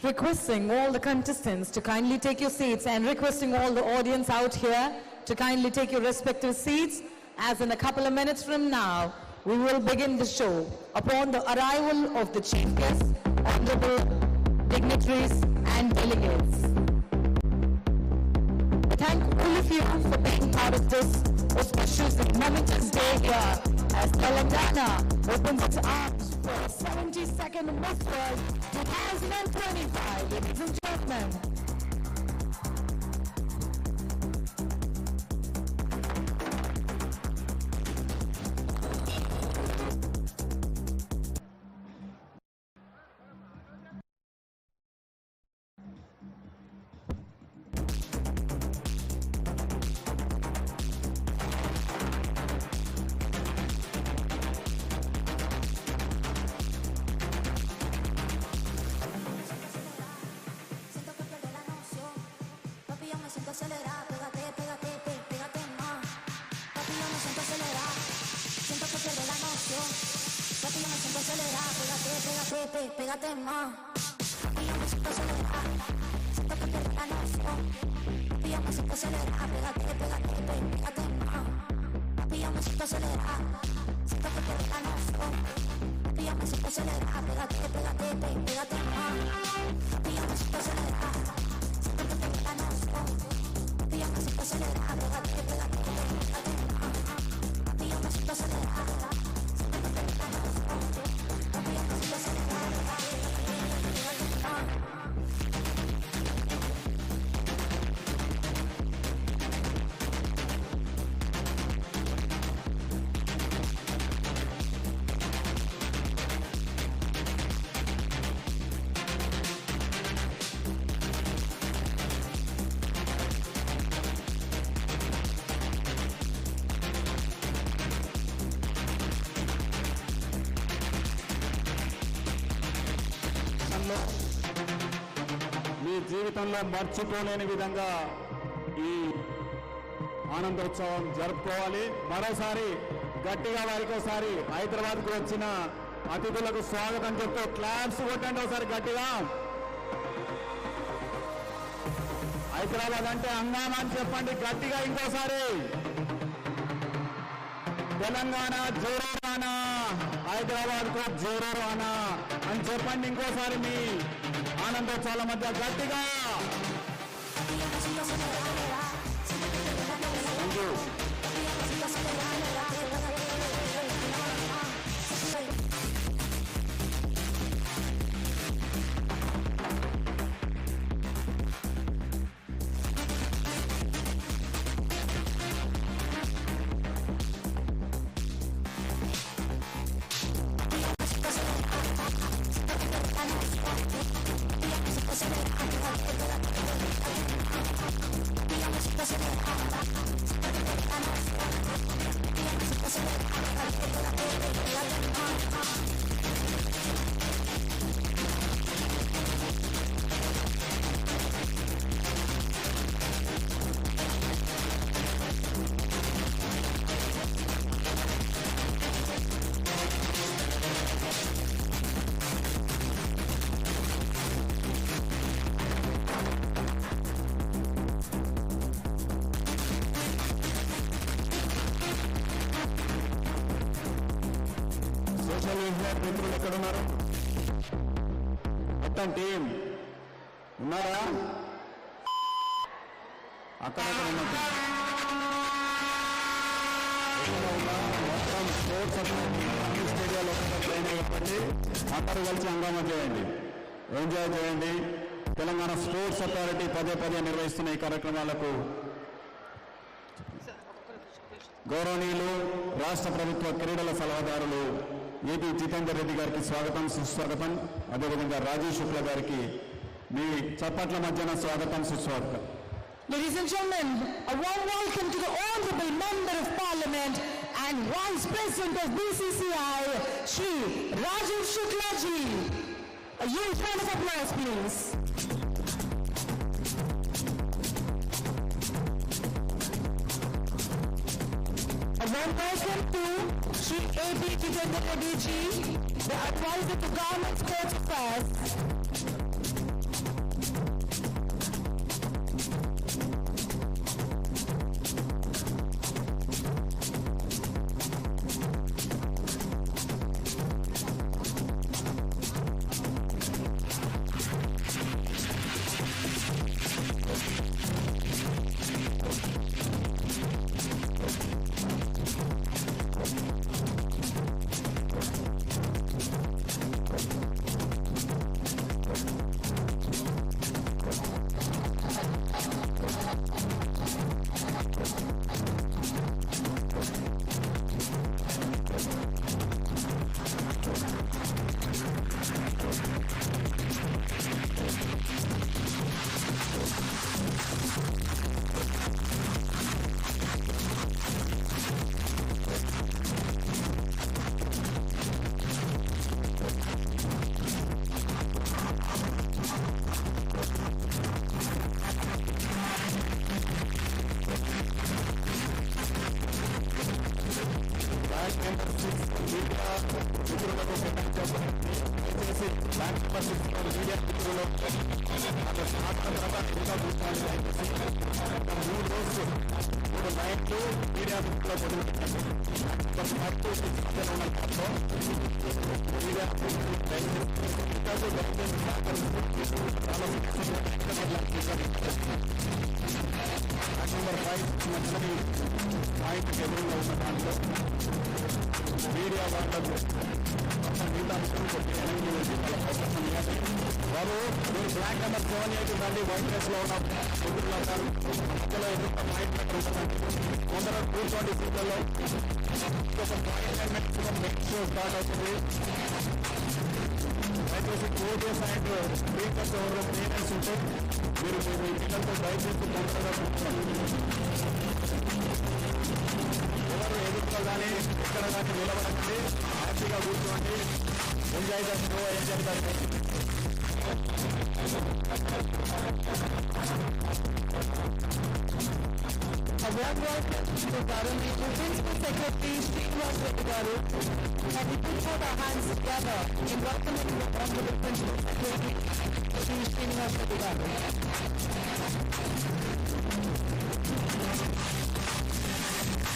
requesting all the contestants to kindly take your seats and requesting all the audience out here to kindly take your respective seats, as in a couple of minutes from now, we will begin the show upon the arrival of the chief guests, honorable dignitaries and delegates. I thank all of you for being part of this auspicious and momentous day here as Telangana opens its arms for 72nd Miss World 2025, ladies and gentlemen. Pégate más. Y yo me siento acelerada, siento que pierdo la noción. Y yo me siento acelerada, pégate más. Y yo me siento acelerada, siento que pierdo la noción. Y yo me siento acelerada, pégate más. Y yo me siento acelerada, siento que pierdo la noción. Y yo me siento acelerada, pégate más. Y yo me siento acelerada, siento que pierdo la noción. Y yo me siento acelerada. మీ జీవితంలో మర్చిపోలేని విధంగా ఈ ఆనందోత్సవం జరుపుకోవాలి. మరోసారి గట్టిగా వారికోసారి హైదరాబాద్కు వచ్చిన అతిథులకు స్వాగతం చెప్తూ క్లాప్స్ కొట్టండి ఒకసారి గట్టిగా. హైదరాబాద్ అంటే హంగామా అని చెప్పండి గట్టిగా ఇంకోసారి. తెలంగాణ జోరో రానా, హైదరాబాద్ కు జోరో రానా అని చెప్పండి ఇంకోసారి మీ ఆనందోత్సవాల మధ్య గట్టిగా. మిత్రులు ఎక్కడ ఉన్నారు? మొత్తం టీం ఉన్నారా? అక్కడక్కడ మొత్తం స్పోర్ట్స్ అన్ని స్టేడియాలో ట్రైన్ అయ్యండి. అందరూ కలిసి హంగామా చేయండి, ఎంజాయ్ చేయండి. తెలంగాణ స్పోర్ట్స్ అథారిటీ పదే నిర్వహిస్తున్న ఈ కార్యక్రమాలకు గౌరవనీయులు రాష్ట్ర ప్రభుత్వ క్రీడల సలహాదారులు ఏపీ జితేందర్ రెడ్డి గారికి స్వాగతం, సుస్వాగతం. అదేవిధంగా రాజీవ్ శుక్లా గారికి మీ చప్పట్ల మధ్యన స్వాగతం, సుస్వాగతం. Ladies and gentlemen, a warm welcome to the Honorable Member of Parliament and Vice President of BCCI, Shri Rajiv Shukla ji. A huge round of applause, please. A warm welcome to Shri A.B. Dignitary Reddy ji, the advisor to Government Sports Affairs. Media మిత్రులు ఇంకా మూడు రోజులు 3 నైట్లు media మిత్రులు మొదలుపెట్టారు. Media number 5 మధ్యని point ఎదురుగా ఉన్న దాంట్లో media వాళ్ళకు మిగతా కొట్టి ఎనిమిది వెళ్ళి వాళ్ళ అవకాశం ఇవ్వాలి. బాబు మీరు బ్లాక్ నెంబర్ 7 రండి, వైట్ డ్రెస్ లో ఉన్న ఎదురులో ఉంటారు. మధ్యలో ఎదురు పాయింట్ ఉంటుందండి. కొందరు కూర్చోండి సీట్లలో. ఒక పాయింట్ నెక్స్ట్ షో స్టార్ట్ అవుతుంది. దయచేసి కోడియస్ అండ్ స్పీకర్స్ ఎవరు పేరెంట్స్ ఉంటే మీరు మీ పిల్లలతో దయచేసి తొందరగా కూర్చోండి. ఎవరు ఎదురులో కానీ ఎక్కడ కానీ నిలబడండి, హ్యాపీగా కూర్చోండి. Enjoy the show, enjoy the show. A warm welcome to Garuni, to Principal Secretary Srinivas Reddy Garu. And we put both our hands together in welcoming the Honorable Principal Secretary Sri Srinivas Reddy Garu.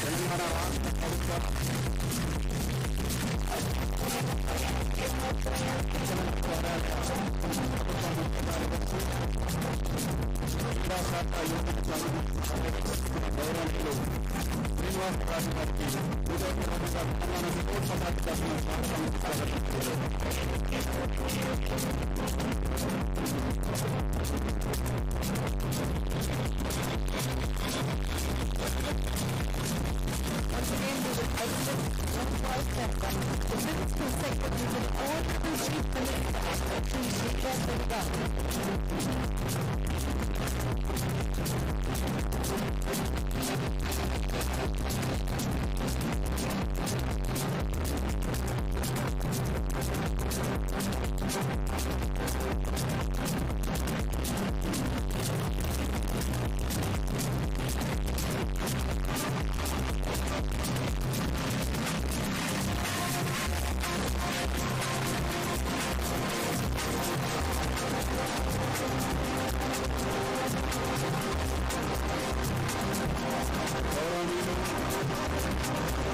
Telangana రాష్ట్ర ప్రభుత్వ క్రీడా శాఖ గౌరవనీయులు శ్రీనివాస్ రాజు గారికి హృదయపూర్వకంగా Telangana sports authority తరఫున స్వాగతం. Once again, we will exit one welcome the Principal Secretary to the Honorable Chief Minister, Sri Srinivas Reddy Garu.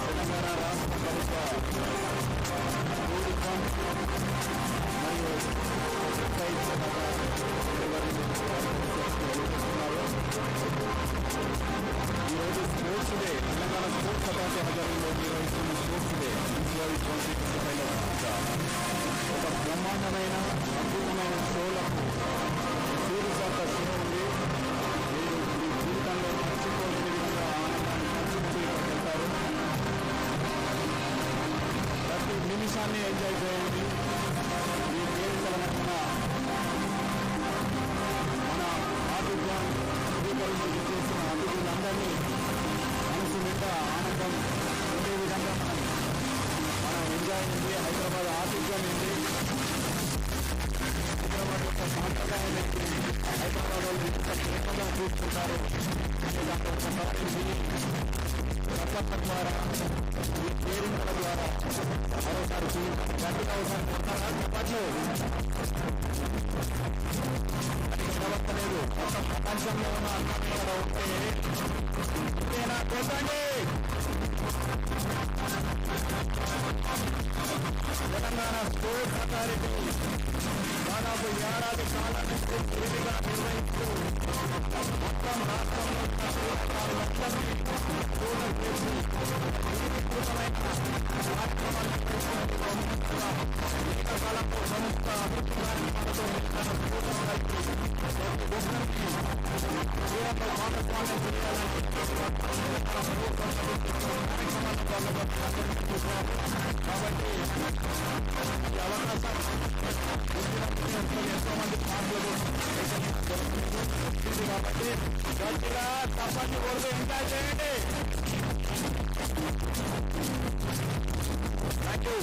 Telangana రాష్ట్ర ప్రభుత్వ టూరిజం మరియు ఎక్సైజ్ శాఖ ఈరోజు sports day, Telangana sports authority ఆధ్వర్యంలో నిర్వహిస్తున్న స్పోర్ట్స్ డే 2025లో ఒక బ్రహ్మాండమైన అద్భుతమైన షోలకు సూర్యశాఖ షో ఉంది. మీరు మీ జీవితంలో మర్చిపోలేని విధంగా ఆనందాన్ని పంచుకుంటూ వెళ్తారు. ప్రతి నిమిషాన్ని ఎంజాయ్ చేయండి. మీ వేదికలనుకున్న మన ఆతిథ్యం స్వీకరించి చేసిన అతిథులందరినీ మనసు నిండా ఆనందం ఉండే విధంగా మనం ఎంజాయ్ ఉంది. హైదరాబాద్ ఆతిథ్యం ఉంది. హైదరాబాద్ యొక్క సాంప్రదాయం ఏంటి, హైదరాబాద్ వాళ్ళు ఎంత ప్రేమగా చూసుకుంటారు అనే దాంట్లో ఒకసారి మీ చప్పట్ల ద్వారా, మీ పేరింతల ద్వారా మరోసారి గట్టిగా ఒకసారి కొట్టారా చప్పట్లు? ప్రవర్తలేదు. మొత్తం ప్రపంచంలో ఉన్న అన్నమే కదా ఉంటే ఇంతేనా? కొట్టండి. తెలంగాణ స్పోర్ట్స్ అథారిటీ దాదాపు ఏడాది కాలం నుంచి విరిగా నిర్వహిస్తూ మొత్తం రాష్ట్రంలో ఉన్న క్రీడాకారులందరినీ పూర్ణ చేసి విస్తృతమైన కార్యక్రమాలు నిర్వహిస్తున్న ఏకకాలంలో సంస్థ అభివృద్ధి కార్యక్రమాలతో నిలిచిన స్పోర్ట్స్ అథారిటీ ప్రతి ఒక్కరికి క్రీడలో భాగస్వామ్యం చేయాలని కార్యక్రమాలను కాబట్టి ఈ అవకాశం ఎంతో మంది పాటలు కాబట్టి గట్టిగా తప్పని కొడుతూ ఎంజాయ్ చేయండి. Thank you.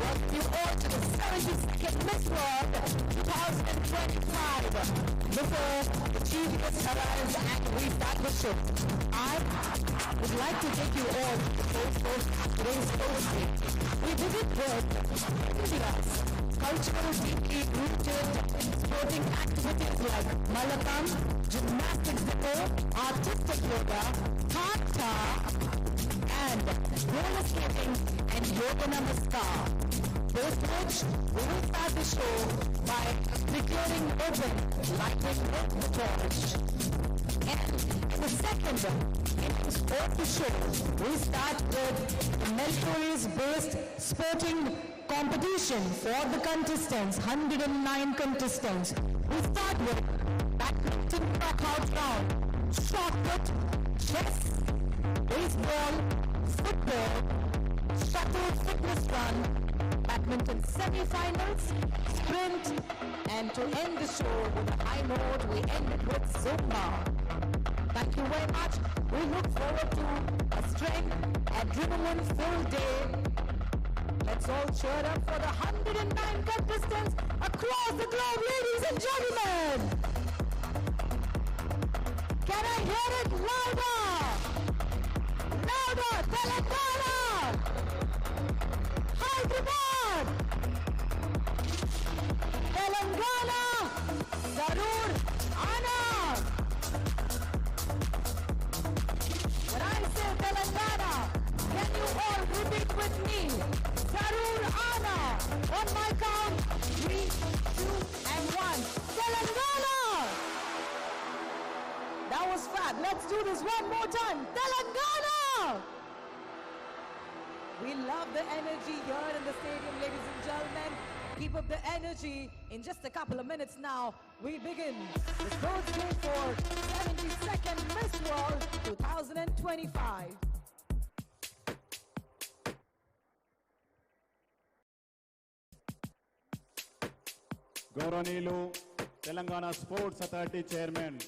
welcome you all to the 72nd Miss World 2025. Before the chief guest arrives and we start the show, I would like to take you all to the first today's poetry. We begin with India's cultural deeply rooted sporting activities like Malakam, gymnastics depot, artistic yoga, hatha, and roller skating and yoga namaskar. Post which we will start the show by declaring open, lighting the torch. And in the second innings of the show, we start with the meritorious-based sporting competition for the contestants, 109 contestants. We start with badminton knockout round, shot put, chess, baseball, football, shuttle fitness run, badminton semi-finals, sprint, and to end the show with a high note, we end it with Zumba. Thank you very much. We look forward to a strength, adrenaline-filled day. Let's all cheer up for the 109 contestants across the globe, ladies and gentlemen. Can I hear it louder? Louder, Telangana! Hyderabad! Telangana! Zarur Ana! When I say Telangana, can you all repeat with me? Zarur Ana! On my count, 3, 2, and 1. Telangana! That was fab. Let's do this one more time. Telangana! We love the energy here in the stadium, ladies and gentlemen. Keep up the energy. In just a couple of minutes now, we begin the sports day for 72nd Miss World 2025. గౌరవనీయులు Telangana sports authority chairman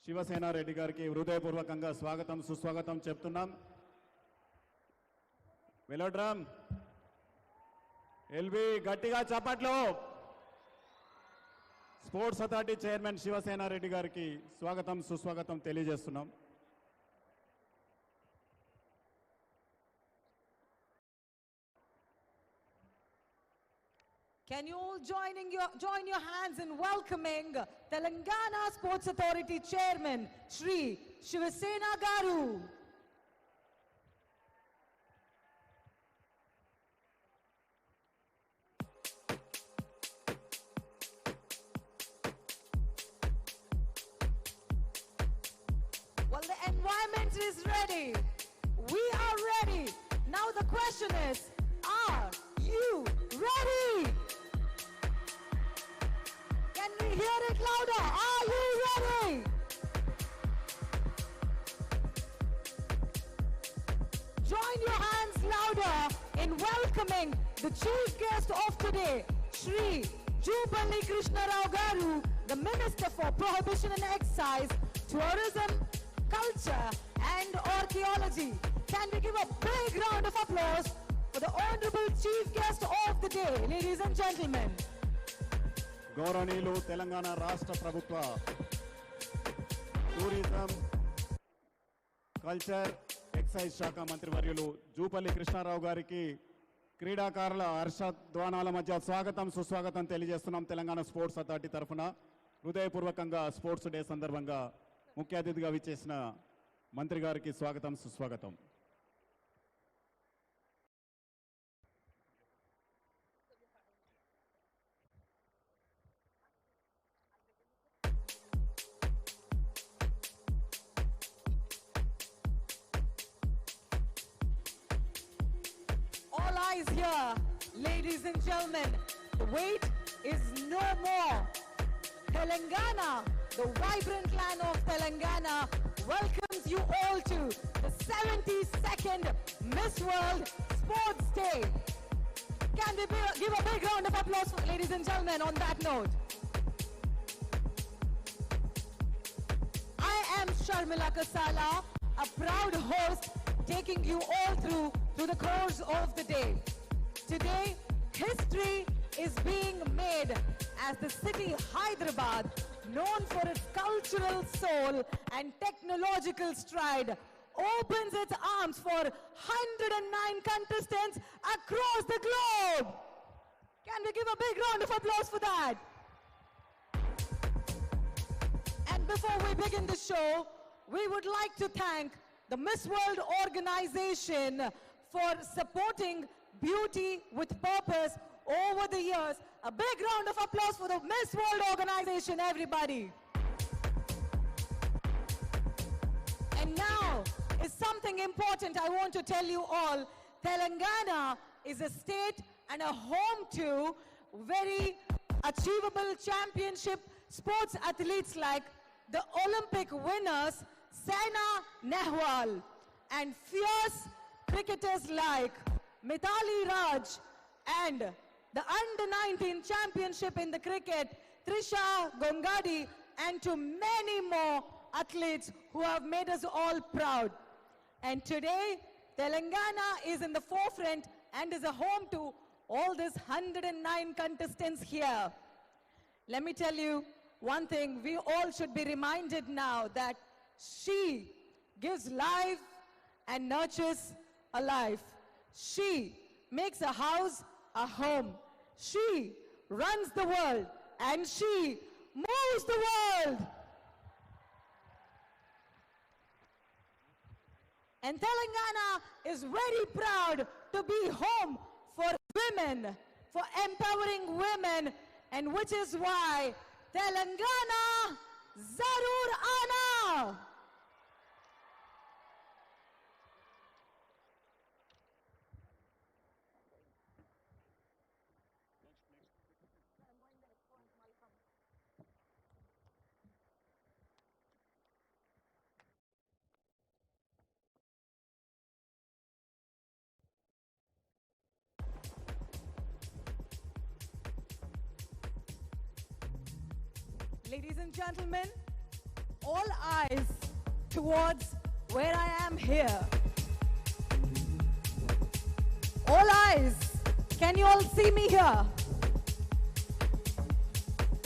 Sivasena Reddy గారికి హృదయపూర్వకంగా స్వాగతం సుస్వాగతం చెప్తున్నాం. Velodrome L B గట్టిగా చప్పట్లు. Sports authority chairman Sivasena Reddy గారికి స్వాగతం సుస్వాగతం తెలియజేస్తున్నాం. Can you all join your hands in welcoming Telangana Sports Authority Chairman Shri Shivasena Garu. Well, the environment is ready. We are ready. Now the question is, are you ready? Can we hear it louder? Are you ready? Join your hands louder in welcoming the chief guest of today, Shri Gachibowli Krishna Rao Garu, the Minister for Prohibition and Excise, Tourism, Culture and Archaeology. Can we give a big round of applause for the Honorable Chief Guest of the day, ladies and gentlemen. గౌరవనీయులు తెలంగాణ రాష్ట్ర ప్రభుత్వ tourism culture excise శాఖ మంత్రివర్యులు జూపల్లి కృష్ణారావు గారికి క్రీడాకారుల హర్షధ్వానాల మధ్య స్వాగతం సుస్వాగతం తెలియజేస్తున్నాం. తెలంగాణ స్పోర్ట్స్ అథారిటీ తరఫున హృదయపూర్వకంగా స్పోర్ట్స్ డే సందర్భంగా ముఖ్య అతిథిగా విచ్చేసిన మంత్రి గారికి స్వాగతం సుస్వాగతం. All eyes here, ladies and gentlemen. The wait is no more. Telangana, the vibrant land of Telangana, welcomes you all to the 72nd Miss World Sports Day. Can we give a big round of applause, ladies and gentlemen, on that note? I am Sharmila Kasala, a proud host taking you all through the course of the day. Today, history is being made as the city Hyderabad, known for its cultural soul and technological stride, opens its arms for 109 contestants across the globe. Can we give a big round of applause for that? And before we begin the show, we would like to thank the Miss World organization for supporting beauty with purpose over the years. A big round of applause for the Miss World organization, everybody. And now is something important I want to tell you all. Telangana is a state and a home to very achievable championship sports athletes like the Olympic winners Saina Nehwal and fierce cricketers like Mithali Raj and the under-19 championship in the cricket Trisha Gongadi, and to many more athletes who have made us all proud. And today, Telangana is in the forefront and is a home to all these 109 contestants here. Let me tell you one thing, we all should be reminded now that she gives life and nurtures a life. She makes a house a home. She runs the world and she moves the world. And Telangana is very proud to be home for women, for empowering women, and which is why Telangana Zarur Ana. Ladies and gentlemen, all eyes towards where I am here. All eyes, can you all see me here?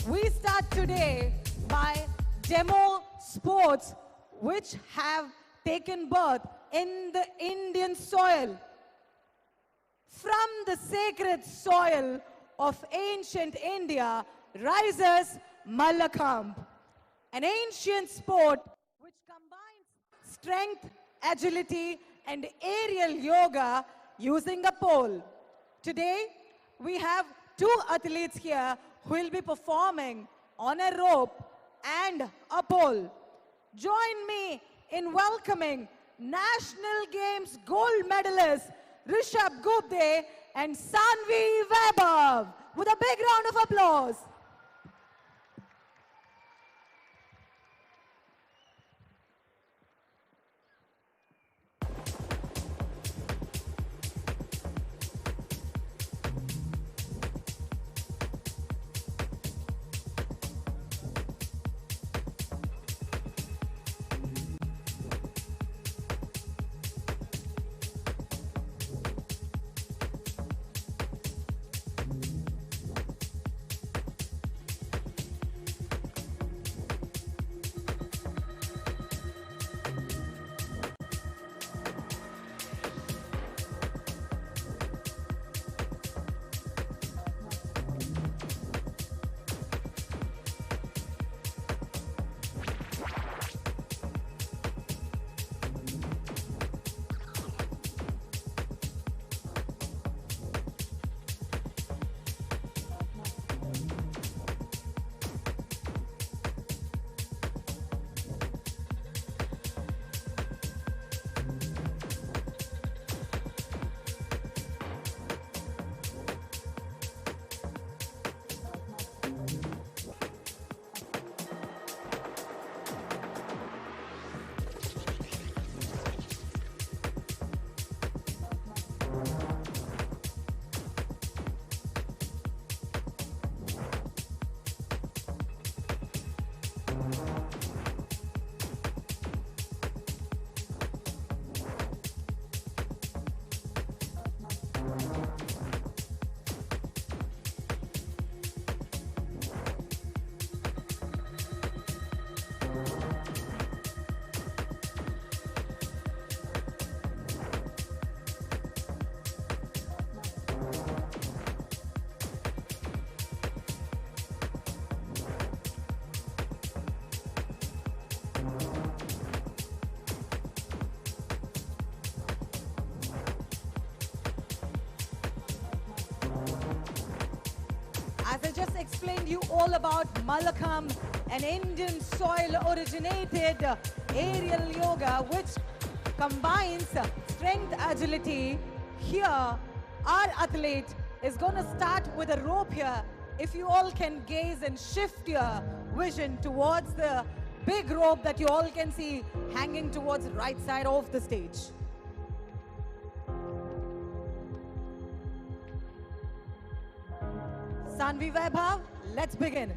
We start today by demo sports which have taken birth in the Indian soil. From the sacred soil of ancient India rises Mallakhamb, an ancient sport which combines strength, agility, and aerial yoga using a pole. Today, we have two athletes here who will be performing on a rope and a pole. Join me in welcoming National Games gold medalists Rishabh Gupte and Sanvi Vaibhav with a big round of applause. I just explained you all about Malakam, an Indian soil originated aerial yoga which combines strength, agility. Here, our athlete is going to start with a rope here. If you all can gaze and shift your vision towards the big rope that you all can see hanging towards the right side of the stage. Sanvi Vaibhav, let's begin.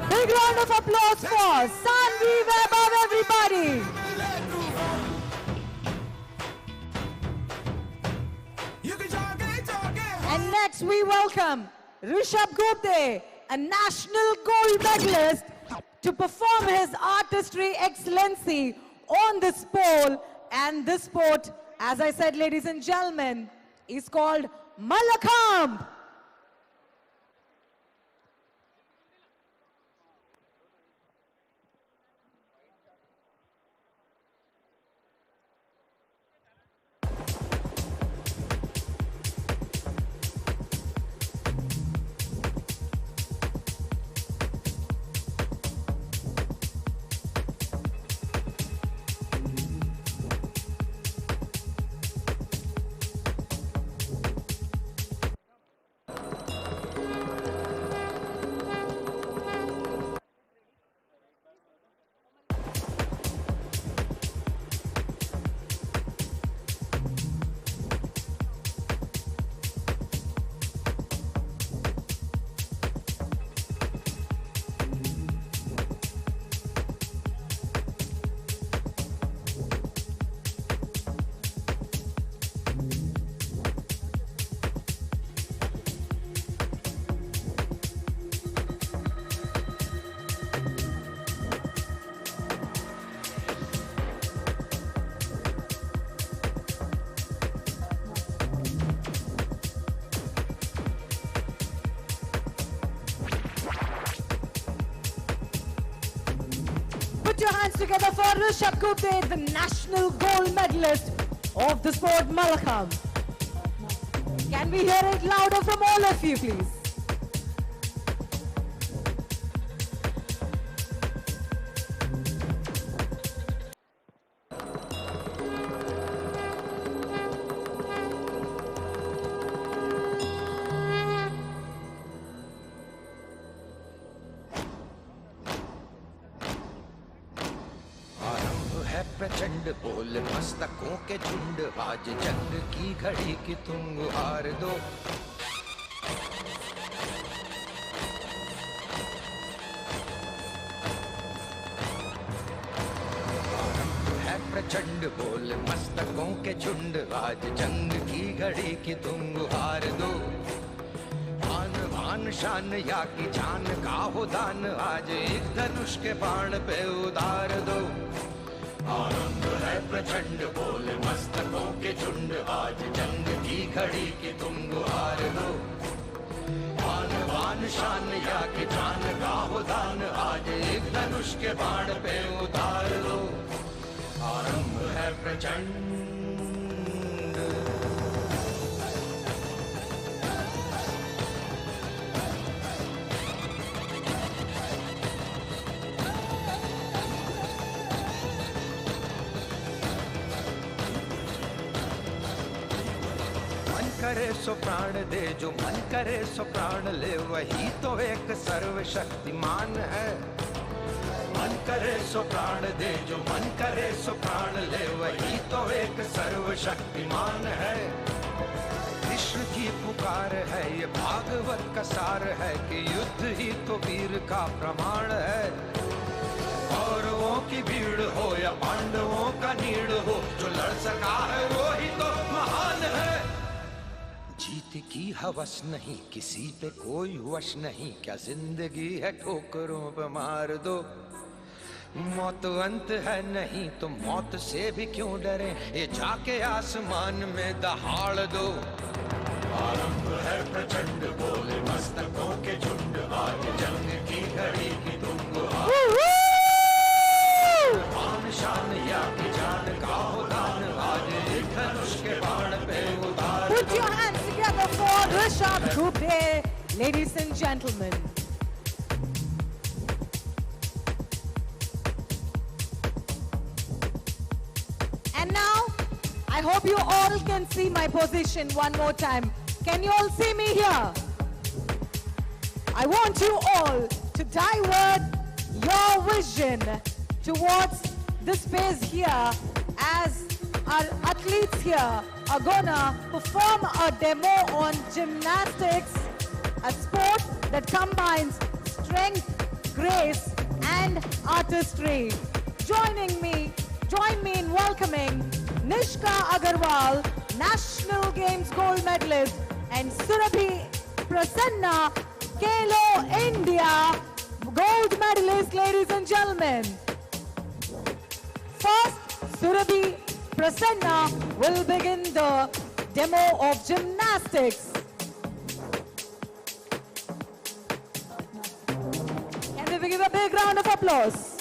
Big round of applause for Sanvi Vaibhav, everybody. And next we welcome Rishabh Gupte, a national gold medalist, to perform his artistry excellency on this pole. And this sport, as I said, ladies and gentlemen, is called Malakhamb. Put your hands together for Rishabh Gupte, the national gold medalist of the sport Malakhamb. Can we hear it louder from all of you, please? प्रचंड बोल मस्तकों के झुंड, आज जंग की घड़ी की तुम गुहार दो। प्रचंड बोल मस्तकों के झुंड, आज जंग की घड़ी की तुम गुहार दो। आन बान शान या की जान का हो दान, आज एक धनुष के बाण पे उतार दो। आनंद है प्रचंड बोल मस्तकों के झुंड, आज जंग की घड़ी की तुम गुहार दो। आन बान शान या की जान का हो दान, आज एक धनुष के बाण पे उतार दो। आरंभ है प्रचंड। मन करे सो प्राण दे, जो मन करे सो प्राण ले, वही तो एक सर्वशक्तिमान है। मन करे सो प्राण दे, जो मन करे सो प्राण ले, वही तो एक सर्वशक्तिमान है। कृष्ण की पुकार है, ये भागवत का सार है, कि युद्ध ही तो वीर का प्रमाण है। कौरवों की भीड़ हो या पांडवों का नीड़ हो, जो लड़ सका है वो ही तो महान है। जीत की हवस नहीं, किसी पे कोई वश नहीं, क्या जिंदगी है ठोकरों पे मार दो। मौत अंत है नहीं तो मौत से भी क्यों डरे, ये जाके आसमान में दहाड़ दो। आरंभ है प्रचंड बोल मस्तकों के झुंड, आज जंग की घड़ी की तुम गुहार। आन शान या की जान का हो दान, आज एक धनुष के बाण पे उतार। Put your hands together for Rishabh Dubey, ladies and gentlemen. And now, I hope you all can see my position one more time. Can you all see me here? I want you all to divert your vision towards this space here, as our athletes here are gonna perform a demo on gymnastics, a sport that combines strength, grace, and artistry. Join me in welcoming Nishka Agarwal, National Games gold medalist, and Surabhi Prasanna, Kalo India gold medalist, ladies and gentlemen. First, Surabhi Prasanna will begin the demo of gymnastics. Can we give a big round of applause?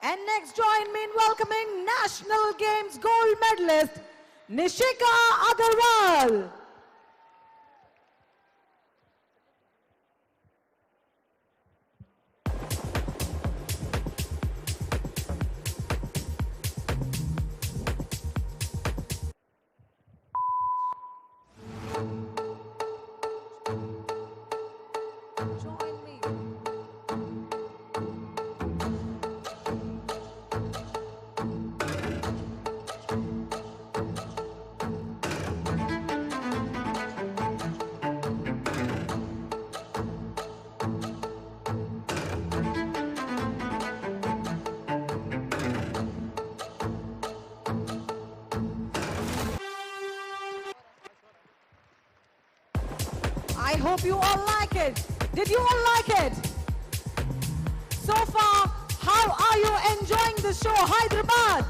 And next, join me in welcoming National Games gold medalist, Nishika Agarwal. Join me. I hope you all like it. Did you all like it? So far, how are you enjoying the show, Hyderabad?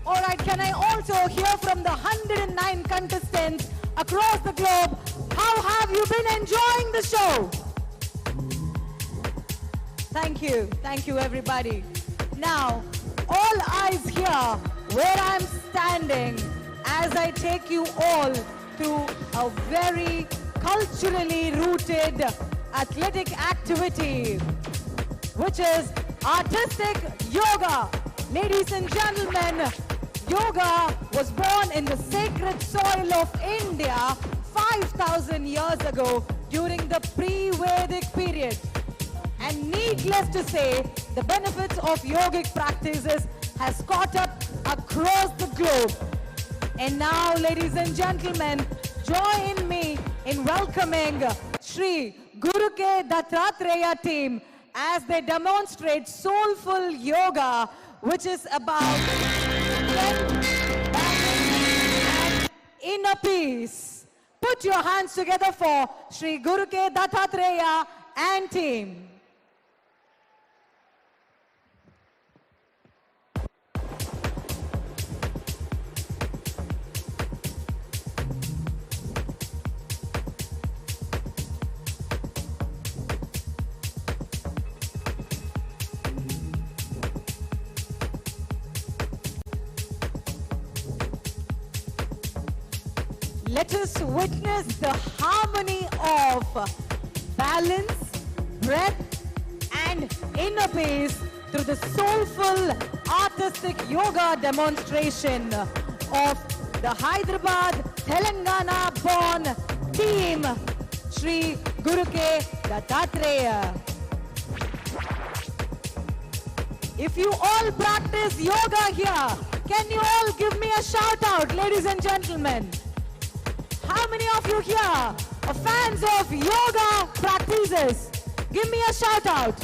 All right, can I also hear from the 109 contestants across the globe, how have you been enjoying the show? Thank you everybody. Now, all eyes here where I'm standing as I take you all to a very culturally rooted athletic activity, which is artistic yoga. Ladies and gentlemen, yoga was born in the sacred soil of India 5,000 years ago during the pre-Vedic period. And needless to say, the benefits of yogic practices has caught up across the globe. And now, ladies and gentlemen, join me in welcoming Shri Guru Ke Dattatreya team as they demonstrate soulful yoga, which is about strength, balance, and inner peace. Put your hands together for Shri Guru Ke Dattatreya and team. Let us witness the harmony of balance, breath, and inner peace through the soulful artistic yoga demonstration of the Hyderabad, Telangana born team, Shri Guru Ke Dattatreya. If you all practice yoga here, can you all give me a shout out, ladies and gentlemen? How many of you here are fans of yoga practices? Give me a shout out.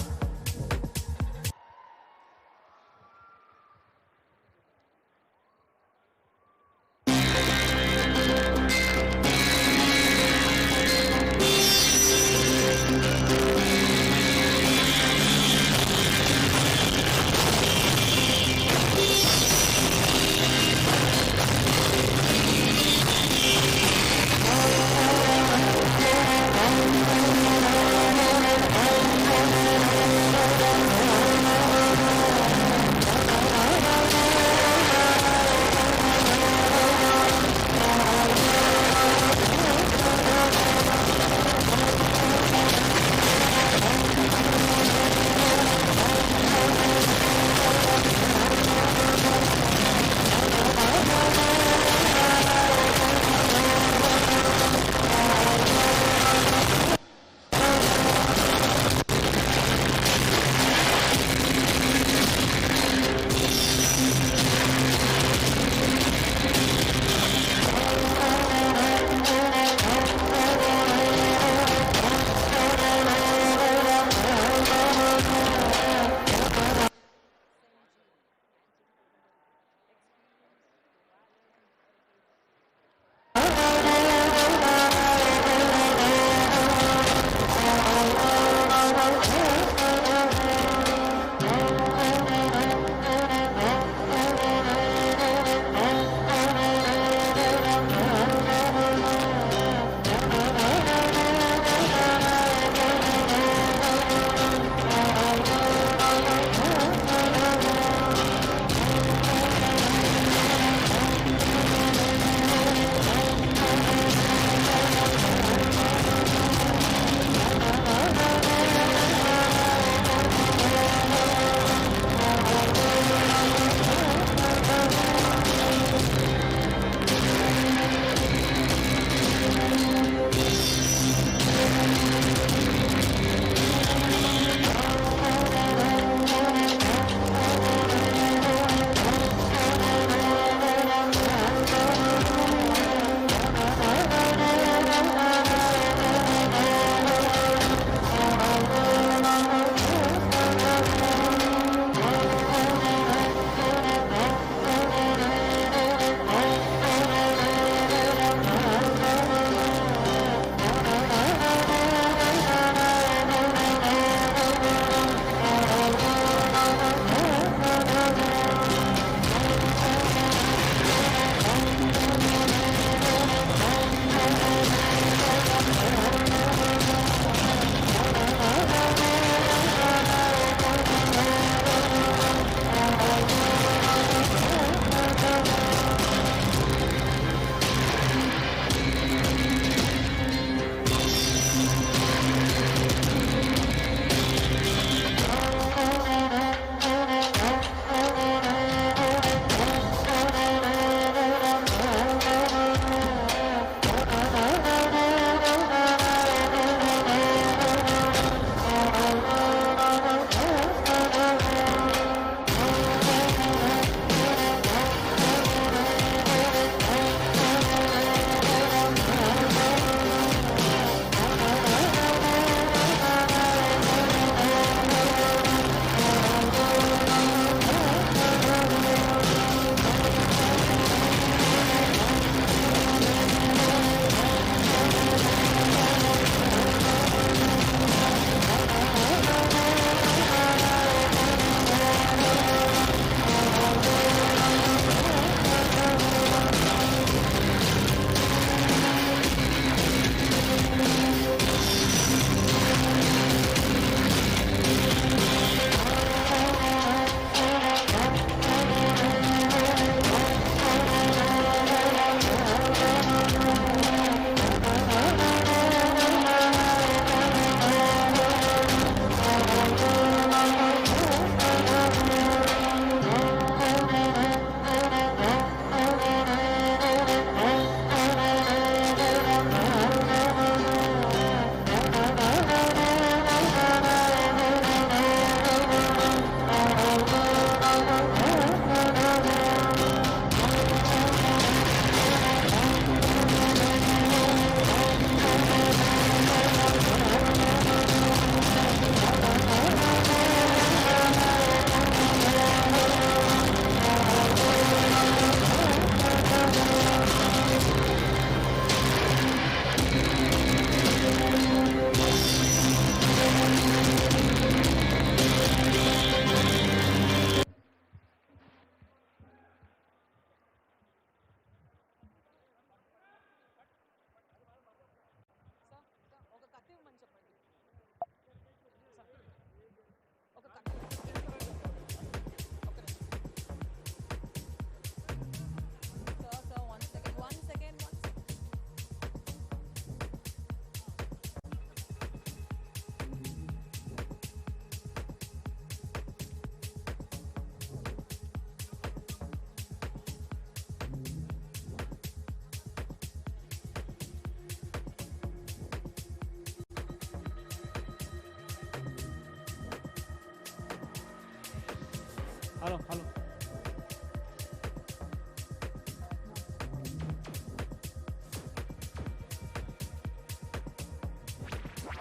Hello, hello.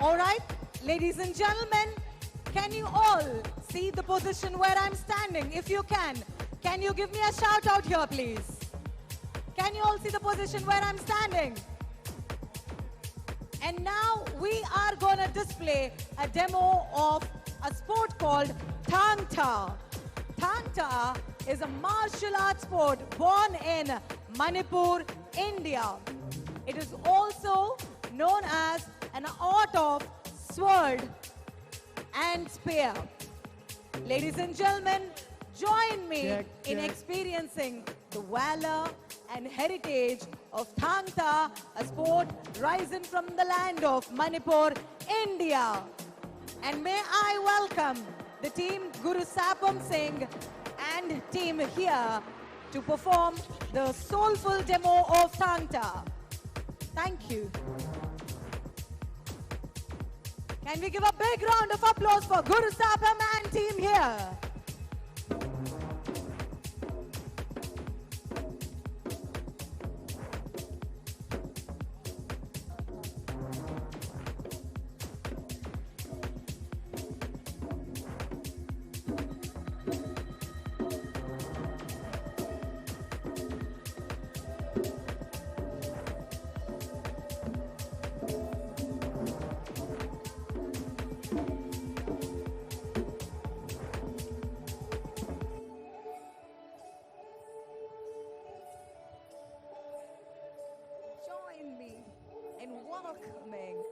All right, ladies and gentlemen, can you all see the position where I'm standing? If you can you give me a shout out here, please? Can you all see the position where I'm standing? And now we are going to display a demo of a sport called Thang Ta. Thang Ta is a martial arts sport born in Manipur, India. It is also known as an art of sword and spear. Ladies and gentlemen, join me in experiencing the valor and heritage of Thang Ta, a sport rising from the land of Manipur, India. And may I welcome the team Guru Sapam Singh and team here to perform the soulful demo of Thang Ta. Thank you. Can we give a big round of applause for Guru Sapam and team here? Join me in welcoming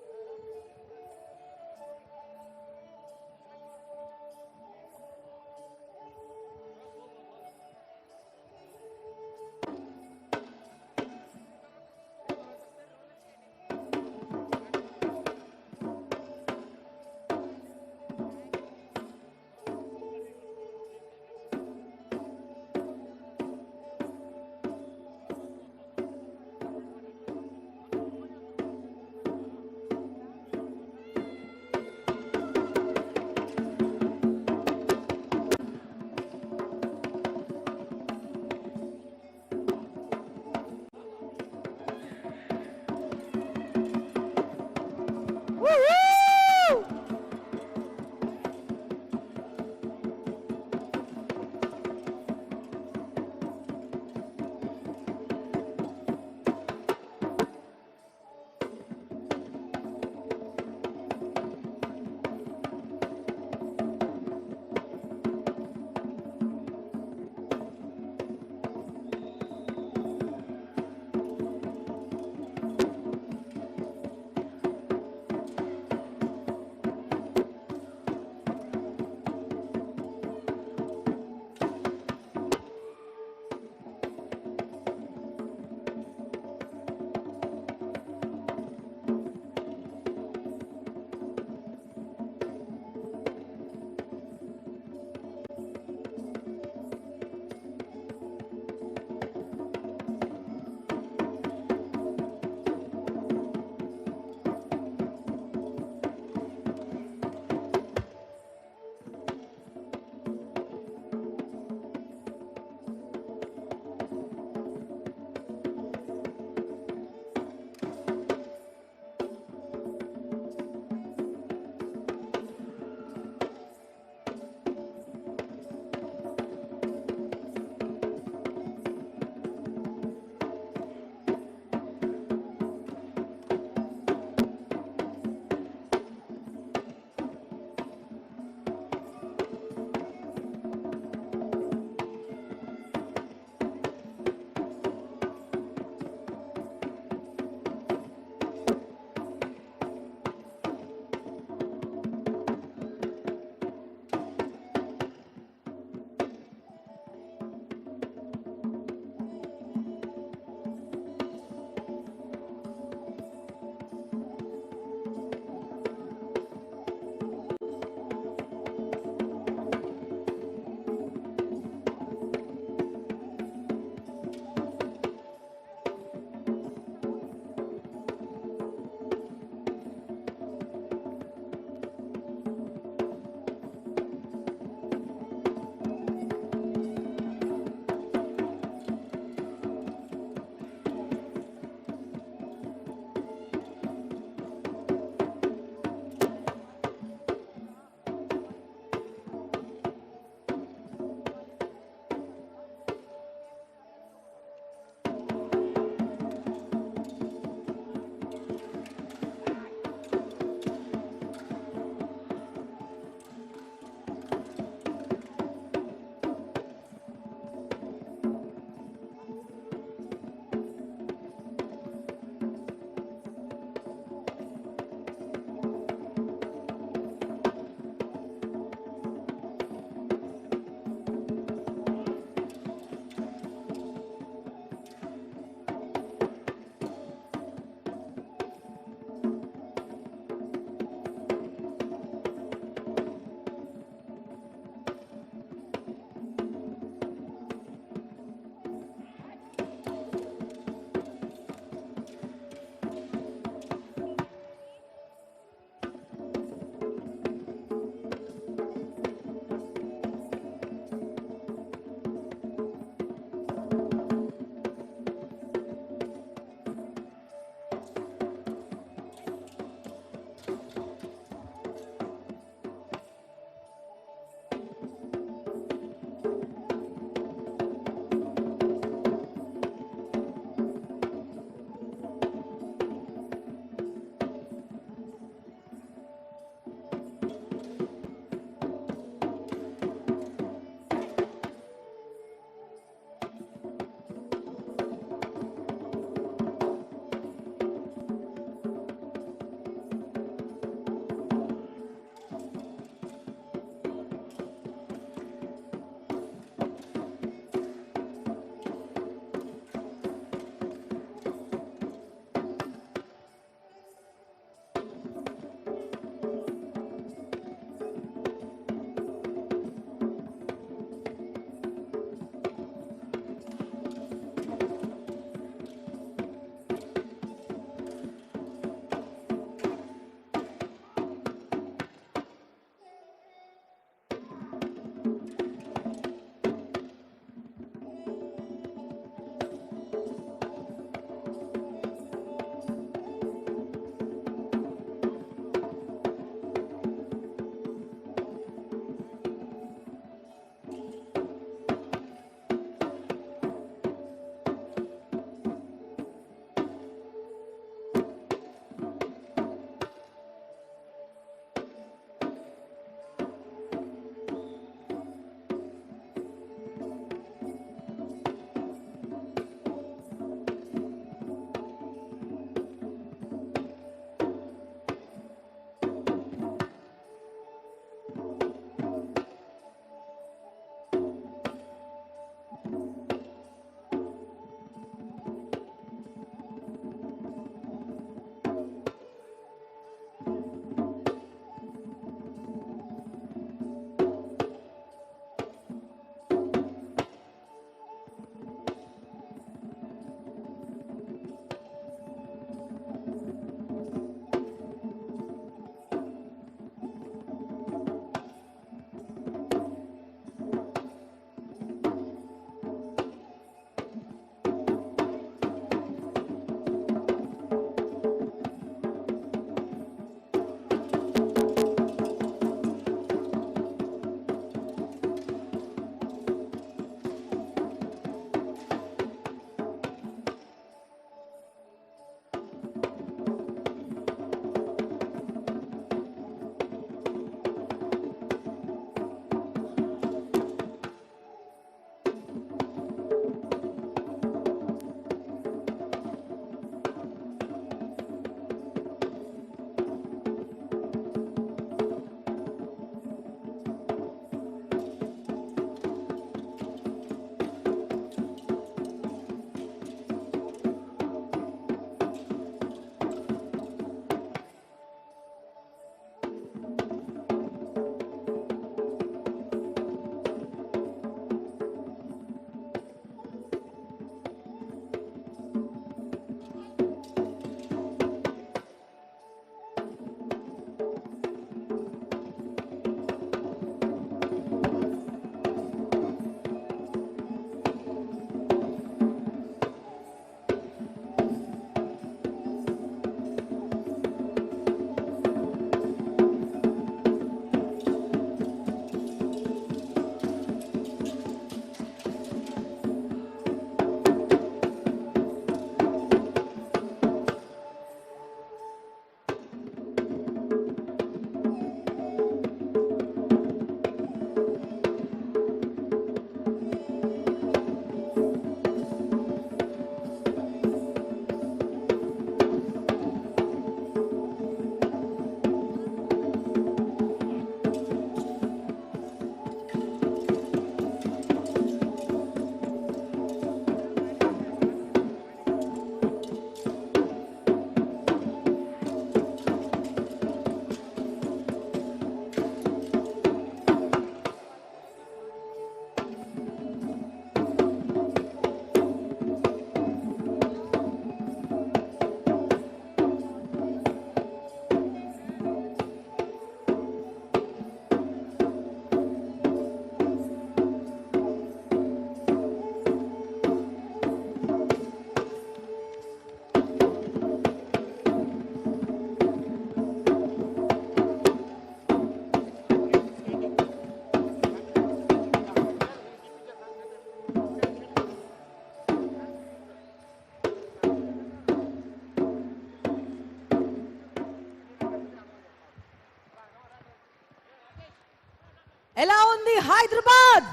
ఎలా ఉంది హైదరాబాద్?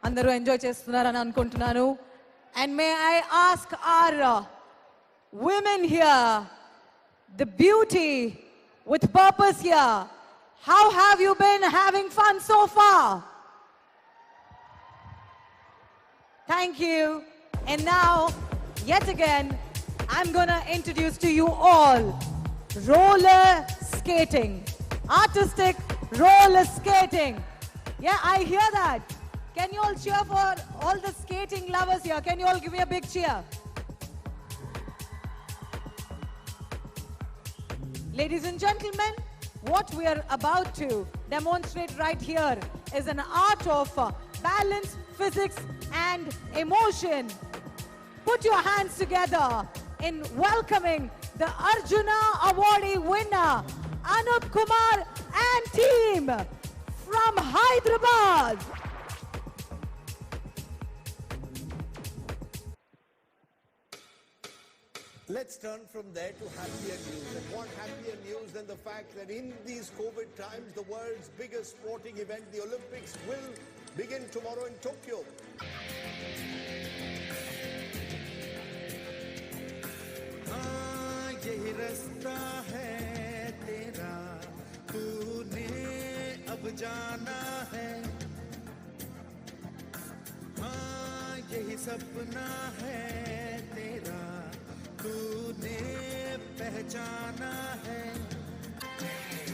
అందరూ enjoy చేస్తున్నారని అనుకుంటున్నాను. And may I ask our women here, the beauty with purpose here, how have you been having fun so far? Thank you. And now, yet again, I'm gonna introduce to you all roller skating. Artistic roller skating. Yeah, I hear that. Can you all cheer for all the skating lovers here? Can you all give me a big cheer? Ladies and gentlemen, what we are about to demonstrate right here is an art of balance, physics, and emotion. Put your hands together in welcoming the Arjuna Awardee winner, Anup Kumar and team from Hyderabad. Let's turn from there to happier news. And what happier news than the fact that in these COVID times, the world's biggest sporting event, the Olympics, will begin tomorrow in Tokyo. यही रास्ता है तेरा, तूने अब जाना है। हाँ यही सपना है तेरा, तूने पहचाना है।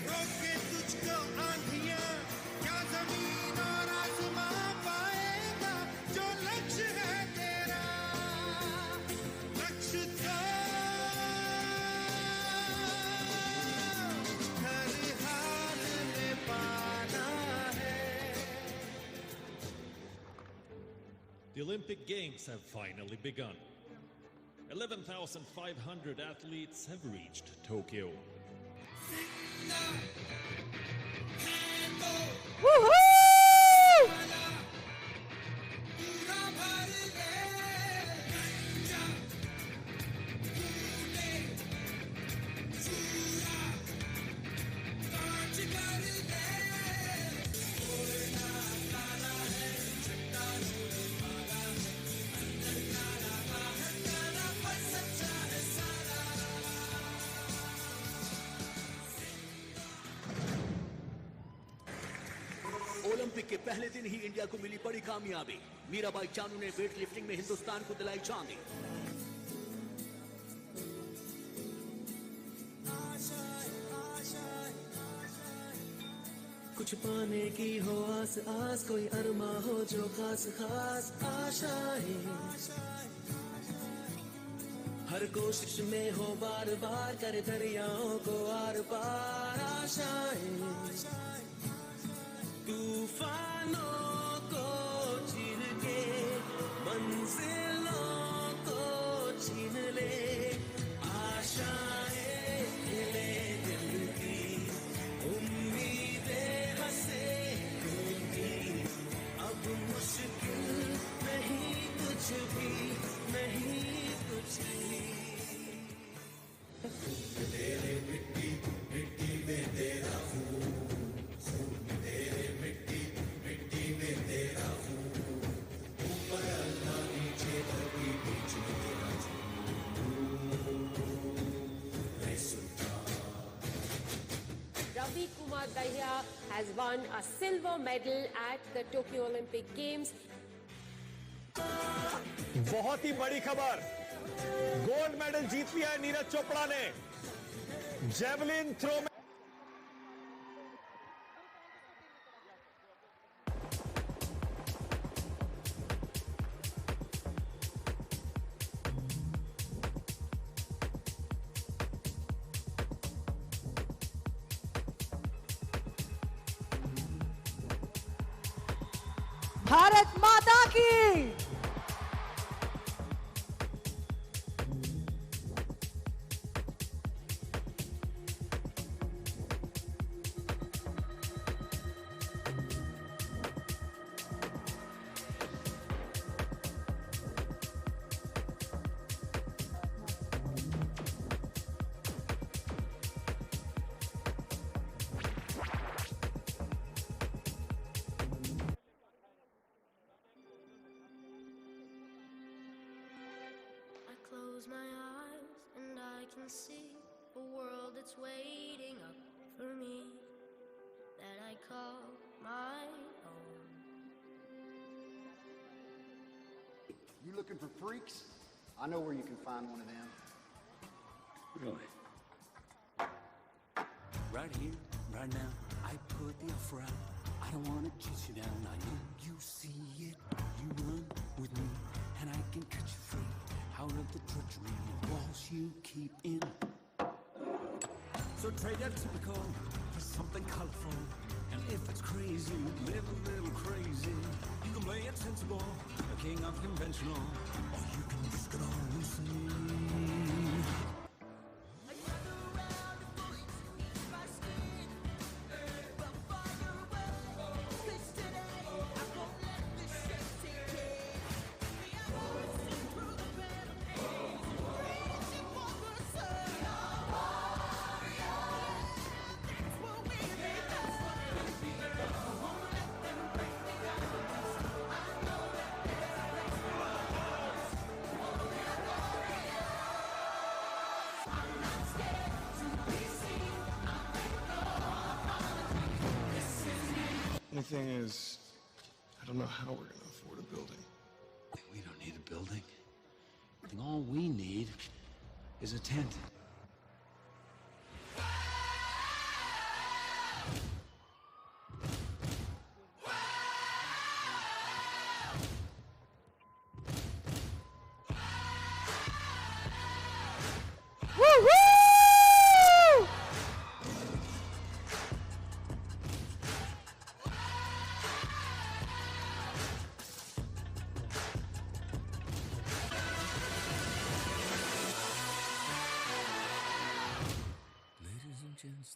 रोके तुझको आंधियां, क्या जमीन और आसमां पाएगा, जो लक्ष्य है तेरा, लक्ष्य तो हर हाल में पाना है। The Olympic Games have finally begun. 11,500 athletes have reached Tokyo. Woohoo! Olympic के पहले दिन ही इंडिया को मिली बड़ी कामयाबी। मीराबाई चानू ने वेट लिफ्टिंग में हिंदुस्तान को दिलाई चांदी। कुछ पाने की हो आस आस, कोई अरमा हो जो खास खास आशाएं, हर कोशिश में हो बार बार, करे दरियाओं को आर पार आशाएं, तूफानों को छीन के मंजिलों को छीन ले, आशाएं ले दिल की, उम्मीदें हंसे दिल की, अब मुश्किल नहीं कुछ भी, नहीं कुछ भी। तेरे मिट्टी मिट्टी में तेरा हूँ, तेरे मिट्टी मिट्टी में तेरा हूँ, ऊपर अल्लाह नीचे धरती बीच में तेरा मैं सुनता। Ravi Kumar Dahiya has won a silver medal at the Tokyo Olympic Games. बहुत ही बड़ी खबर, गोल्ड मेडल जीत लिया है नीरज चोपड़ा ने जेवलिन थ्रो में। भारत माता की। close my eyes and I can see a world that's waiting up for me that I call my own. You looking for freaks? I know where you can find one of them. Really? Right here, right now, I put the offer out. I don't want to chase you down. I know you see it. You run with me, and I can cut you free out of the drudgery of walls you keep in. So trade that typical for something colorful. And if it's crazy, live a little crazy. You can play it sensible, a king of conventional, or you can risk it all and see. The thing is, I don't know how we're gonna afford a building. We don't need a building. I think all we need is a tent.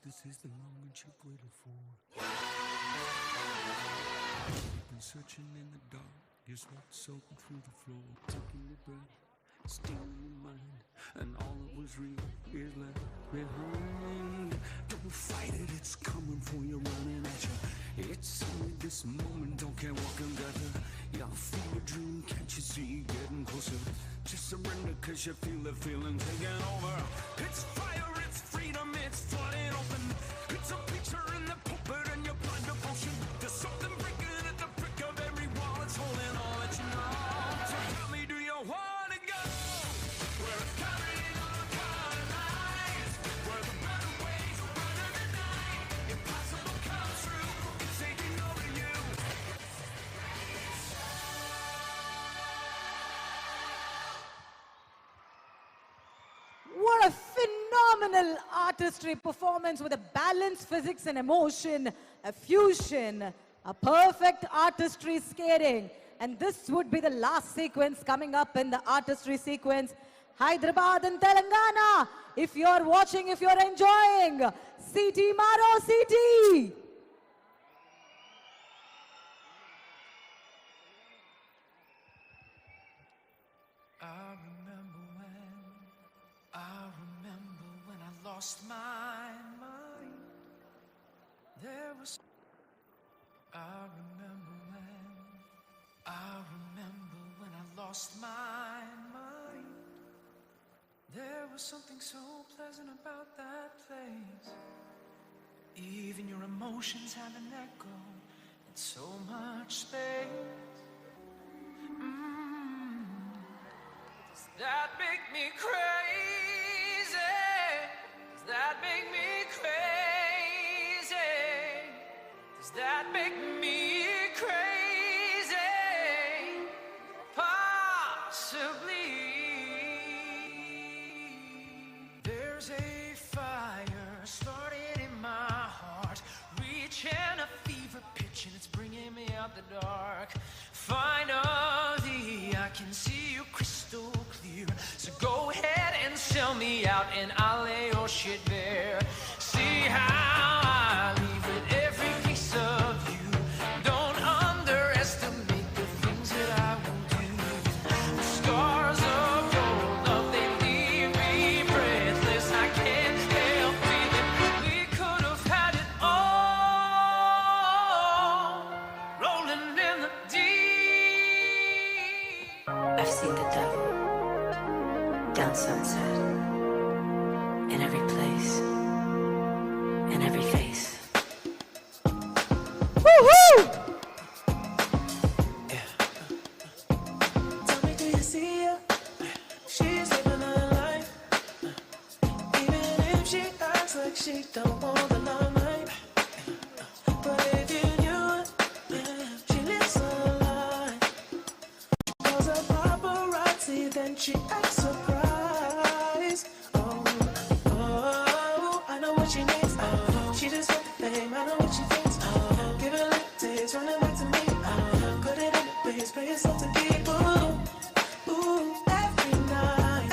This is the moment you've waited for. You've been searching in the dark, your sweat soaking through the floor, taking your breath, stealing your mind, and all that was real is left behind. Don't fight it, it's coming for you, running at you. It's only this moment, don't care what can gather. You feel a dream, can't you see, getting closer. Just surrender, cause you feel the feeling taking over. It's fire, it's freedom, it's flooding open. It's a picture in the pulpit and your blind devotion. There's something breaking at the brick of every wall. It's holding all that you know. So tell me, do you want to go? Where it's counting on the colored lines, where the better ways are running the night. Impossible comes true, it's taking over you. What a phenomenal artistry performance with a balanced physics and emotion, a fusion, a perfect artistry skating. And this would be the last sequence coming up in the artistry sequence. Hyderabad and Telangana, if you're watching, if you're enjoying, CT Maro CT. Lost my mind. There was. I remember when I lost my mind. There was something so pleasant about that place. Even your emotions have an echo in so much space. Does that make me crazy? Does that make me crazy? Does that make me crazy? Possibly. There's a fire starting in my heart, reaching a fever pitch, and it's bringing me out the dark. Finally, I can see you crystal clear. So go ahead and sell me out, and I'll lay your shit bare. See how I leave with every piece of you. Don't underestimate the things that I will do. The scars of your love, they leave me breathless. I can't help feeling we could have had it all, rolling in the deep. I've seen the devil down sunset. In every place, in every face. Woo-hoo! Tell me, do you see her? She's living her life. Even if she acts like she don't want the limelight. But if you knew her, she lives her life. Calls her paparazzi, then she acts surprised. Oh, I know what she needs. She just wants fame, I know what she thinks. Give it like days, running back to me. Put it in the place, pay yourself to people. Ooh, every night,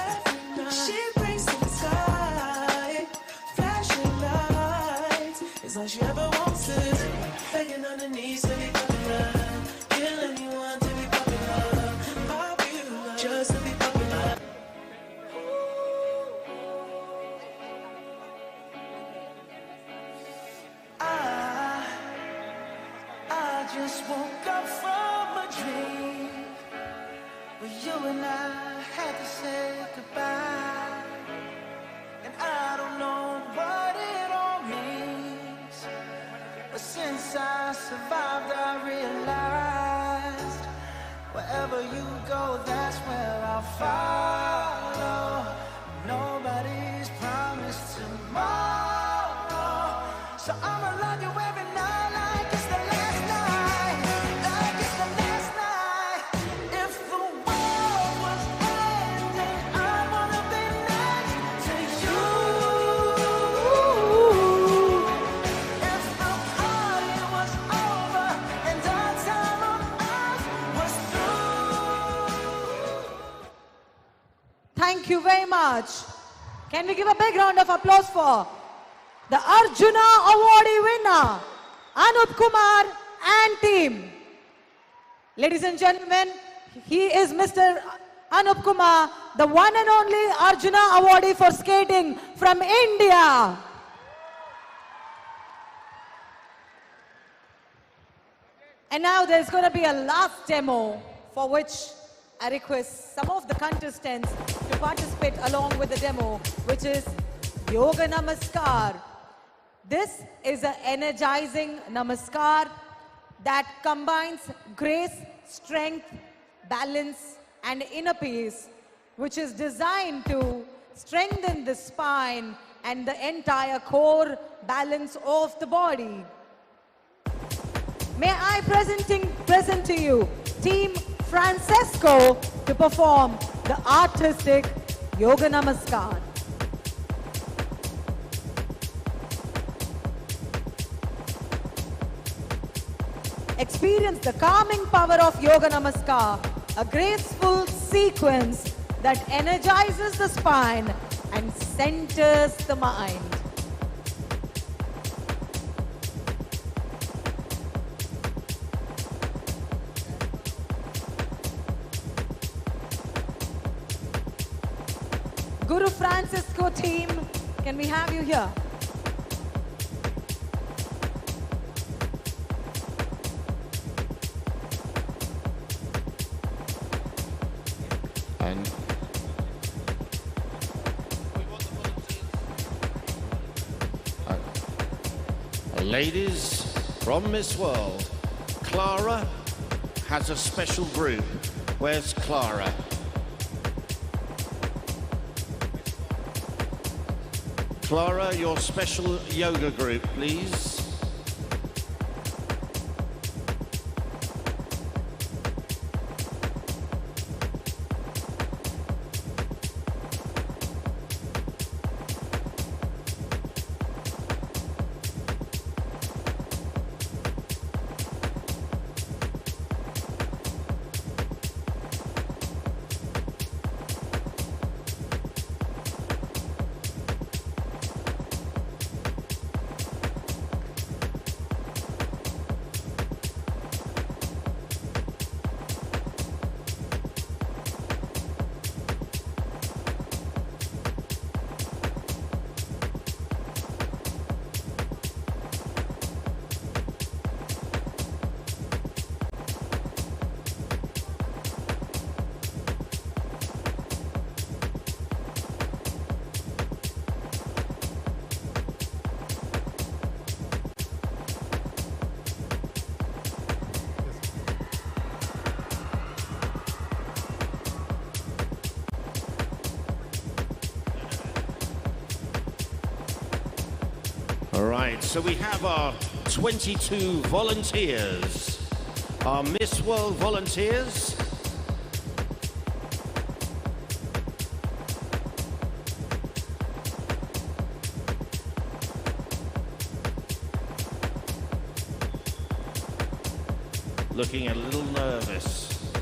she brings to the sky, flashing lights. It's all she ever wants is begging on her knees to be popular. Kill anyone to be popular. Popular, just to be popular. I just woke up from a dream where you and I had to say goodbye. And I don't know what it all means, but since I survived I realized wherever you go, that's where I'll follow. Nobody's promised tomorrow, so I'ma love you every night like it's the last night, like it's the last night. If the world was ending, I wanna be next to you. If the party was over and our time on earth was through. Thank you very much. Can we give a big round of applause for the Arjuna Awardee winner, Anup Kumar and team. Ladies and gentlemen, he is Mr. Anup Kumar, the one and only Arjuna Awardee for skating from India. And now there's going to be a last demo for which I request some of the contestants to participate along with the demo, which is Yoga Namaskar. This is an energizing namaskar that combines grace, strength, balance, and inner peace, which is designed to strengthen the spine and the entire core balance of the body. May I present to you Team Francesco to perform the artistic Yoga Namaskar. Experience the calming power of Yoga Namaskar, a graceful sequence that energizes the spine and centers the mind. Guru Francisco team, can we have you here? And ladies from Miss World, Clara has a special group. Where's Clara? Clara, your special yoga group, please. All right, so we have our 22 volunteers, our Miss World volunteers. Looking a little nervous.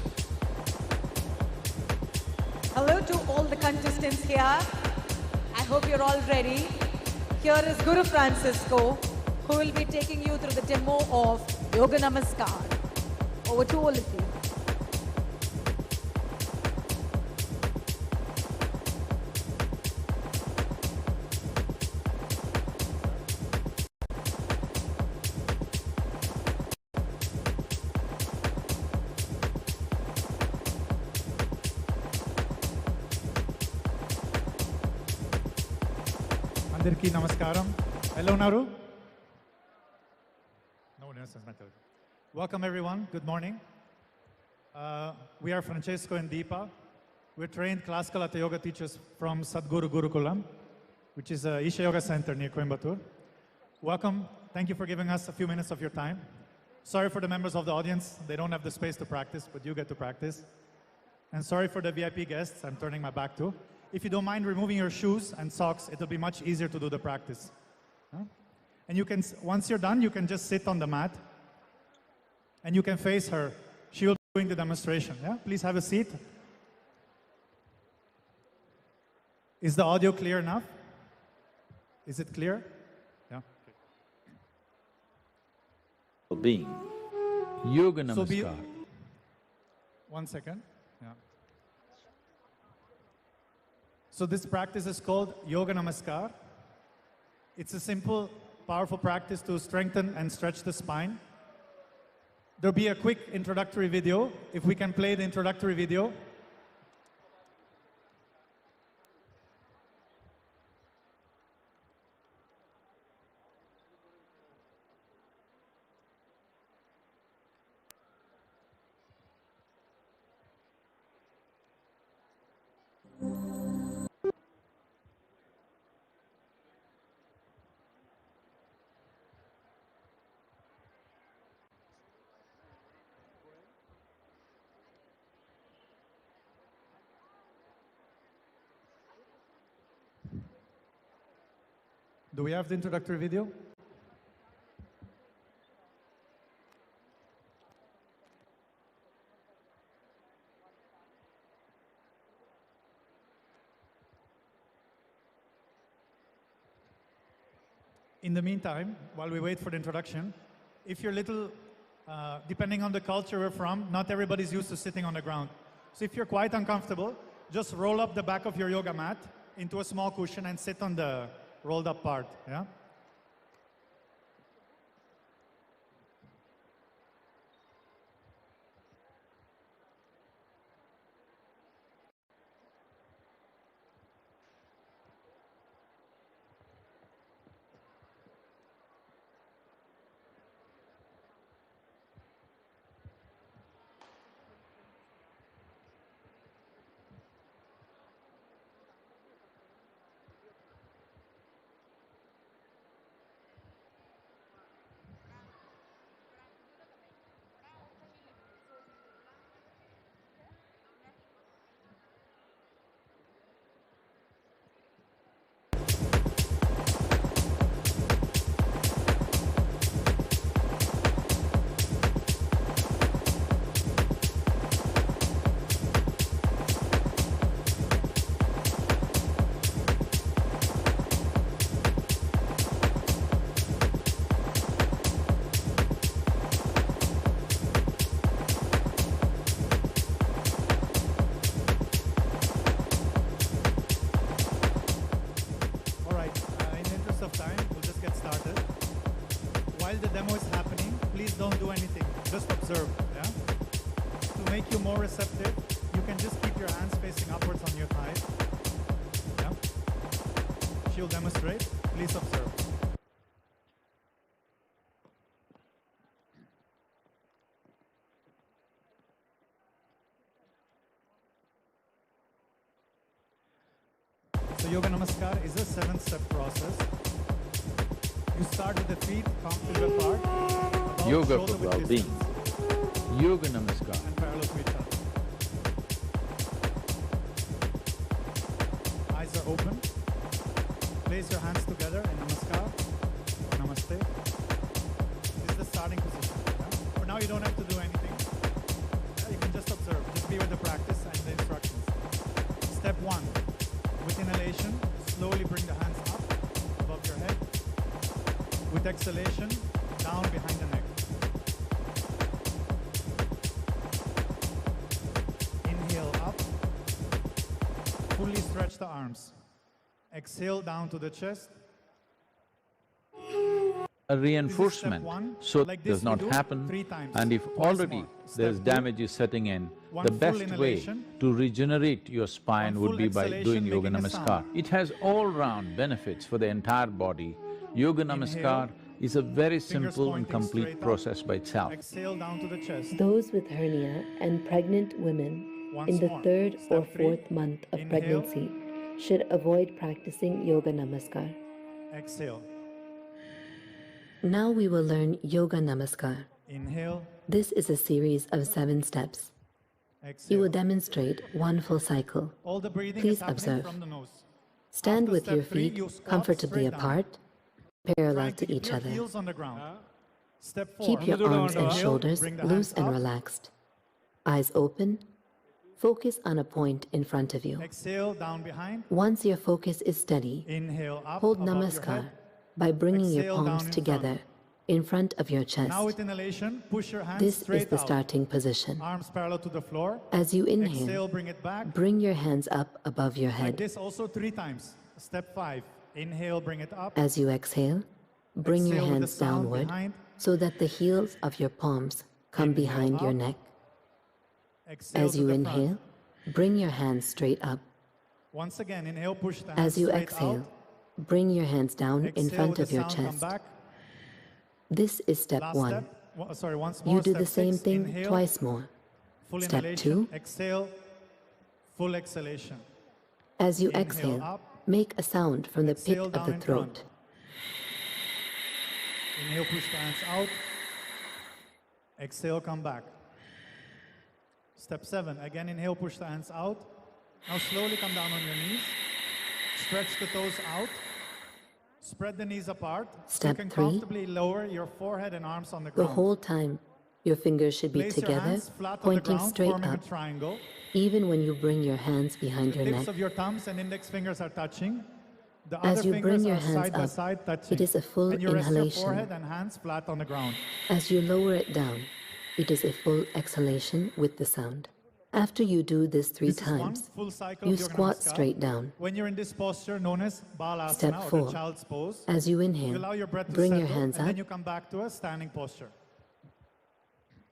Hello to all the contestants here. I hope you're all ready. Here is Guru Francisco, who will be taking you through the demo of Yoga Namaskar. Over to all of you. అందరికీ నమస్కారం. ఎలా ఉన్నారు? No, that's not good. Welcome everyone. Good morning. We are Francesco and Deepa. We're trained classical Hatha yoga teachers from Sadhguru Gurukulam, which is a Isha Yoga Center near Coimbatore. Welcome. Thank you for giving us a few minutes of your time. Sorry for the members of the audience. They don't have the space to practice, but you get to practice. And sorry for the VIP guests. I'm turning my back to. If you don't mind removing your shoes and socks, it'll be much easier to do the practice. And you can, once you're done, you can just sit on the mat and you can face her. She will be doing the demonstration. Yeah? Please have a seat. Is the audio clear enough? Is it clear? Yeah. Being Yoga So be, Namaskar. 1 second. Yeah. So this practice is called Yoga Namaskar. It's a simple, powerful practice to strengthen and stretch the spine. There'll be a quick introductory video. If we can play the introductory video. Do we have the introductory video? In the meantime, while we wait for the introduction, if you're little, depending on the culture we're from, not everybody's used to sitting on the ground. So if you're quite uncomfortable, just roll up the back of your yoga mat into a small cushion and sit on the rolled up part, yeah? While the demo is happening, please don't do anything. Just observe, yeah? To make you more receptive, you can just keep your hands facing upwards on your thighs. Yeah? She'll demonstrate. Please observe. So Yoga Namaskar is a 7-step process. You start with the feet comfortably apart. About Yoga shoulder for width well-being. distance, Yoga namaskar. and parallel to each other. Eyes are open. Place your hands together in namaskar or namaste. This is the starting position. Yeah? For now, you don't have to do anything. You can just observe. Just be with the practice and the instructions. Step 1. With inhalation, slowly bring the hands up above your head. With exhalation, down behind the neck. Inhale up. Fully stretch the arms. Exhale down to the chest. A reinforcement one. so Like it does this we not do happen, 3 times. and if Twice already more. there is Step 2. damage is setting in, One the full best way inhalation. to regenerate your spine One would full be by exhalation, doing Yoga making a Namaskar. sound. It has all-round benefits for the entire body. Yoga Namaskar is a very Fingers simple and pointing complete straight up. process by itself. Exhale down to the chest. Those with hernia and pregnant women Once in the more. 3rd or Step 3. 4th month of Inhale. pregnancy should avoid practicing Yoga Namaskar. Exhale. Now we will learn Yoga Namaskar. Inhale. This is a series of 7 steps. You Exhale. will demonstrate one full cycle. All the breathing Please is happening observe. from the nose. Stand After with step your 3, feet you squat comfortably straight down. apart, parallel Trying to keep each your other. heels on the ground. Step 4. Keep your arms and Inhale, shoulders bring the loose hands and up. relaxed. Eyes open. Focus on a point in front of you. Exhale down behind. Once your focus is steady, Inhale up hold above your namaskar head. by bringing your Exhale down palms in together in front of your chest. Now with inhalation, push your hands This straight is the out. starting position. Arms parallel to the floor. As you Exhale, inhale, bring it back. bring your hands up above your Like head. this also 3 times. Step 5. Inhale, bring it up. As you exhale, bring your Exhale with the hands sound downward behind. so that the heels of your palms come Inhale behind your up. neck. Exhale As to you the inhale, front. bring your hands straight up. Once again, inhale, push the hands As you straight exhale, out. bring your hands down in Exhale front with of the your sound, come chest. back. This is step Last 1. step. Sorry, once more. You do Step the same 6. thing Inhale, twice more. Full Step inhalation. 2. Exhale. Full exhalation. As you Inhale exhale, up. make a sound from the pit Exhale of down the in throat. front. Inhale, push the hands out. Exhale, come back. Step 7. Again, inhale, push the hands out. Now slowly come down on your knees. Stretch the toes out. Spread the knees apart. So you Step can 3. comfortably lower your forehead and arms on the The ground. whole time, your fingers should be Place your together, hands flat on the pointing ground, straight forming up, a triangle. even when you bring your hands behind The your tips neck. of your thumbs and index fingers are touching. The As other you fingers bring your are hands side by up, side touching. it is a full and you rest your inhalation. forehead and hands flat on the ground. As you lower it down, it is a full exhalation with the sound. After you do this 3 This is one times, full cycle you of Yoga squat Namaskar. straight down. When you're in this posture known as Balasana Step or 4. the child's pose, As you you inhale, allow your breath to bring settle, your hands and up. then you come back to a standing posture.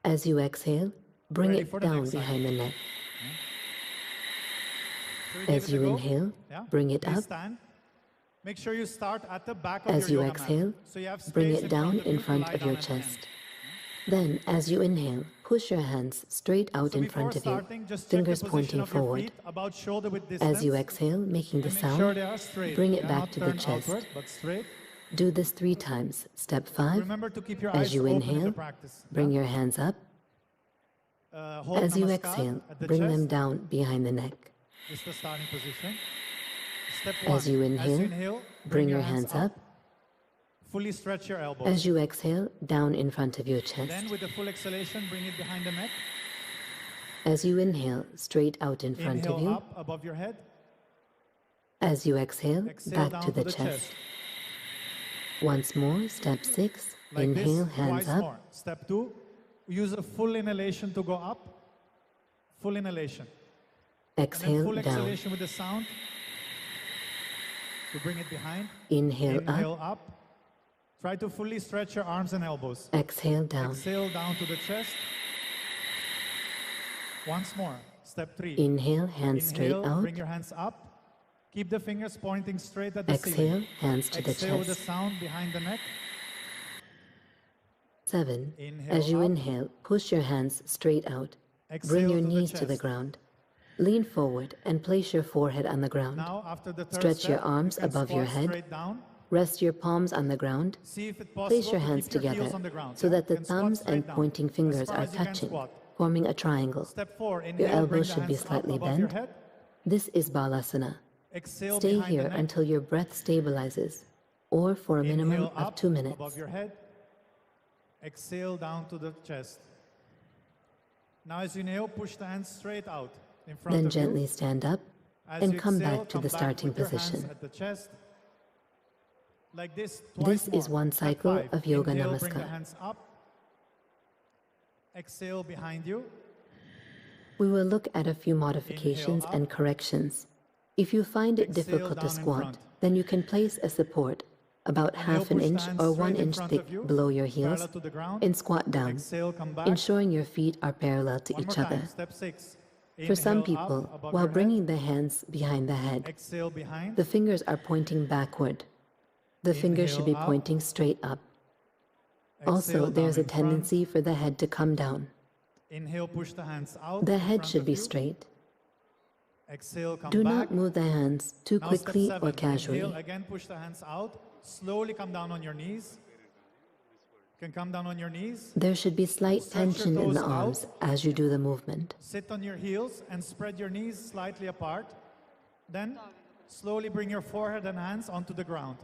As you exhale, bring Ready it for the down next cycle. behind the neck. So we give As it a you go. inhale, Yeah? bring it Please up. stand. Make sure you start at the back of As your you yoga mat. exhale, So you have bring space it down of in you to front lie of down your and land. chest. Then, as you inhale, push your hands straight out So in before front of you, starting, just check fingers the position pointing of your forward. feet about shoulder width As distance. you exhale, making the And make sound, sure they are straight. bring They it are back not to the turned chest. outward, but straight. Do this 3 times. Step 5. Remember to keep your As eyes you open in the inhale, practice. bring your hands up. Hold As you namaskar exhale, at the bring chest. them down behind the neck. This is the starting position. Step 1. As you inhale, bring your hands up. Fully stretch your elbows. As you exhale, down in front of your chest. Then with the full exhalation, bring it behind the neck. As you inhale, straight out in front Inhale of you. up above your head. As you exhale, Exhale back down to the chest. chest. Once more, step 6. Like Inhale, this, hands twice up. more. Step 2. Use a full inhalation to go up. Full inhalation. And then Exhale full down. exhalation with the sound to bring it behind. Inhale Inhale up. up. Try to fully stretch your arms and elbows. Exhale down. Exhale down to the chest. Once more. Step 3. Inhale, hands straight Inhale, out. bring your hands up. Keep the fingers pointing straight at the Exhale, ceiling. hands to the Exhale with the chest. sound behind the neck. 7. Inhale As you up. inhale, push your hands straight out. Exhale Bring your to the knees to the chest. ground. Lean forward and place your forehead on the ground. Now, after the third Stretch your step, arms you can above your squat head. straight down. Rest your palms on the ground. See if it's possible Place your to hands keep your together heels on the ground, so yeah? that the You can squat thumbs straight and down, pointing as fingers far are as you can touching, squat. forming a triangle. Step 4, Your inhale, bring elbows the should be hands up slightly above your bent. head. This is Balasana. Exhale Stay behind the here neck. until your breath stabilizes, or for a minimum Inhale of up 2 minutes. above your head. Exhale down to the chest. Now as you inhale, push the hands straight out in front Then of gently you. stand up As and you come exhale, back to come the back starting with your hands position. at the chest. Like this, twice This is more. one Step cycle 5. of Yoga Inhale, bring the Namaskar. hands up. Exhale behind you. We will look at a few modifications up. and corrections. If you find it Exhale difficult to down in squat, front. then you can place a support about Inhale, half an push the inch hands or straight 1 in inch front thick of you, below your heels parallel to the ground. and squat down, Exhale, come back. ensuring your feet are parallel to One each more other. time. Step 6. For some Inhale up people, above while your head. bringing the hands behind the head, Exhale behind. the fingers are pointing backward. The fingers should be Inhale up. pointing straight up. Also, Exhale there's down a in front. tendency for the head to come down. Inhale, push the hands out. The in head front should of be you. straight. Exhale, come Do back. not move the hands too Now quickly step 7. or casually. Inhale, again, push the hands out. Slowly come down on your knees. You can come down on your knees. There should be slight Stretch your tension in the toes arms out. as you do the movement. Sit on your heels and spread your knees slightly apart. Then slowly bring your forehead and hands onto the ground.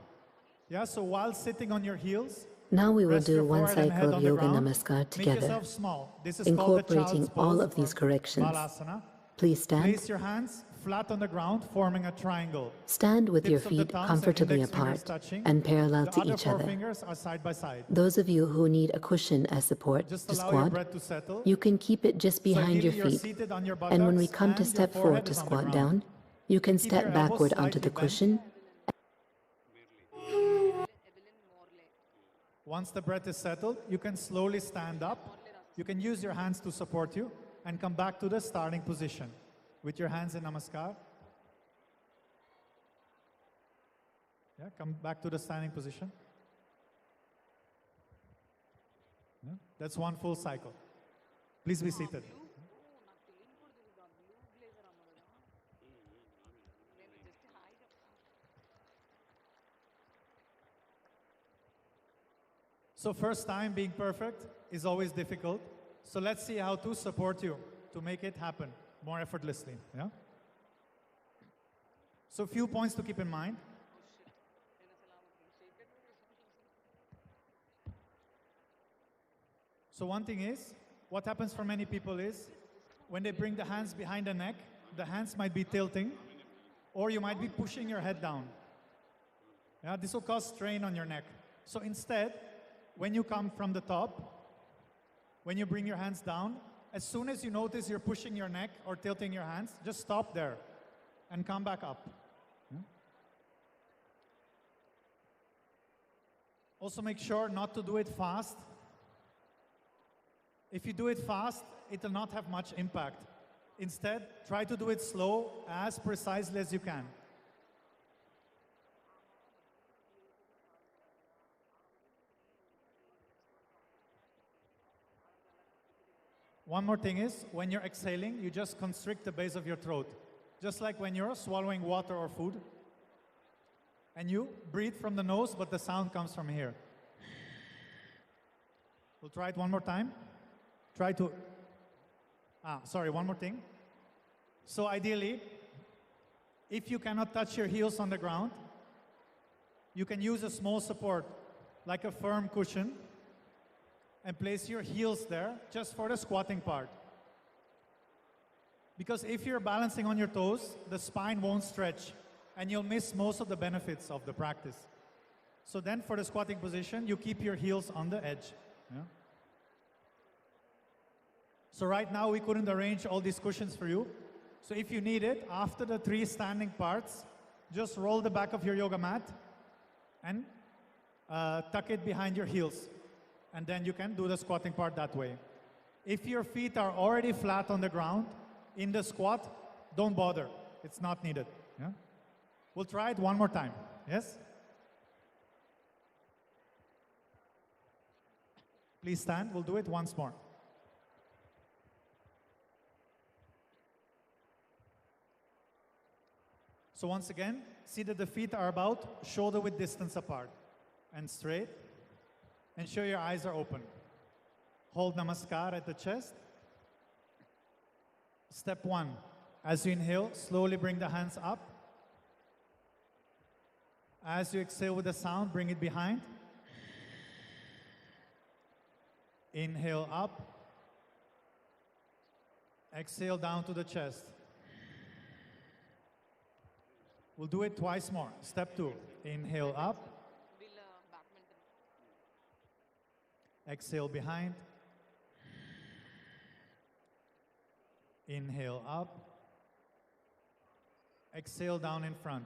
Yeah, so while sitting on your heels, Now we will rest do your one forehead and head cycle of on the Yoga ground. Namaskar Make together, yourself small. This is called the incorporating child's all pose of these or corrections. Balasana. Please stand. Place your hands flat on the ground, forming a triangle. Stand with your Tips of the feet thumbs and comfortably index fingers apart touching. and parallel The to other each 4 other. fingers are side by side. Those of you who need a cushion as support Just to allow your squat, breath to settle. you can keep it just behind your ideally you're feet. seated on your And when we buttocks come to and your step 4 forehead to is on the squat ground. down, you can Keep step your elbows backward onto slightly the bent. cushion. Once the breath is settled, you can slowly stand up. You can use your hands to support you and come back to the starting position with your hands in namaskar. Yeah, come back to the standing position. Yeah, that's one full cycle. Please be seated. So first time being perfect is always difficult. So let's see how to support you to make it happen more effortlessly. Yeah? So few points to keep in mind. So one thing is, what happens for many people is, when they bring the hands behind the neck, the hands might be tilting, or you might be pushing your head down. Yeah, this will cause strain on your neck. So instead, when you come from the top, when you bring your hands down, as soon as you notice you're pushing your neck or tilting your hands, just stop there and come back up. Also make sure not to do it fast. If you do it fast, it will not have much impact. Instead, try to do it slow, as precisely as you can. One more thing is, when you're exhaling, you just constrict the base of your throat. Just like when you're swallowing water or food. And you breathe from the nose, but the sound comes from here. We'll try it one more time. Try to... one more thing. So ideally, if you cannot touch your heels on the ground, you can use a small support, like a firm cushion, and place your heels there just for the squatting part. Because if you're balancing on your toes, the spine won't stretch, and you'll miss most of the benefits of the practice. So then for the squatting position, you keep your heels on the edge. Yeah? So right now, we couldn't arrange all these cushions for you. So if you need it, after the 3 standing parts, just roll the back of your yoga mat and tuck it behind your heels. And then you can do the squatting part that way. If your feet are already flat on the ground, in the squat, don't bother. It's not needed. Yeah? We'll try it one more time. Yes? Please stand. We'll do it once more. So once again, See that the feet are about shoulder width distance apart and straight. Ensure your eyes are open. Hold namaskar at the chest. Step 1. As you inhale, slowly bring the hands up. As you exhale with the sound, bring it behind. Inhale up. Exhale down to the chest. We'll do it twice more. Step 2. Inhale up. Exhale behind. Inhale up. Exhale down in front.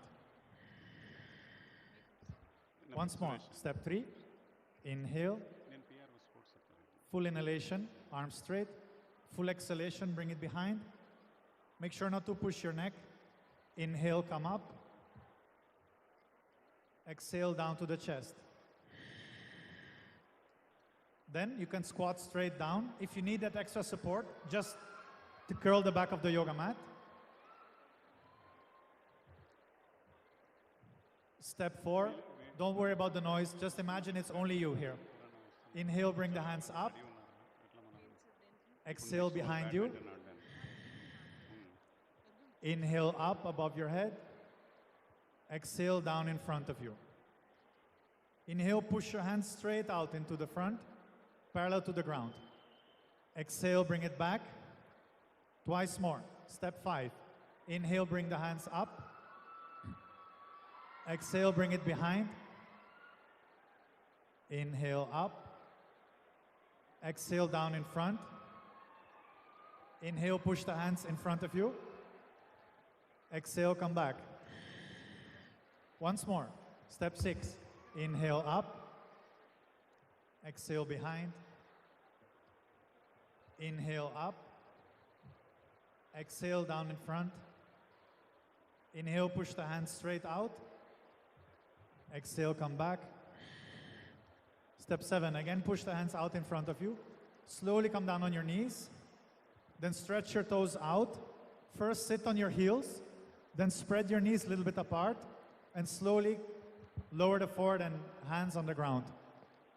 Once more. Step 3. Inhale. Full inhalation, arms straight. Full exhalation, bring it behind. Make sure not to push your neck. Inhale, come up. Exhale down to the chest. Then you can squat straight down. If you need that extra support, just to curl the back of the yoga mat. Step 4, don't worry about the noise. Just imagine it's only you here. Inhale, bring the hands up. Exhale behind you. Inhale up above your head. Exhale down in front of you. Inhale, push your hands straight out into the front, parallel to the ground. Exhale, bring it back. Twice more. Step 5. Inhale, bring the hands up. Exhale, bring it behind. Inhale up. Exhale down in front. Inhale, push the hands in front of you. Exhale, come back. Once more. Step 6. Inhale up. Exhale behind. Inhale up. Exhale down in front. Inhale, push the hands straight out. Exhale, come back. Step 7, again push the hands out in front of you. Slowly come down on your knees. Then stretch your toes out. First sit on your heels. Then spread your knees a little bit apart. And slowly lower the forehead and hands on the ground.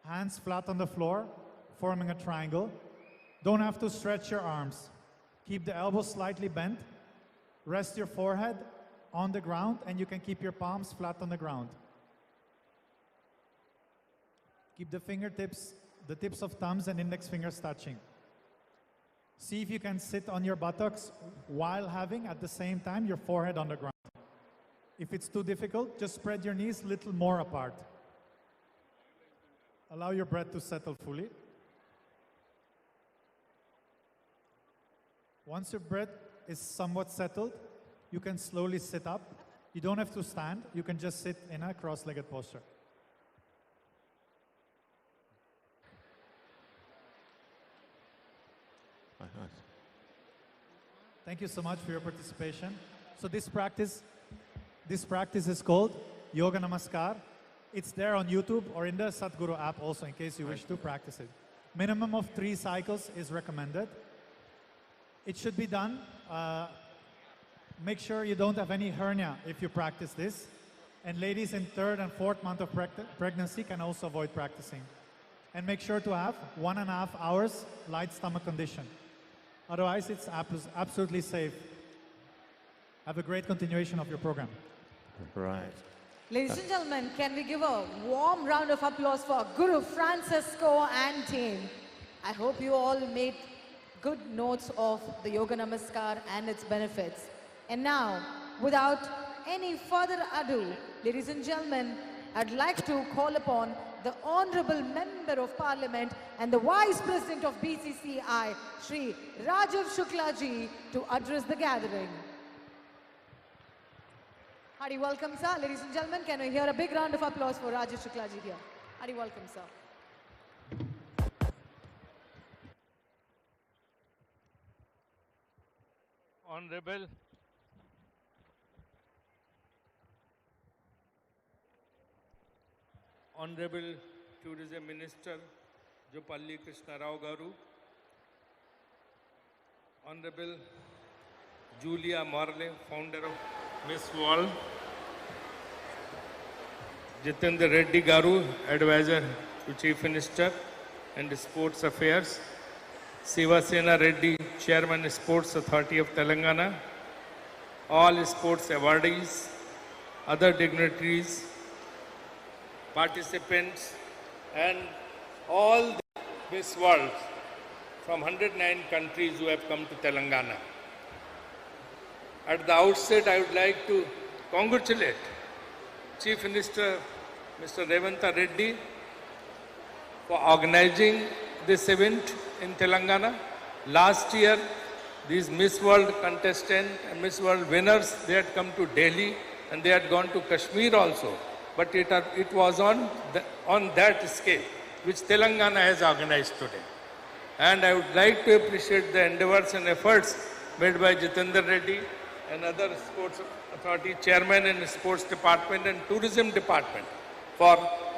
Hands flat on the floor, forming a triangle. Don't have to stretch your arms. Keep the elbows slightly bent. Rest your forehead on the ground, and you can keep your palms flat on the ground. Keep the fingertips, the tips of thumbs and index fingers touching. See if you can sit on your buttocks while having, at the same time, your forehead on the ground. If it's too difficult, just spread your knees a little more apart. Allow your breath to settle fully. Once your breath is somewhat settled, you can slowly sit up. You don't have to stand. You can just sit in a cross-legged posture. Thank you so much for your participation. So this practice is called Yoga Namaskar. It's there on YouTube or in the HashtagU app also in case you wish to practice it. Minimum of 3 cycles is recommended. It should be done. Make sure you don't have any hernia if you practice this. And ladies in 3rd and 4th month of pregnancy can also avoid practicing. And make sure to have 1.5 hours light stomach condition. Otherwise, it's absolutely safe. Have a great continuation of your program. Right. Ladies and gentlemen, can we give a warm round of applause for Guru Francisco and team. I hope you all made good notes of the Yoga Namaskar and its benefits. And now, without any further ado, ladies and gentlemen, I'd like to call upon the Honorable Member of Parliament and the Vice President of BCCI, Shri Rajiv Shukla ji, to address the gathering. Hearty welcome, sir. Ladies and gentlemen, can we hear a big round of applause for Rajiv Shukla ji here? Hearty welcome, sir. Honorable Tourism Minister Jopalli Krishna Rao Garu, Honorable Julia Morley, founder of Miss World, Jitendra Reddy Garu, Advisor to Chief Minister and Sports Affairs, Sivasena Reddy, Chairman Sports Authority of Telangana, all sports awardees, other dignitaries, participants, and all the Miss World from 109 countries who have come to Telangana. At the outset, I would like to congratulate Chief Minister Mr. Revanta Reddy for organizing this event in Telangana. Last year, these Miss World contestants and Miss World winners, they had come to Delhi and they had gone to Kashmir also. But it was on that scale, which Telangana has organized today. And I would like to appreciate the endeavors and efforts made by Jitendra Reddy and other sports authority chairman in sports department and tourism department for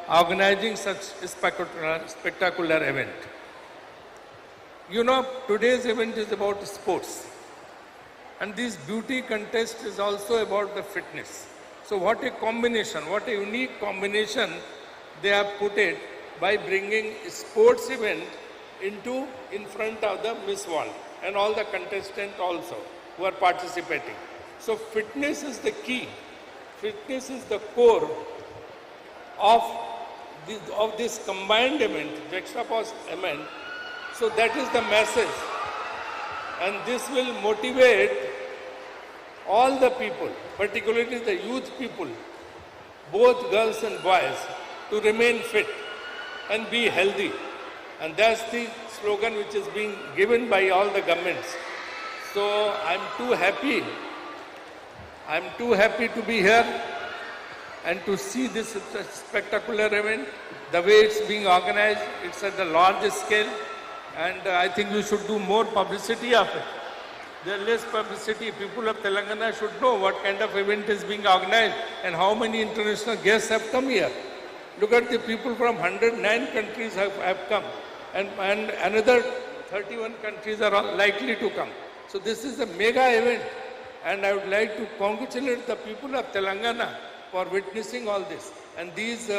organizing such a spectacular event. You know, today's event is about sports. And this beauty contest is also about the fitness. So what a combination, what a unique combination they have put it by bringing a sports event in front of the Miss World and all the contestants also who are participating. So fitness is the key. Fitness is the core of this combined event, juxtaposed event. So that is the message. And this will motivate all the people, particularly the youth people, both girls and boys, to remain fit and be healthy. And that's the slogan which is being given by all the governments. So I'm too happy to be here and to see this spectacular event. The way it's being organized, it's at the largest scale. And I think we should do more publicity of it. There is less publicity. People of Telangana should know what kind of event is being organized and how many international guests have come here. Look at the people from 109 countries have come. And another 31 countries are likely to come. So this is a mega event. And I would like to congratulate the people of Telangana for witnessing all this. And these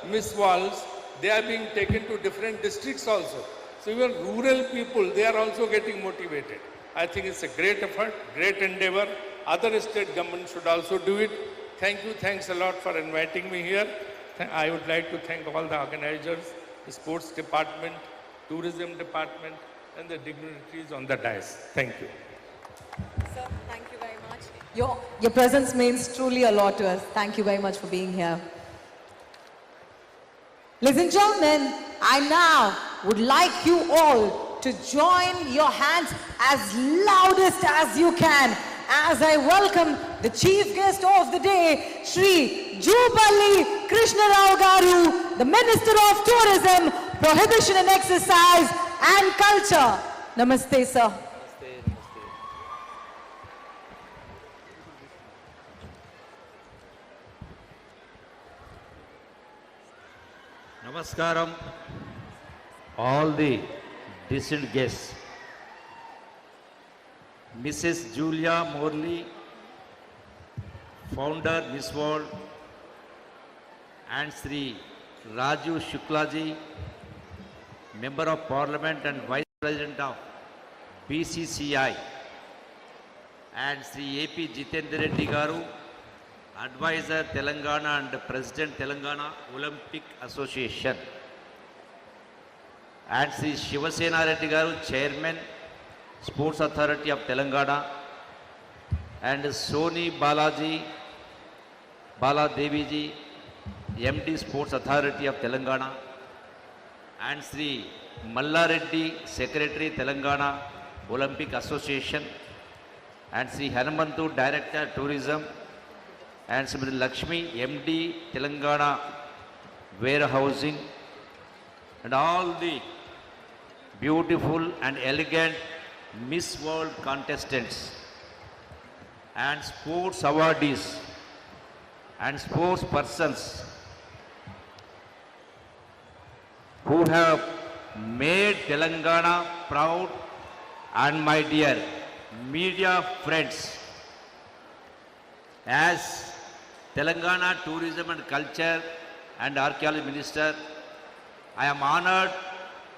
Miss Worlds, they are being taken to different districts also. So even rural people, they are also getting motivated. I think it's a great effort, great endeavor. Other state governments should also do it. Thank you. Thanks a lot for inviting me here. I would like to thank all the organizers, the sports department, tourism department, and the dignitaries on the dais. Thank you. Sir, thank you very much. Your presence means truly a lot to us. Thank you very much for being here. Ladies and gentlemen, I now would like you all to join your hands as loudest as you can as I welcome the chief guest of the day, Shri Gachibowli Krishna Rao Garu, the Minister of Tourism, Prohibition and Exercise and Culture. Namaste, sir. Namaskaram, all the distant guests. Mrs. Julia Morley, founder Miss World, and Sri Raju Shuklaji, Member of Parliament and Vice President of BCCI, and Sri A.P. Jitendra Reddy Garu, Advisor Telangana and President Telangana Olympic Association, and Sri Sivasena Reddy Garu, Chairman Sports Authority of Telangana, and Soni Bala Devi ji, MD Sports Authority of Telangana, and Sri Malla Reddy, Secretary Telangana Olympic Association, and Sri Hanumantu, Director Tourism, and Sri Lakshmi, MD Telangana Warehousing, and all the beautiful and elegant Miss World contestants and sports awardees and sports persons who have made Telangana proud, and my dear media friends, as Telangana Tourism and Culture and Archaeology Minister, I am honored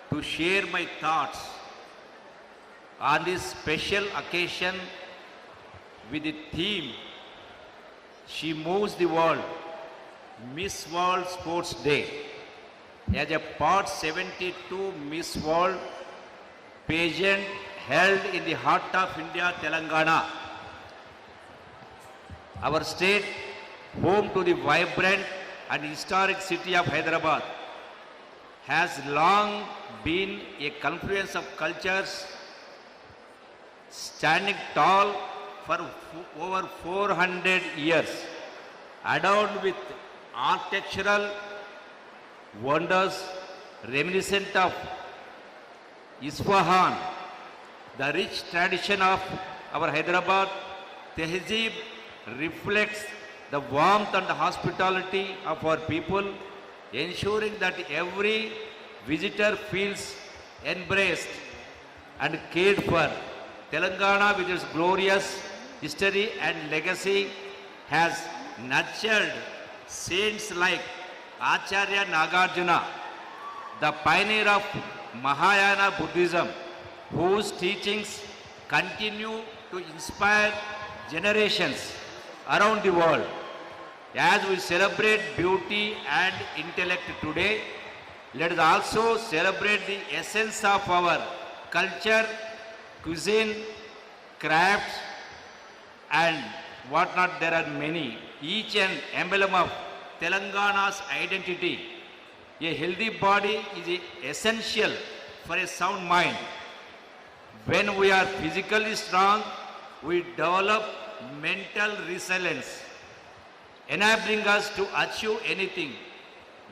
to share my thoughts on this special occasion with the theme, She Moves the World, Miss World Sports Day. As a part 72 Miss World pageant held in the heart of India, Telangana, our state, home to the vibrant and historic city of Hyderabad, has long been a confluence of cultures standing tall for over 400 years, adorned with architectural wonders reminiscent of Isfahan. The rich tradition of our Hyderabad Tehzeeb reflects the warmth and hospitality of our people, ensuring that every visitor feels embraced and cared for. Telangana, with its glorious history and legacy, has nurtured saints like Acharya Nagarjuna, the pioneer of Mahayana Buddhism, whose teachings continue to inspire generations around the world. As we celebrate beauty and intellect today, let us also celebrate the essence of our culture, cuisine, crafts, and whatnot. There are many, each an emblem of Telangana's identity. A healthy body is essential for a sound mind. When we are physically strong, we develop mental resilience, enabling us to achieve anything.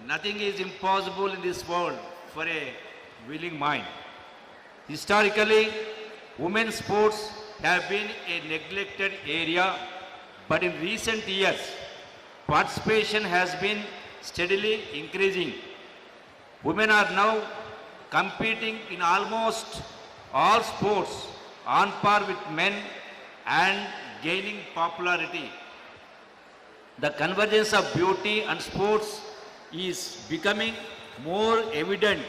Nothing is impossible in this world for a willing mind. Historically, women's sports have been a neglected area, but in recent years, participation has been steadily increasing. Women are now competing in almost all sports on par with men and gaining popularity. The convergence of beauty and sports is becoming more evident,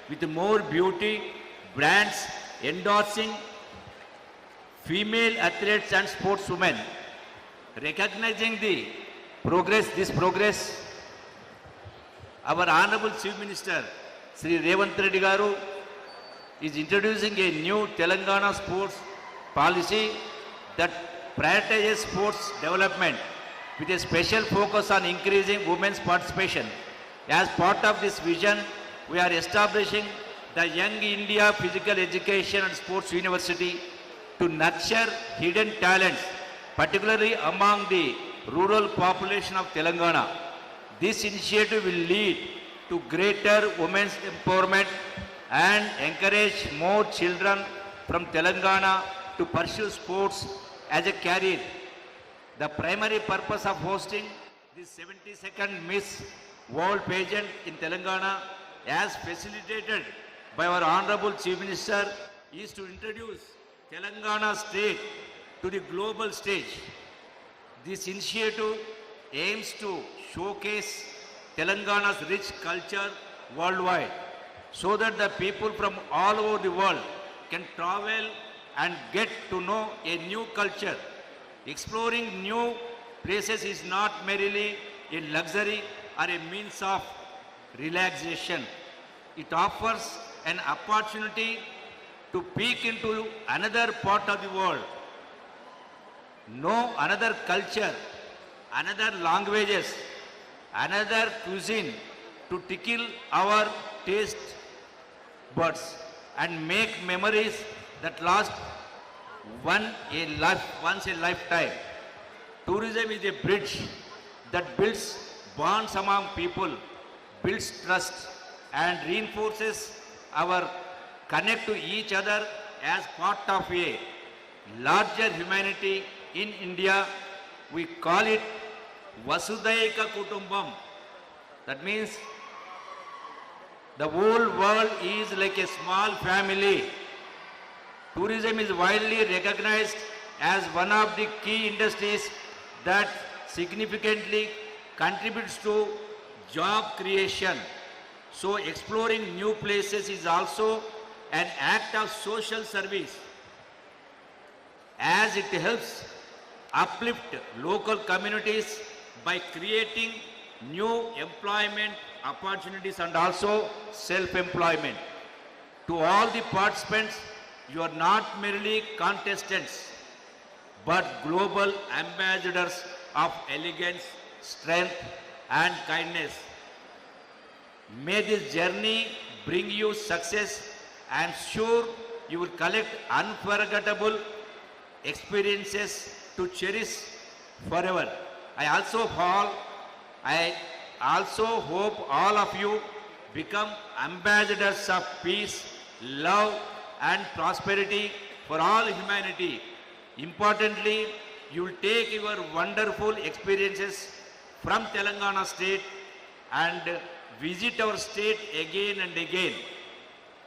with more beauty brands endorsing female athletes and sportswomen. Recognizing this progress, our Honorable Chief Minister, Sri Revanth Reddy Garu, is introducing a new Telangana sports policy that prioritizes sports development with a special focus on increasing women's participation. As part of this vision, we are establishing the Young India Physical Education and Sports University to nurture hidden talents, particularly among the rural population of Telangana. This initiative will lead to greater women's empowerment and encourage more children from Telangana to pursue sports as a career. The primary purpose of hosting this 72nd Miss World pageant in Telangana, as facilitated by our Honorable Chief Minister, is to introduce Telangana state to the global stage. This initiative aims to showcase Telangana's rich culture worldwide, so that the people from all over the world can travel and get to know a new culture. Exploring new places is not merely a luxury or a means of relaxation. It offers an opportunity to peek into another part of the world, know another culture, another languages, another cuisine, to tickle our taste buds and make memories that last once a lifetime. Tourism is a bridge that builds bonds among people, builds trust, and reinforces our connect to each other as part of a larger humanity. In India, we call it Vasudaika Kutumbam. That means the whole world is like a small family. Tourism is widely recognized as one of the key industries that significantly contributes to job creation. So exploring new places is also an act of social service, as it helps uplift local communities by creating new employment opportunities and also self-employment. To all the participants, you are not merely contestants, but global ambassadors of elegance, strength, and kindness. May this journey bring you success. I am sure you will collect unforgettable experiences to cherish forever. I also hope all of you become ambassadors of peace, love, and prosperity for all humanity. Importantly, you will take your wonderful experiences from Telangana state and visit our state again and again.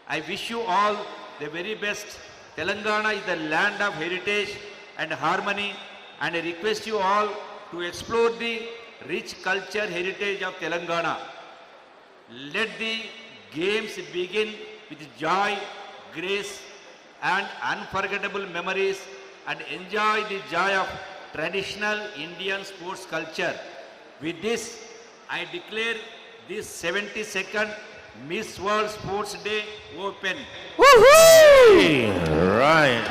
I wish you all the very best. Telangana is the land of heritage and harmony, and I request you all to explore the rich culture heritage of Telangana. Let the games begin with joy, grace, and unforgettable memories, and enjoy the joy of traditional Indian sports culture. With this, I declare this 72nd Miss World Sports Day open. Woohoo! Right.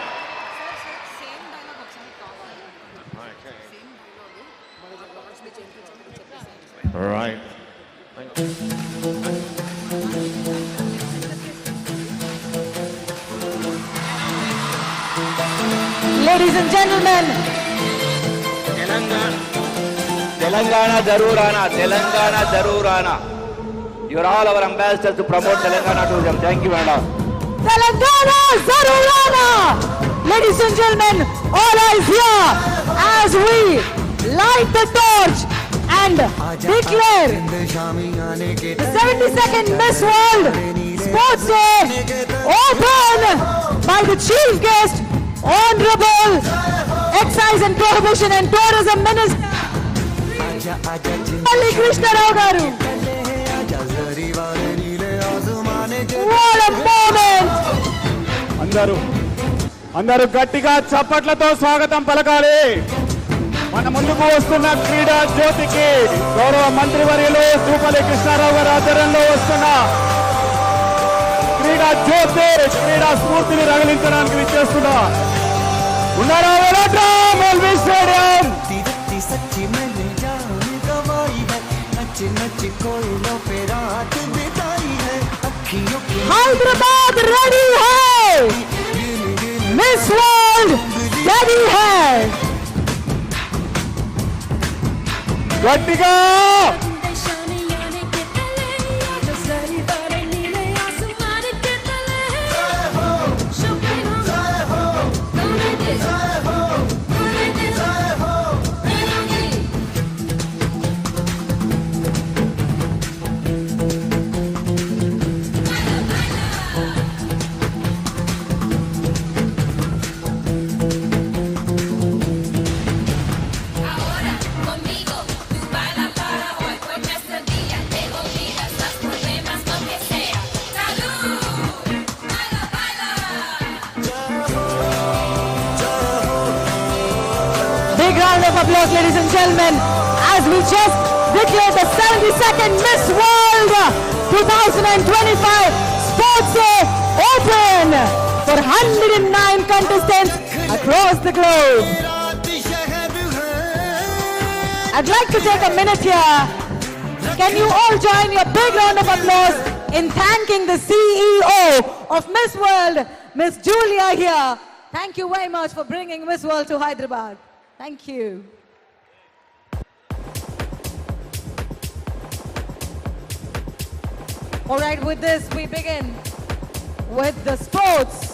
Right. Ladies and gentlemen, Telangana Zarur Aana, Telangana Zarur Aana. You are all our ambassadors to promote Telangana tourism. Thank you, madam. Telangana Zarur Aana. Ladies and gentlemen, all eyes here as we light the torch and declare the 72nd Miss World Sports Day open by the Chief Guest, Honorable Excise and Prohibition and Tourism Minister Alli Krishna Rao garu. What a moment! అందరూ గట్టిగా చప్పట్లతో స్వాగతం పలకాలి. మన ముందుకు వస్తున్న క్రీడా జ్యోతికి గౌరవ మంత్రివర్యులు శ్రీపల్లి కృష్ణారావు గారి ఆధ్వర్యంలో వస్తున్న క్రీడా జ్యోతి క్రీడా స్ఫూర్తిని రగిలించడానికి విచ్చేస్తున్నా. ఉన్నారా వెళ్ళట్రా LB stadium. Hyderabad ready hai. Miss World ready hai. గట్టిగా Round of applause, ladies and gentlemen, as we just declare the 72nd Miss World 2025 Sports Day open for 109 contestants across the globe. I'd like to take a minute here. Can you all join your big round of applause in thanking the CEO of Miss World, Miss Julia here. Thank you very much for bringing Miss World to Hyderabad. Thank you. All right, with this, we begin with the sports.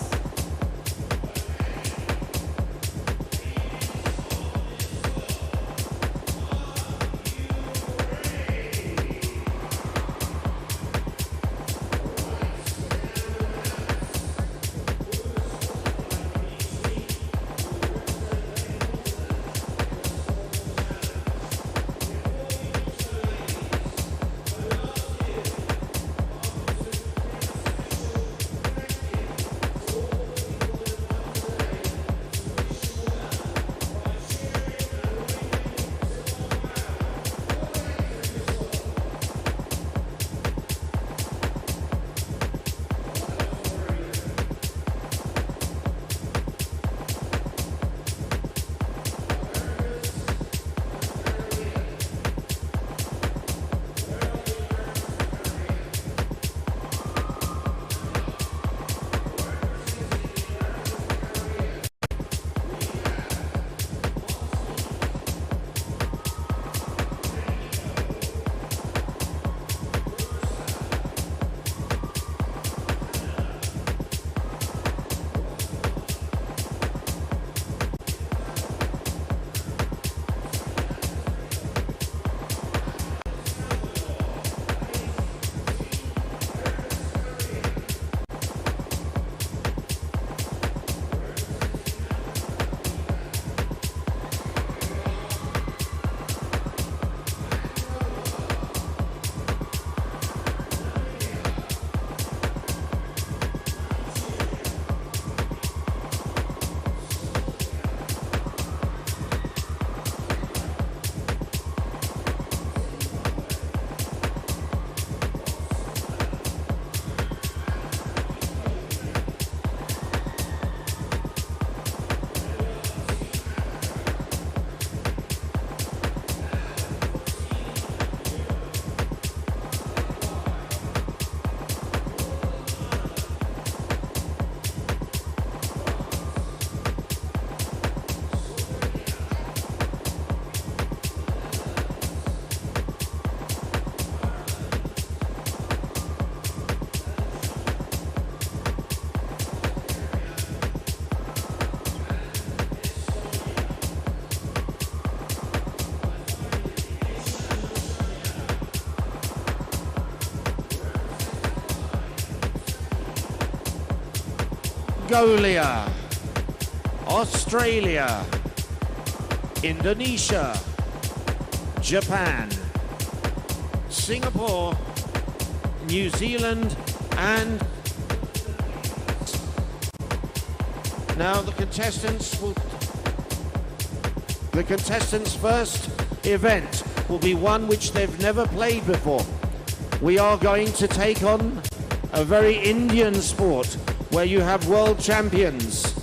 Mongolia, Australia, Indonesia, Japan, Singapore, New Zealand, and now the contestants' first event will be one which they've never played before. We are going to take on a very Indian sport where you have world champions.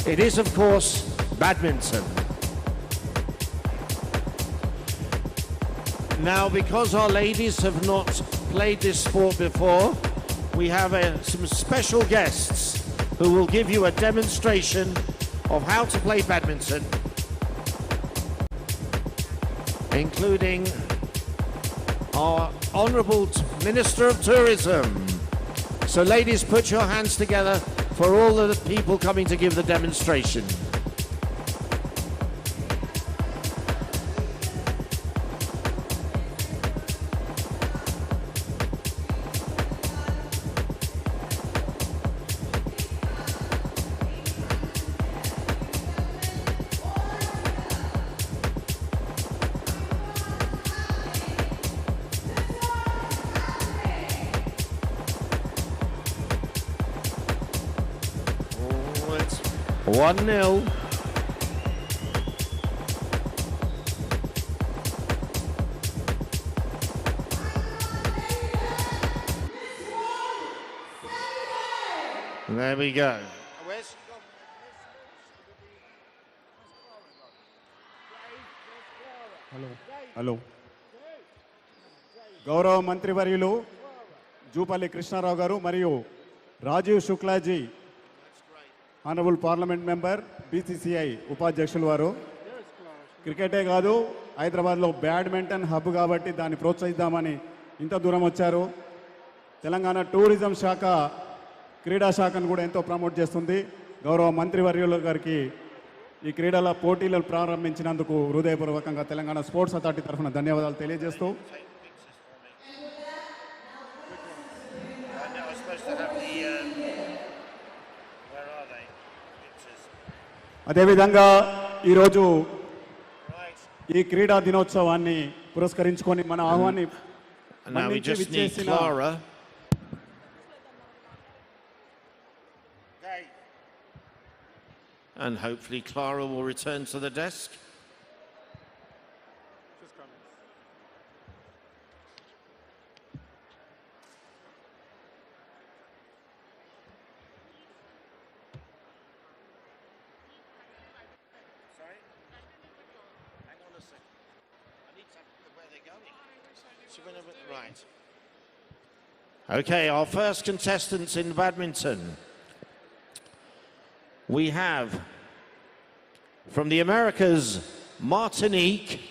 It is, of course, badminton. Now, because our ladies have not played this sport before, we have some special guests who will give you a demonstration of how to play badminton, including our Honourable Minister of Tourism. So ladies, put your hands together for all of the people coming to give the demonstration. Oh, it's 1-0. There we go. Hello గౌరవ మంత్రివర్యులు జూపల్లి కృష్ణారావు గారు మరియు Rajeev Shuklaji honourable parliament member BCCI ఉపాధ్యక్షులు వారు క్రికెటే కాదు హైదరాబాద్లో badminton hub కాబట్టి దాన్ని ప్రోత్సహిద్దామని ఇంత దూరం వచ్చారు. తెలంగాణ టూరిజం శాఖ క్రీడా శాఖను కూడా ఎంతో ప్రమోట్ చేస్తుంది. గౌరవ మంత్రివర్యుల గారికి ఈ క్రీడల పోటీలను ప్రారంభించినందుకు హృదయపూర్వకంగా తెలంగాణ స్పోర్ట్స్ అథారిటీ తరఫున ధన్యవాదాలు తెలియజేస్తూ అదేవిధంగా ఈరోజు ఈ క్రీడా దినోత్సవాన్ని పురస్కరించుకొని మన ఆహ్వాన్ని And hopefully Clara will return to the desk. Sorry? Hang on a second. I need to have where they're going. Right. Okay, our first contestants in badminton. We have from the Americas, Martinique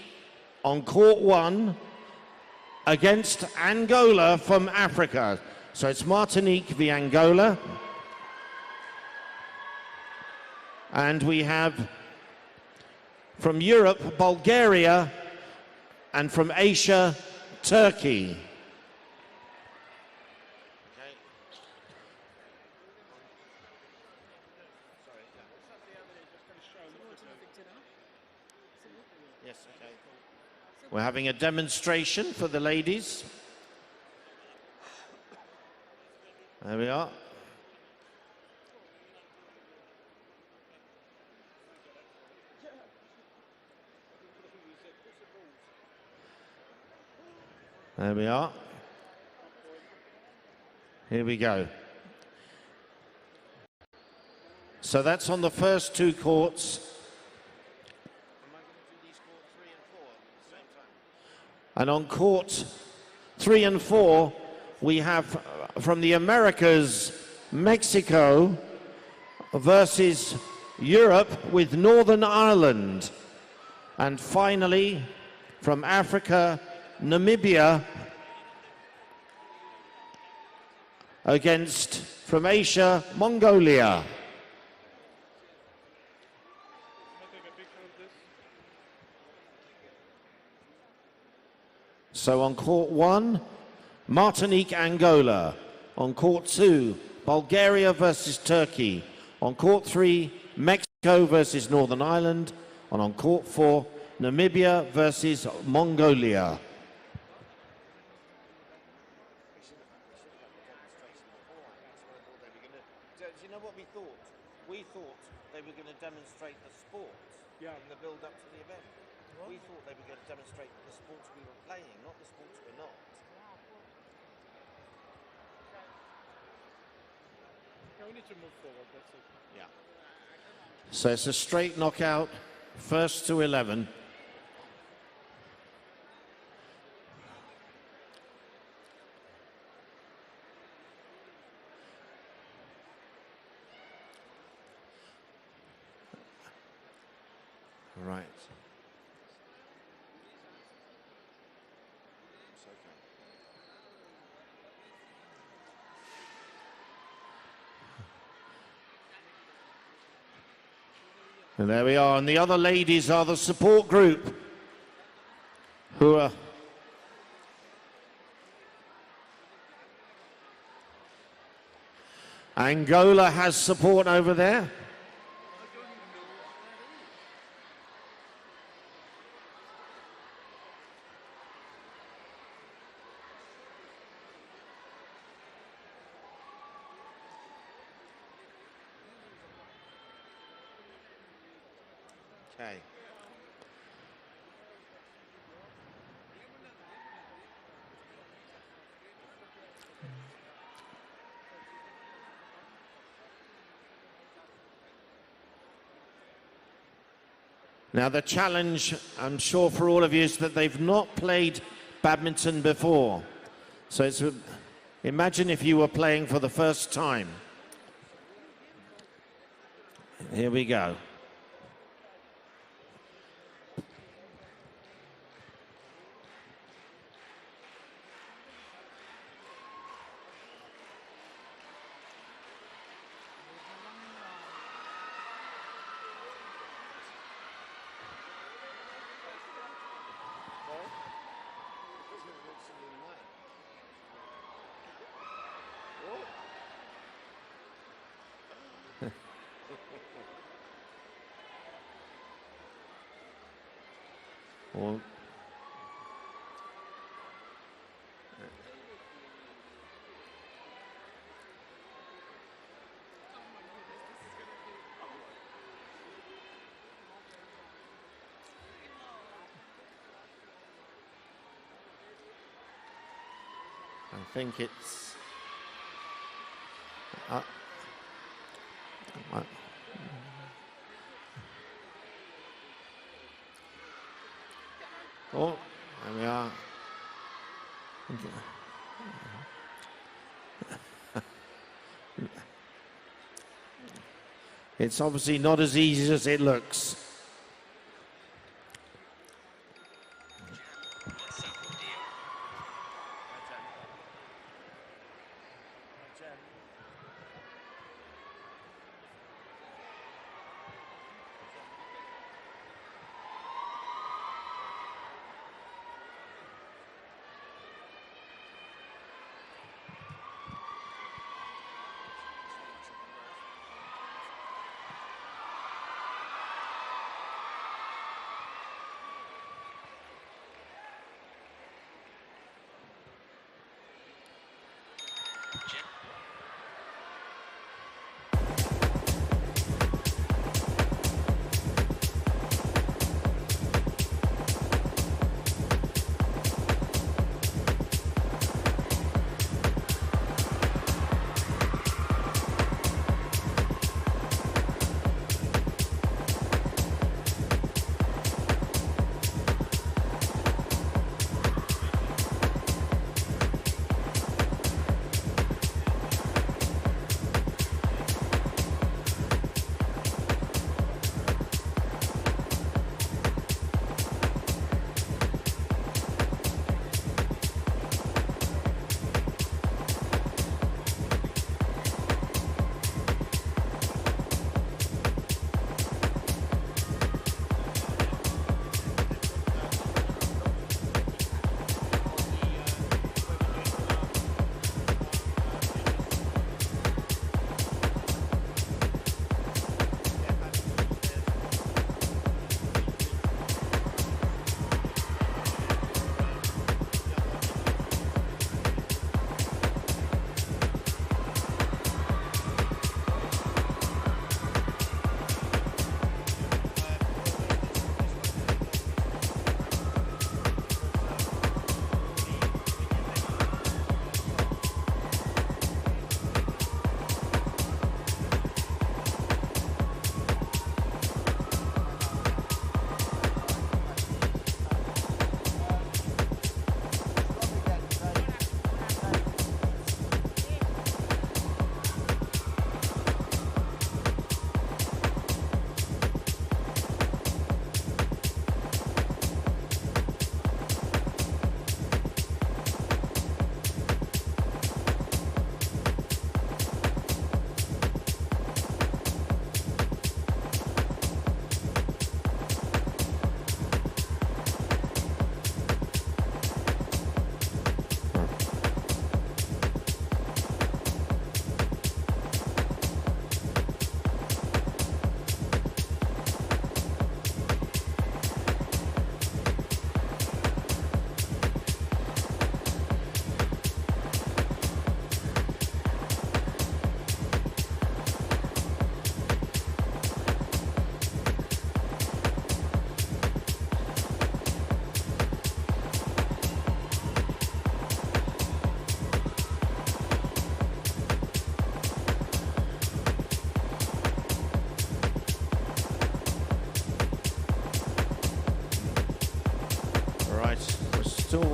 on court 1 against Angola from Africa. So it's Martinique v Angola. And we have from Europe, Bulgaria, and from Asia, Turkey. Yes, okay. We're having a demonstration for the ladies. There we are. There we are. Here we go. So that's on the first two courts. And on court 3 and 4, we have from the Americas, Mexico versus Europe with Northern Ireland. And finally, from Africa, Namibia against, from Asia, Mongolia. So on court 1, Martinique, Angola. On court 2, Bulgaria versus Turkey. On court 3, Mexico versus Northern Ireland. And on court 4, Namibia versus Mongolia. Do you know what we thought? We thought they were going to demonstrate the sport in the build-up to the event. We thought they were going to demonstrate the sports we were playing, not the sports we're not. We need to move forward, that's it. Yeah. So it's a straight knockout, first to 11. Right. And there we are, and the other ladies are the support group who are Angola has support over there. Okay. Now the challenge, I'm sure for all of you, is that they've not played badminton before. So it's, imagine if you were playing for the first time. Here we go. Well, I think it's oh, there we are. It's obviously not as easy as it looks.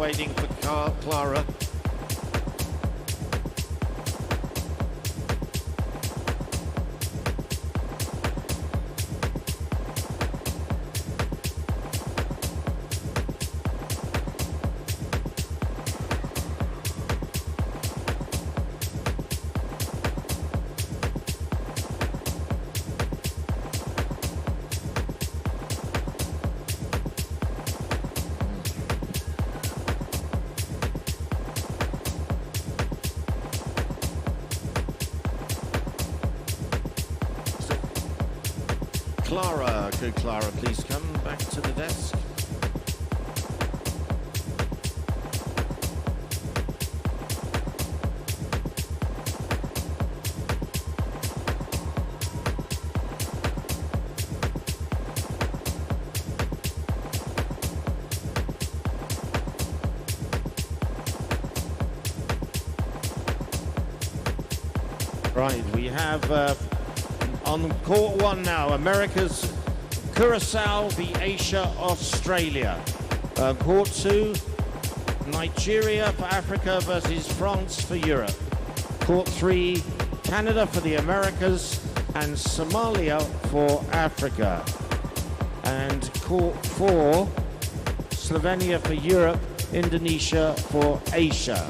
waiting for Clara. Clara, could Clara please come back to the desk? Right, we have on court one now, America's Curacao v Asia, Australia. Court two, Nigeria for Africa versus France for Europe. Court three, Canada for the Americas and Somalia for Africa. And court four, Slovenia for Europe, Indonesia for Asia.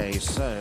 Okay, so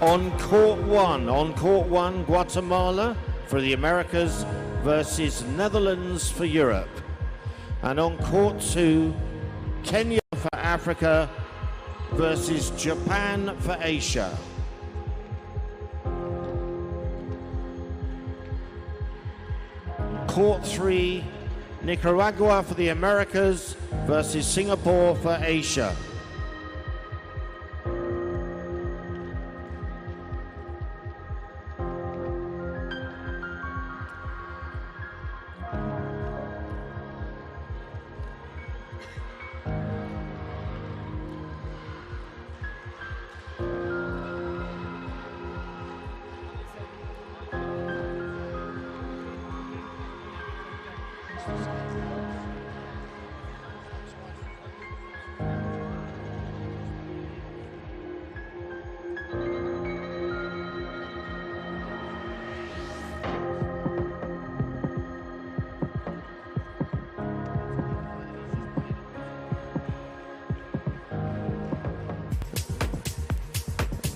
on court one, Guatemala for the Americas versus Netherlands for Europe. And on court two, Kenya for Africa versus Japan for Asia. Court three, Nicaragua for the Americas versus Singapore for Asia.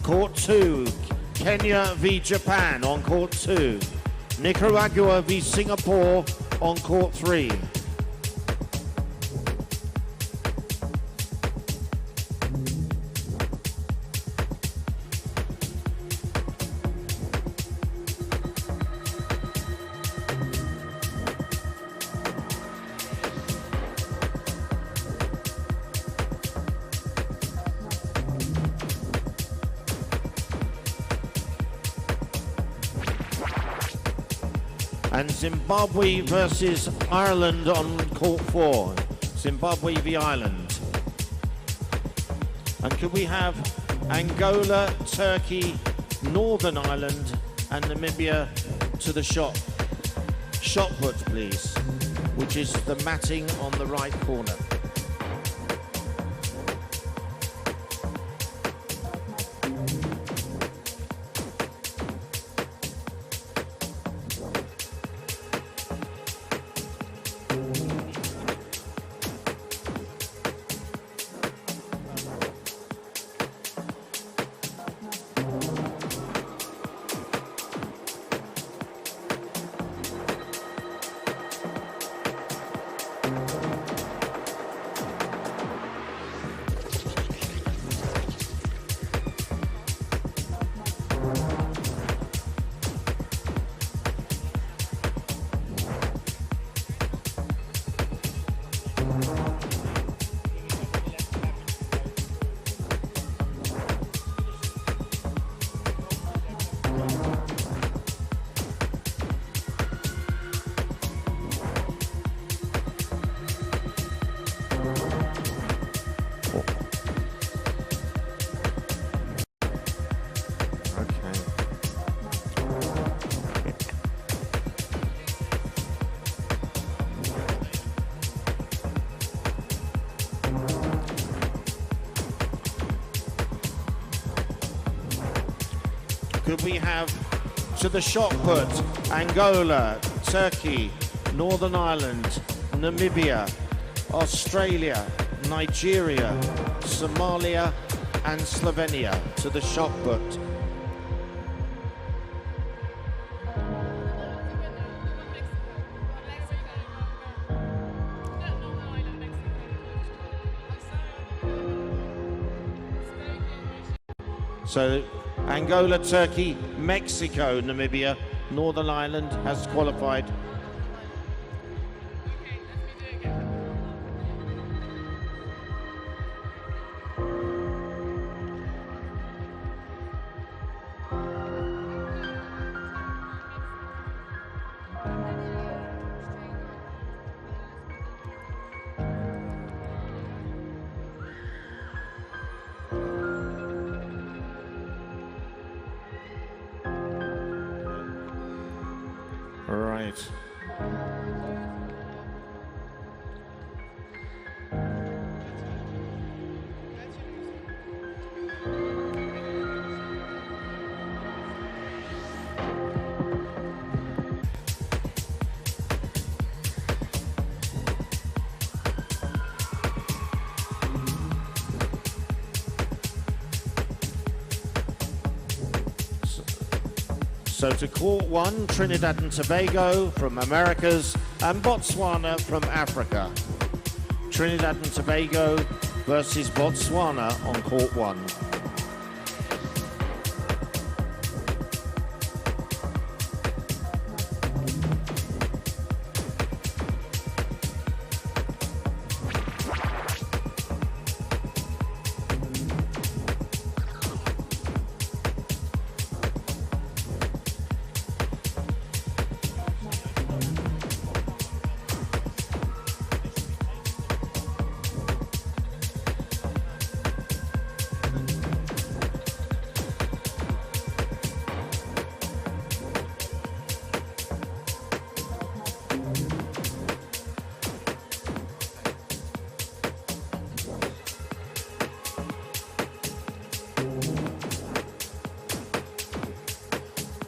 Court two, Kenya v Japan on court two. Nicaragua v Singapore on court three. And Zimbabwe versus Ireland on court four. Zimbabwe v Ireland. And could we have Angola, Turkey, Northern Ireland and Namibia to the shot put, please, which is the matting on the right corner. Could we have to the shot put Angola, Turkey, Northern Ireland, Namibia, Australia, Nigeria, Somalia and Slovenia to the shot put. So Angola, Turkey, Mexico, Namibia Northern Ireland has qualified. Right. So to court one, Trinidad and Tobago from Americas and Botswana from Africa. Trinidad and Tobago versus Botswana on court one.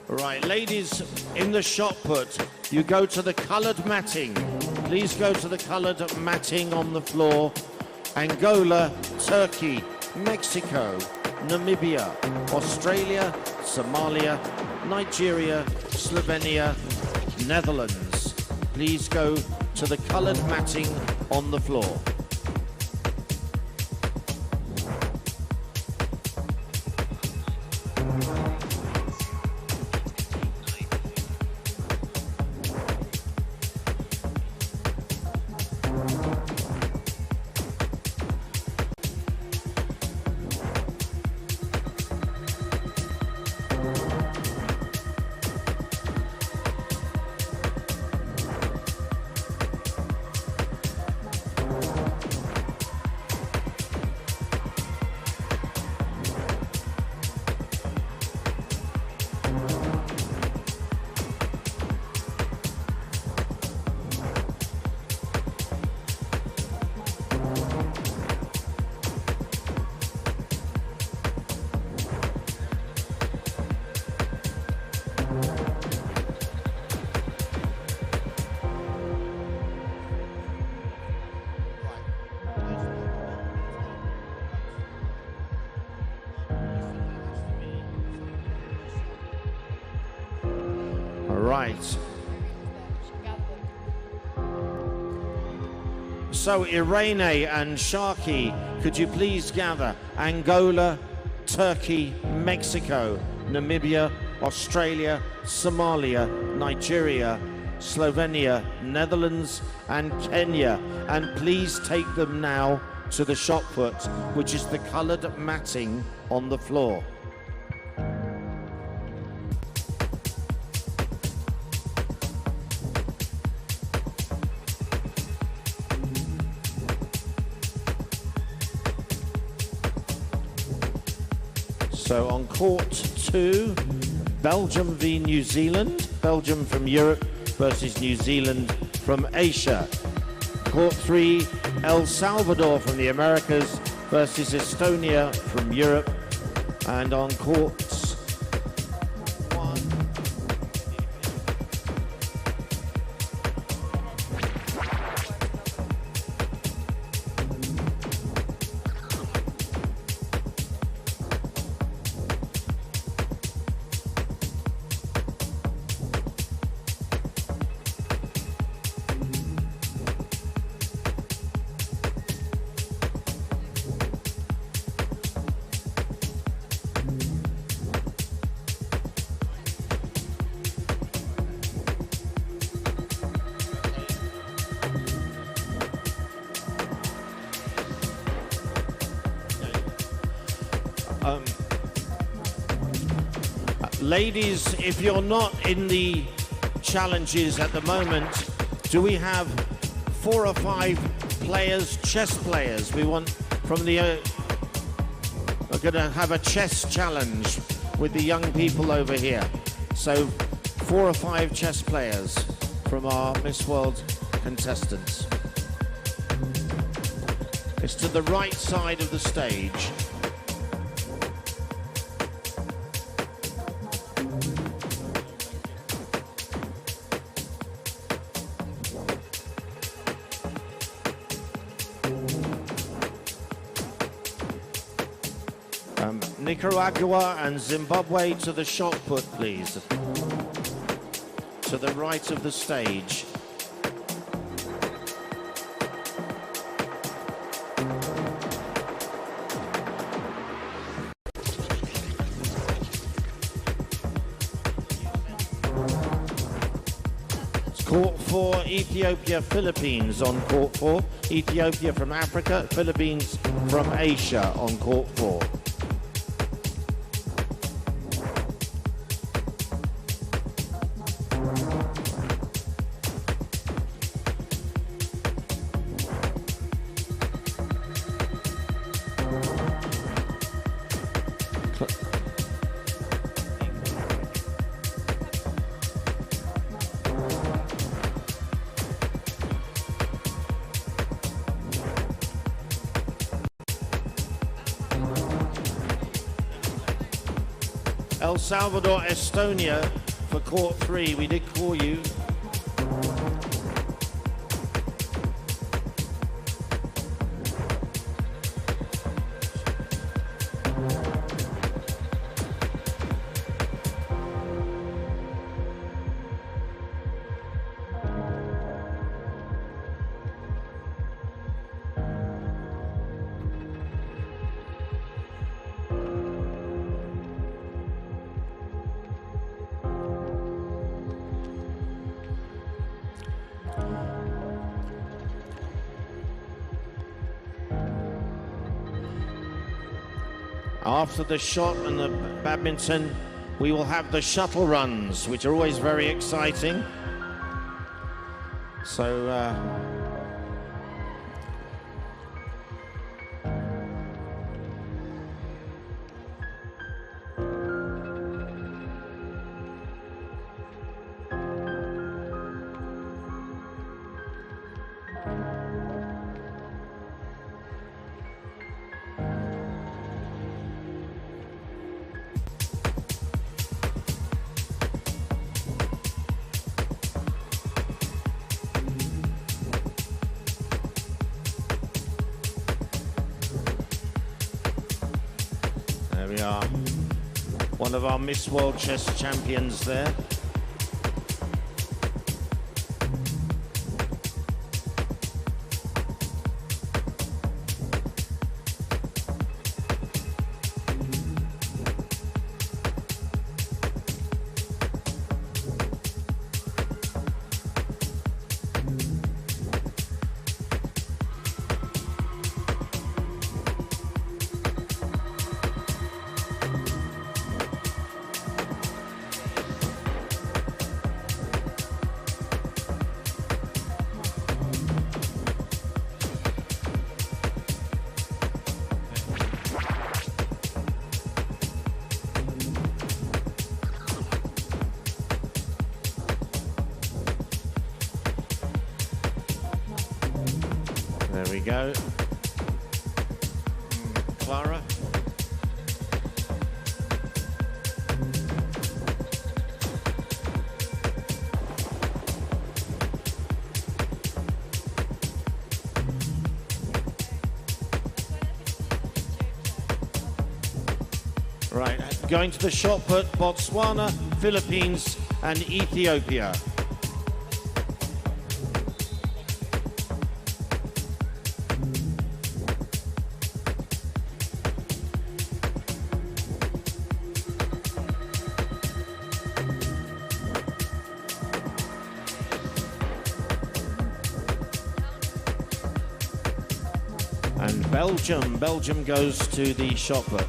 Right, ladies in the shot put, you go to the coloured matting. Please go to the coloured matting on the floor. Angola, Turkey, Mexico, Namibia, Australia, Somalia, Nigeria, Slovenia, Netherlands. Please go to the coloured matting on the floor. Right. So Irene and Sharky, could you please gather? Angola, Turkey, Mexico, Namibia, Australia, Somalia, Nigeria, Slovenia, Netherlands and Kenya. And please take them now to the shot put, which is the coloured matting on the floor. So on court 2, Belgium v New Zealand. Belgium from Europe versus New Zealand from Asia. Court 3, El Salvador from the Americas versus Estonia from Europe. And on court Ladies, if you're not in the challenges at the moment, do we have 4 or 5 players, chess players? We want from the... we're going to have a chess challenge with the young people over here. So 4 or 5 chess players from our Miss World contestants. It's to the right side of the stage. Nicaragua and Zimbabwe to the shot put, please. To the right of the stage. It's court 4, Ethiopia, Philippines on court 4. Ethiopia from Africa, Philippines from Asia on court 4. El Salvador, Estonia for court 3. We did call you. After the shot and the badminton, we will have the shuttle runs, which are always very exciting. So, there we are. One of our Miss World Chess champions there. There we go. Clara. Right, going to the shot put, Botswana, Philippines and Ethiopia. And Belgium goes to the shot put.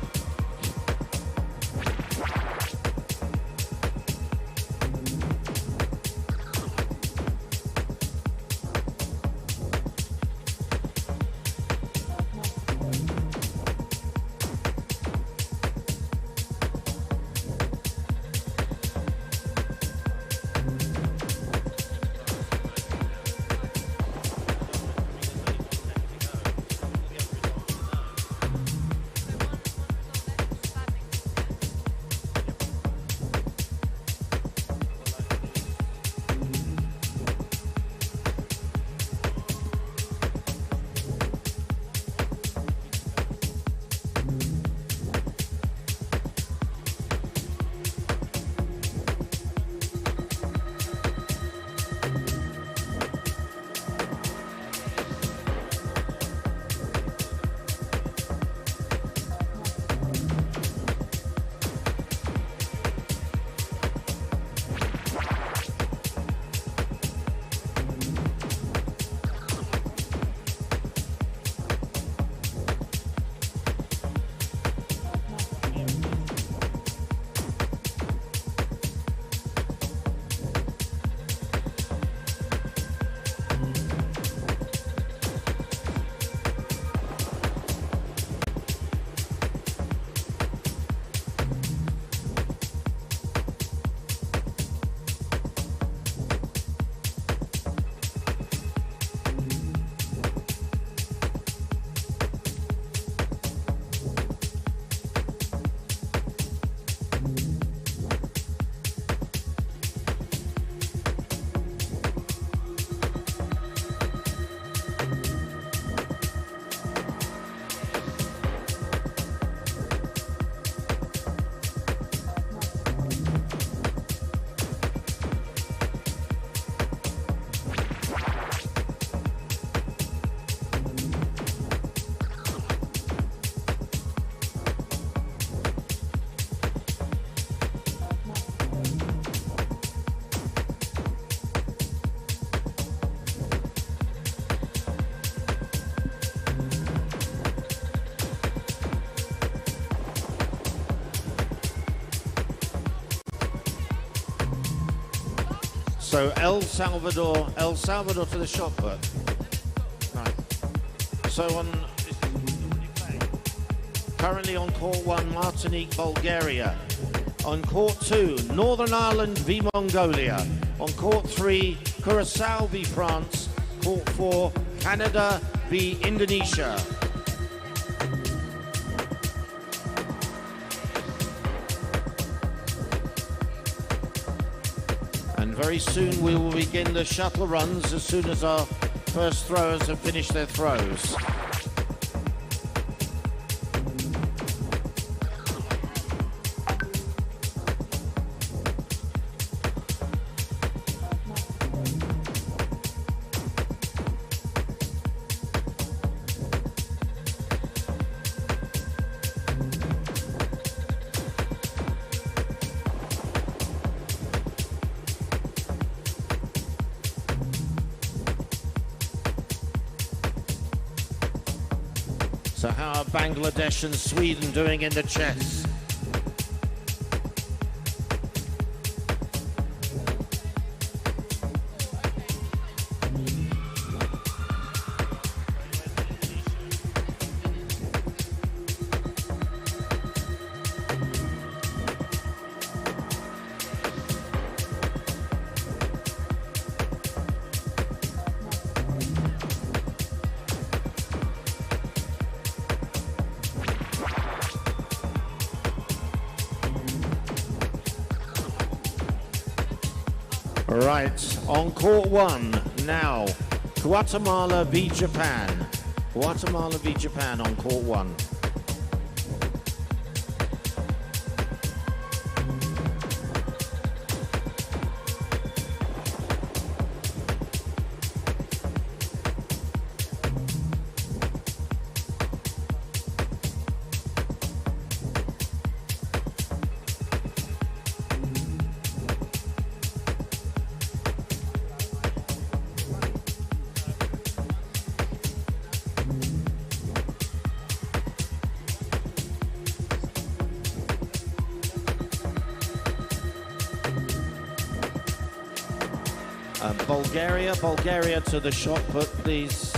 So El Salvador to the shot put. Right. So currently on court 1, Martinique, Bulgaria. On court 2, Northern Ireland v Mongolia. On court 3, Curacao v France. Court 4, Canada v Indonesia. And very soon we will begin the shuttle runs as soon as our first throwers have finished their throws. So how are Bangladesh and Sweden doing in the chess? Right, on court 1 now, Guatemala v Japan. Guatemala v Japan on court 1. Bulgaria to the shot put, please.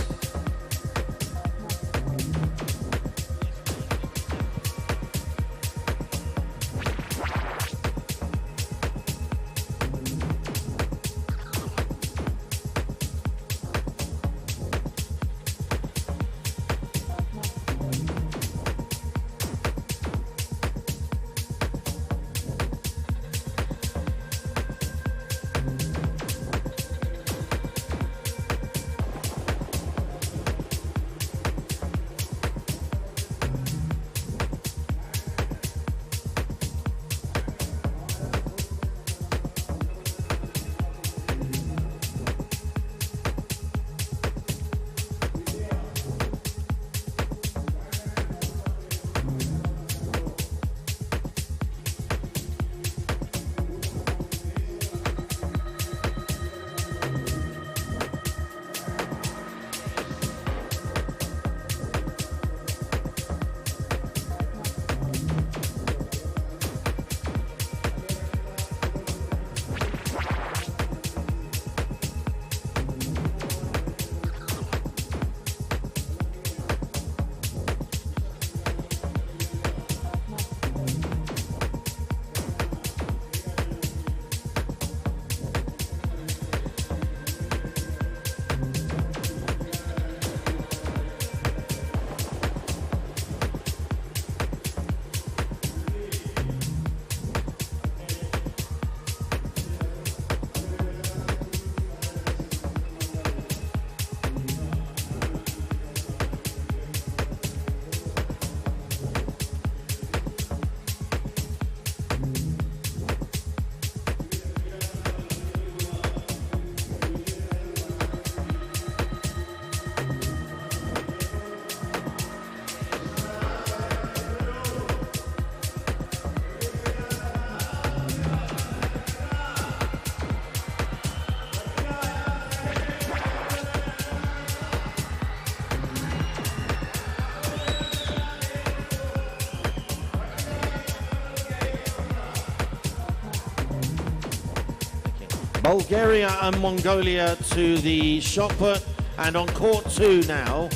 Bulgaria and Mongolia to the shot put, and on court 2 now,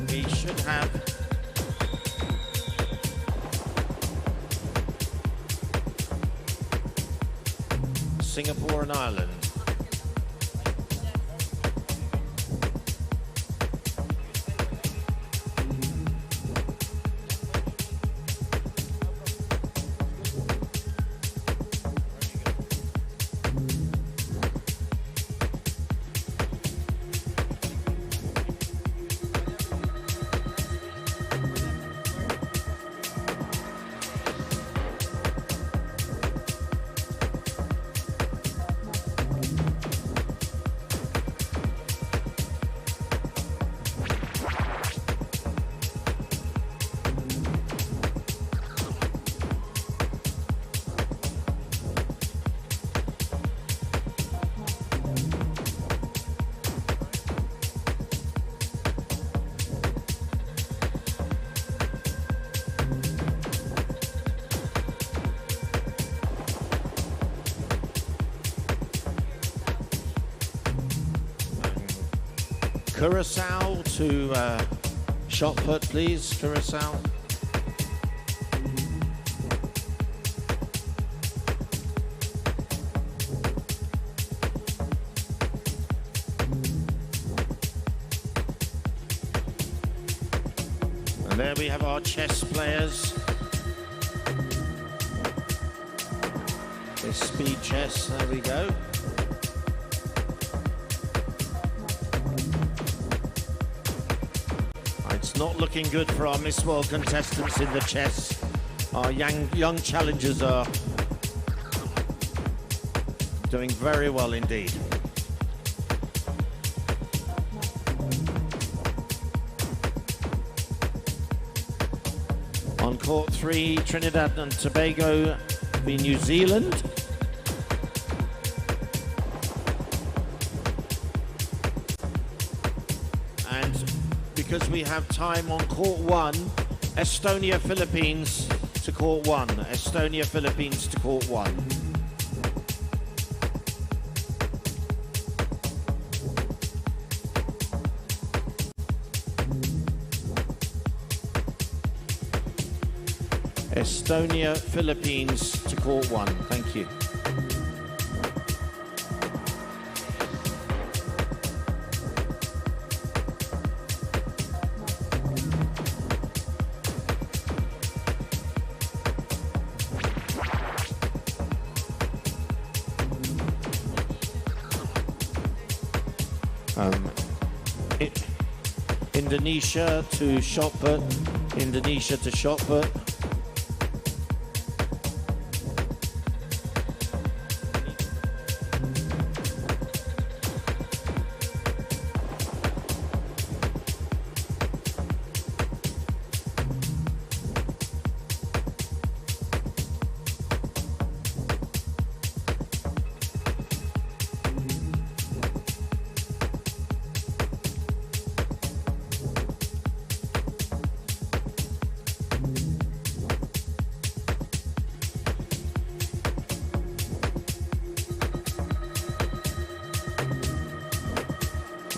we should have Singapore and Ireland. Curacao to shot put, please, Curacao. And there we have our chess players. This speed chess, there we go. It's not looking good for our Miss World contestants in the chess. Our young challengers are doing very well indeed. On court 3, Trinidad and Tobago v New Zealand. Because we have time on court 1, Estonia, Philippines to court 1. Estonia, Philippines to court 1. Estonia, Philippines to court 1. Thank you. Indonesia to shot put. Indonesia to shot put.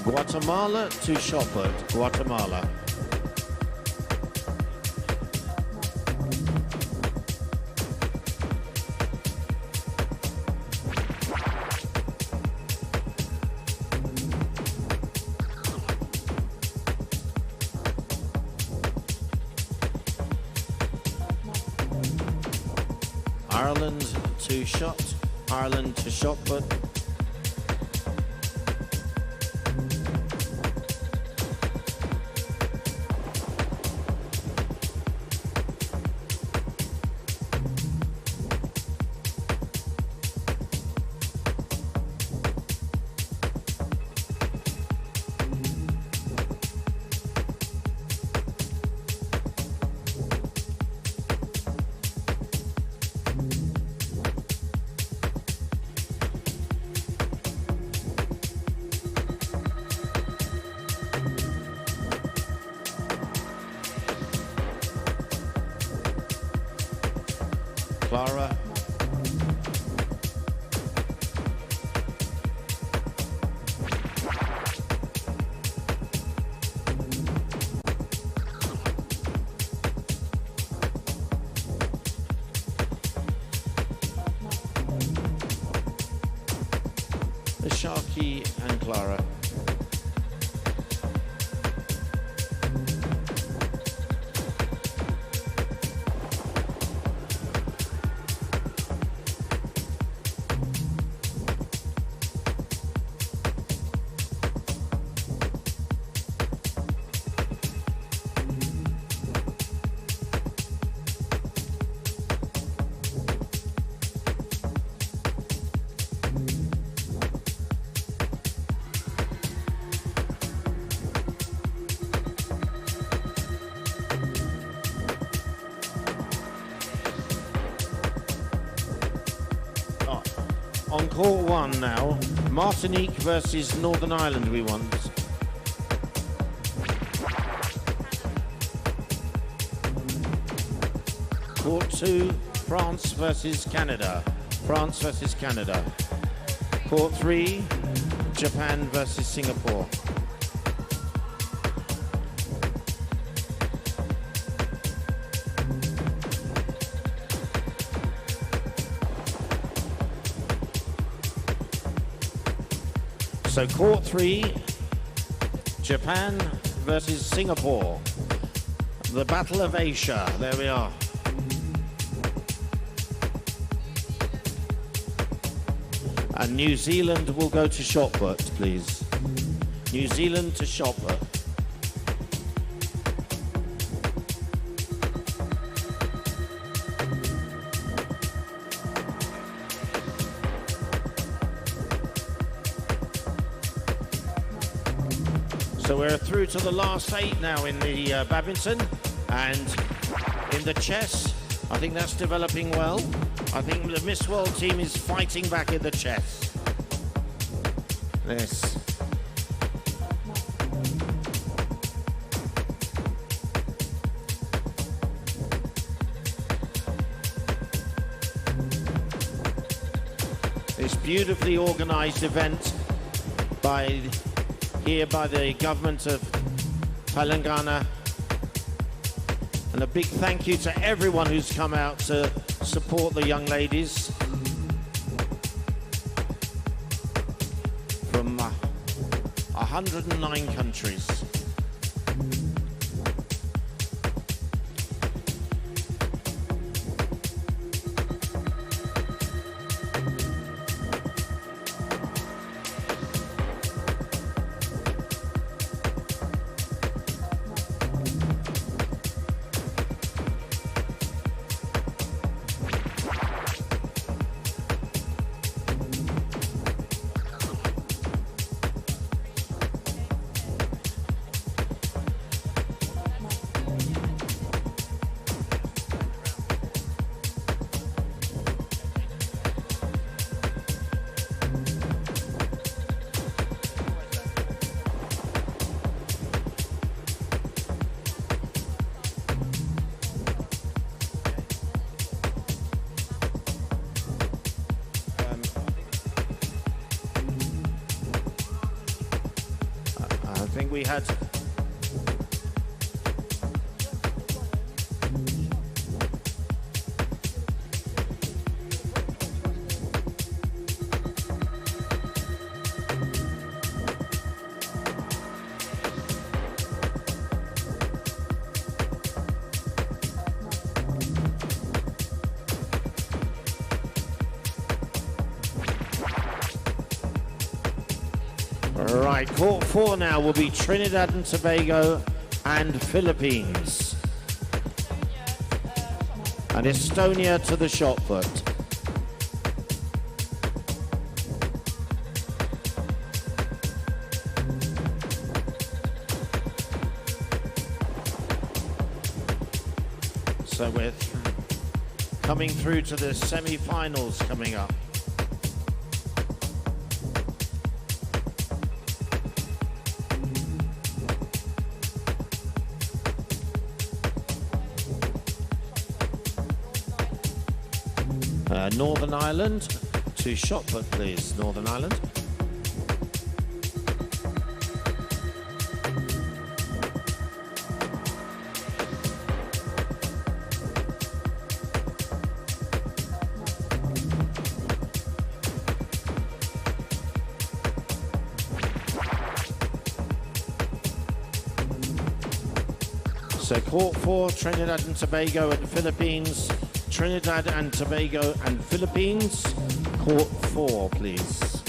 Guatemala to shot put. Guatemala. Ireland to shot. Ireland to shot put. Clara. Sharky and Clara. On court one now, Martinique versus Northern Ireland we want. Court two, France versus Canada. France versus Canada. Court three, Japan versus Singapore. So court three, Japan versus Singapore. The Battle of Asia, there we are. And New Zealand will go to shot put, please. New Zealand to shot put. So we're through to the last 8 now in the badminton, and in the chess, I think that's developing well. I think the Miss World team is fighting back in the chess. This. This beautifully organised event by the government of Telangana, and a big thank you to everyone who's come out to support the young ladies from 109 countries. I think we had Right, court 4 now will be Trinidad and Tobago and Philippines. And Estonia to the shot put. So we're coming through to the semi-finals coming up. Northern Ireland to shot put, please. Northern Ireland. So court 4, Trinidad and Tobago and Philippines. Trinidad and Tobago and Philippines. Court 4, please.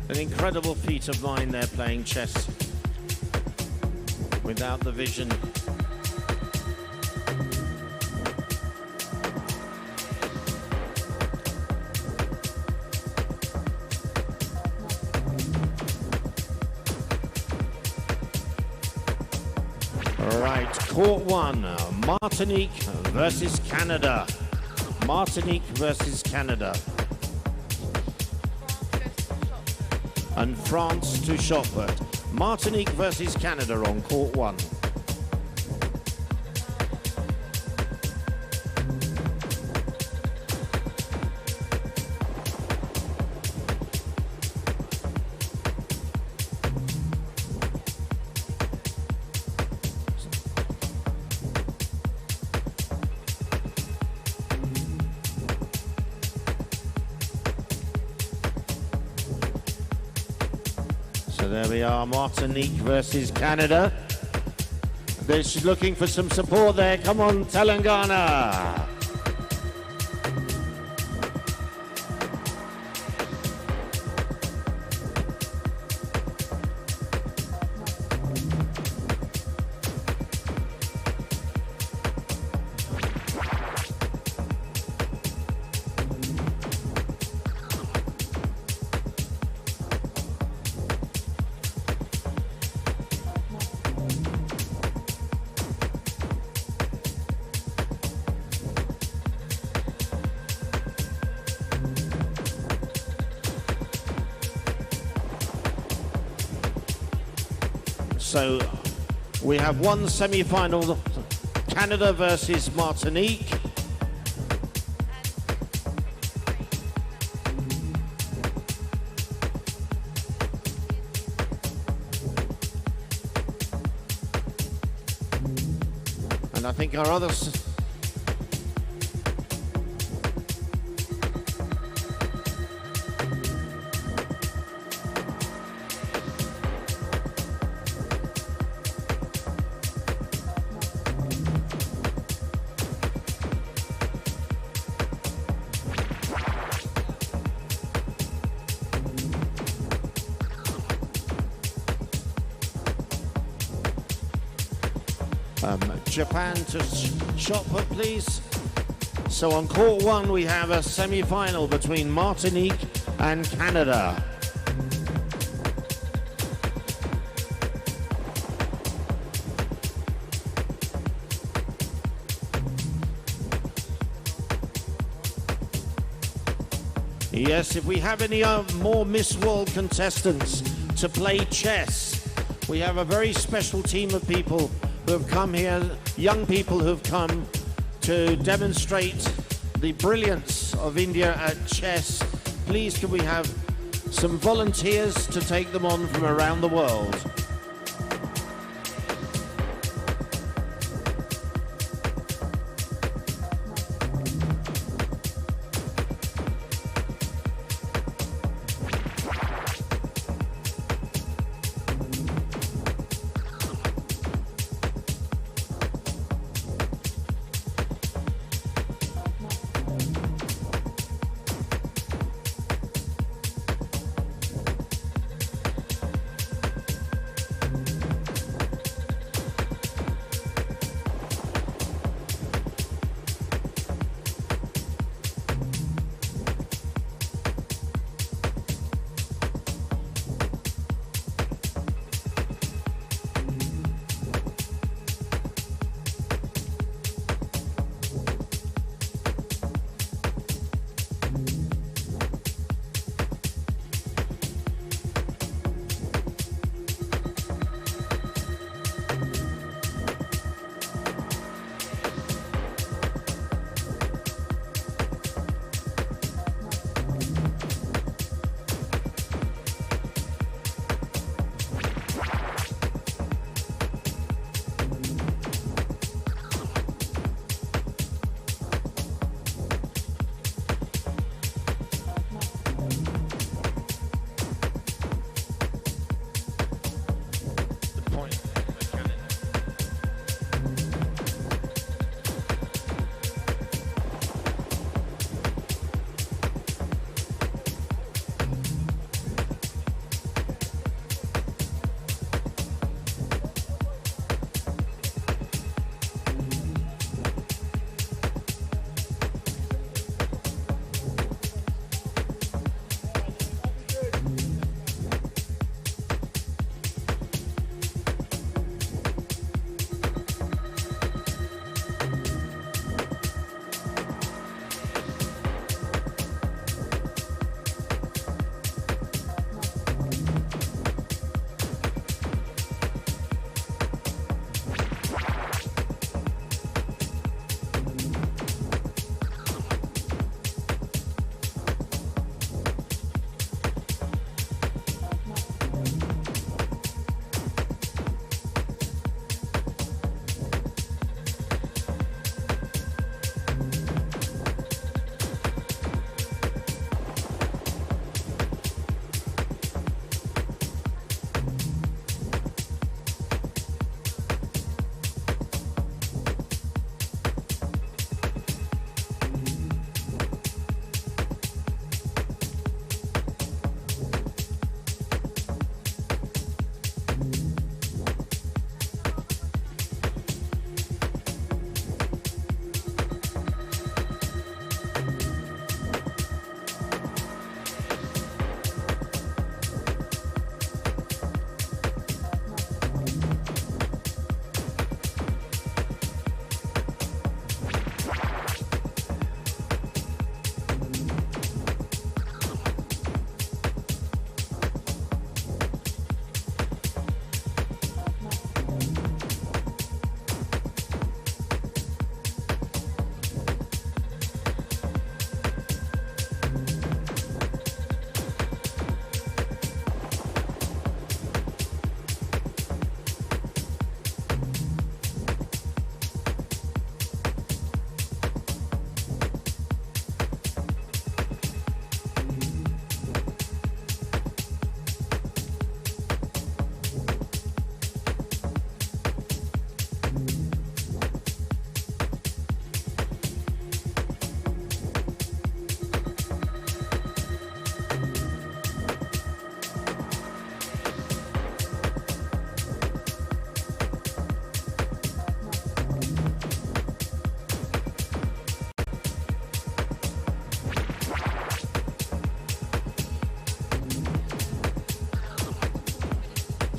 An incredible feat of mind there, playing chess without the vision. All right, court 1, Martinique versus Canada. Martinique versus Canada. And France to Shotput. Martinique versus Canada on court 1. So there we are, Martinique versus Canada. They're looking for some support there. Come on, Telangana. So we have one semi-final, Canada versus Martinique. And I think our other Japan to Shotput, please. So on court 1 we have a semi-final between Martinique and Canada. Yes, if we have any more Miss World contestants to play chess, we have a very special team of people who have come here, young people who have come to demonstrate the brilliance of India at chess. Please can we have some volunteers to take them on from around the world?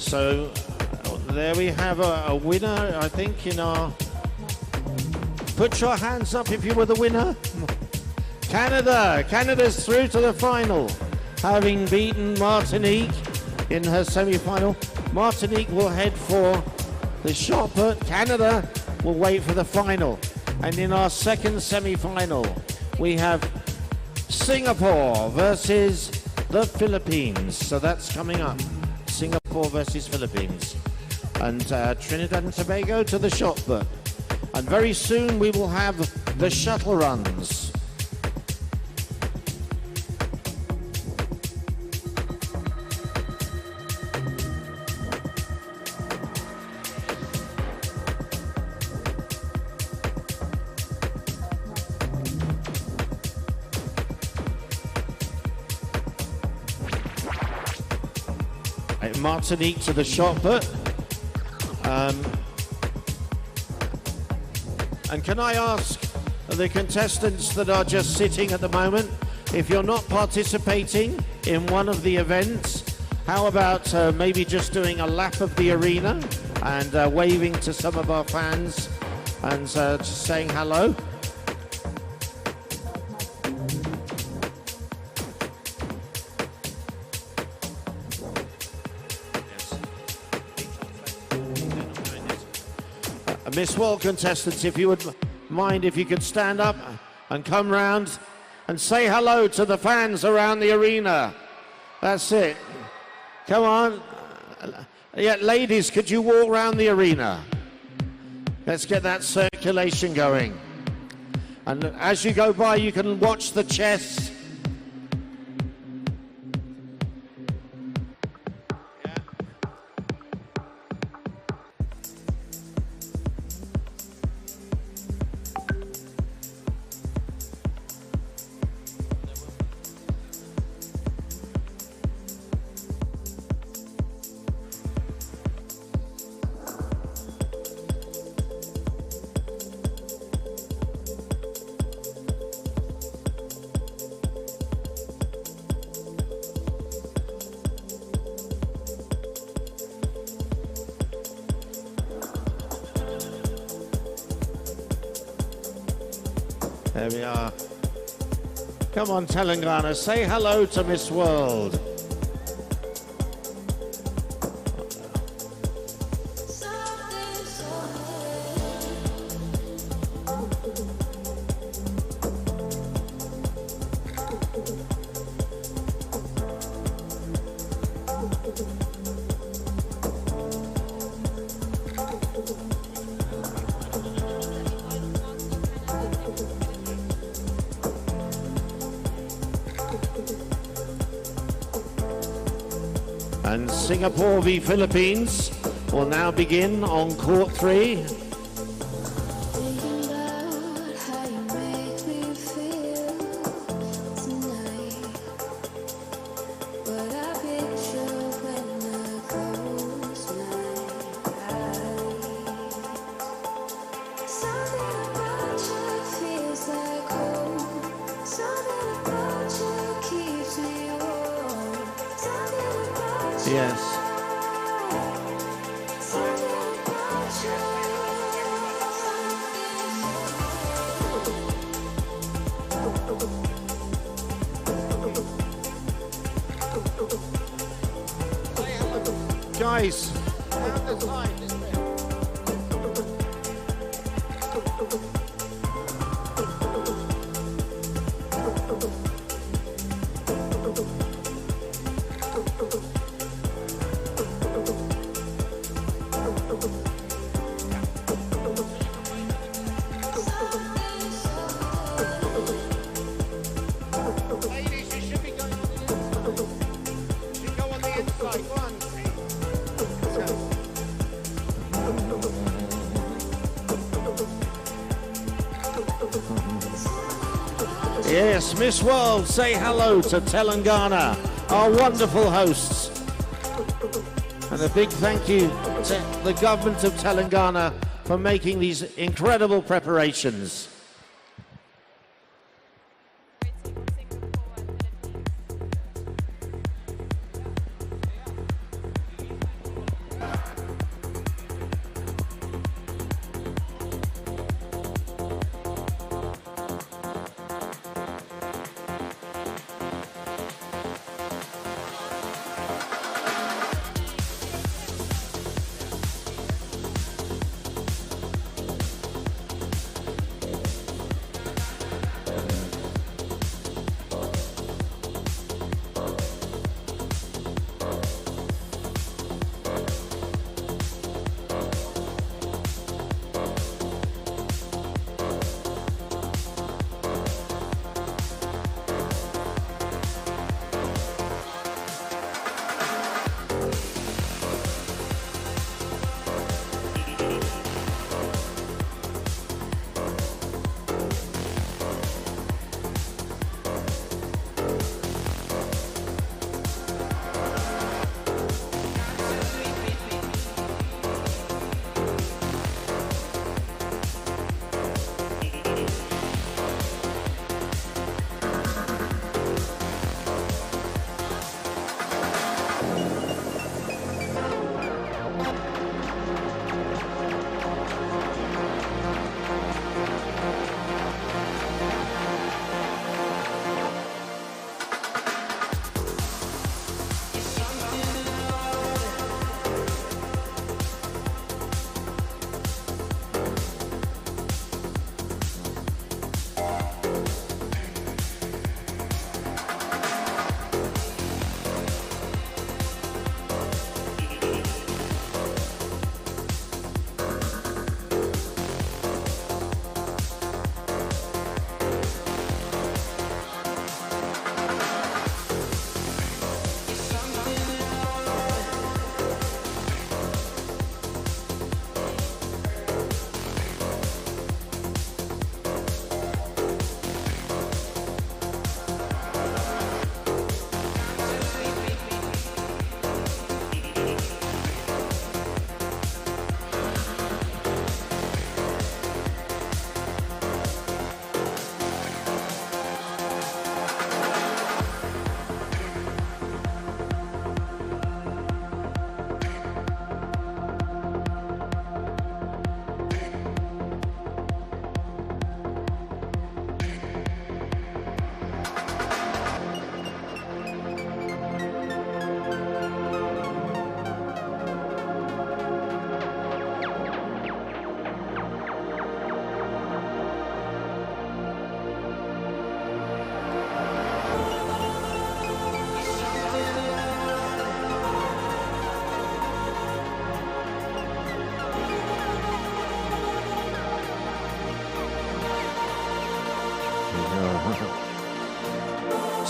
So there we have a winner, I think, in our... Put your hands up if you were the winner. Canada. Canada's through to the final, having beaten Martinique in her semi-final. Martinique will head for the shot put. Canada will wait for the final. And in our second semi-final, we have Singapore versus the Philippines. So that's coming up. Singapore versus Philippines. And Trinidad and Tobago to the shot put. And very soon we will have the shuttle runs. Martinique to the shot put. And can I ask the contestants that are just sitting at the moment, if you're not participating in one of the events, how about maybe just doing a lap of the arena and waving to some of our fans and just saying hello? Miss World contestants, if you would mind, if you could stand up and come round and say hello to the fans around the arena. That's it. Come on. Yeah, ladies, could you walk around the arena? Let's get that circulation going. And as you go by, you can watch the chess. There we are. Come on, Telangana, say hello to Miss World. And Singapore v Philippines will now begin on court 3. Yes. Guys, have the time. Yes, Miss World, say hello to Telangana, our wonderful hosts. And a big thank you to the government of Telangana for making these incredible preparations.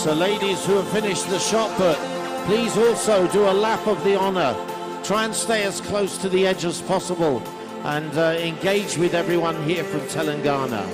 So ladies who have finished the shot put, please also do a lap of the honor. Try and stay as close to the edge as possible and engage with everyone here from Telangana.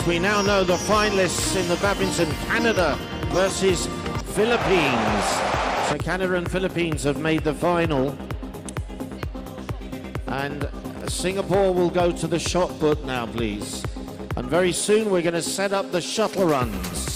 We now know the finalists in the badminton, Canada versus Philippines. So Canada and Philippines have made the final. And Singapore will go to the shot put now, please. And very soon we're going to set up the shuttle runs.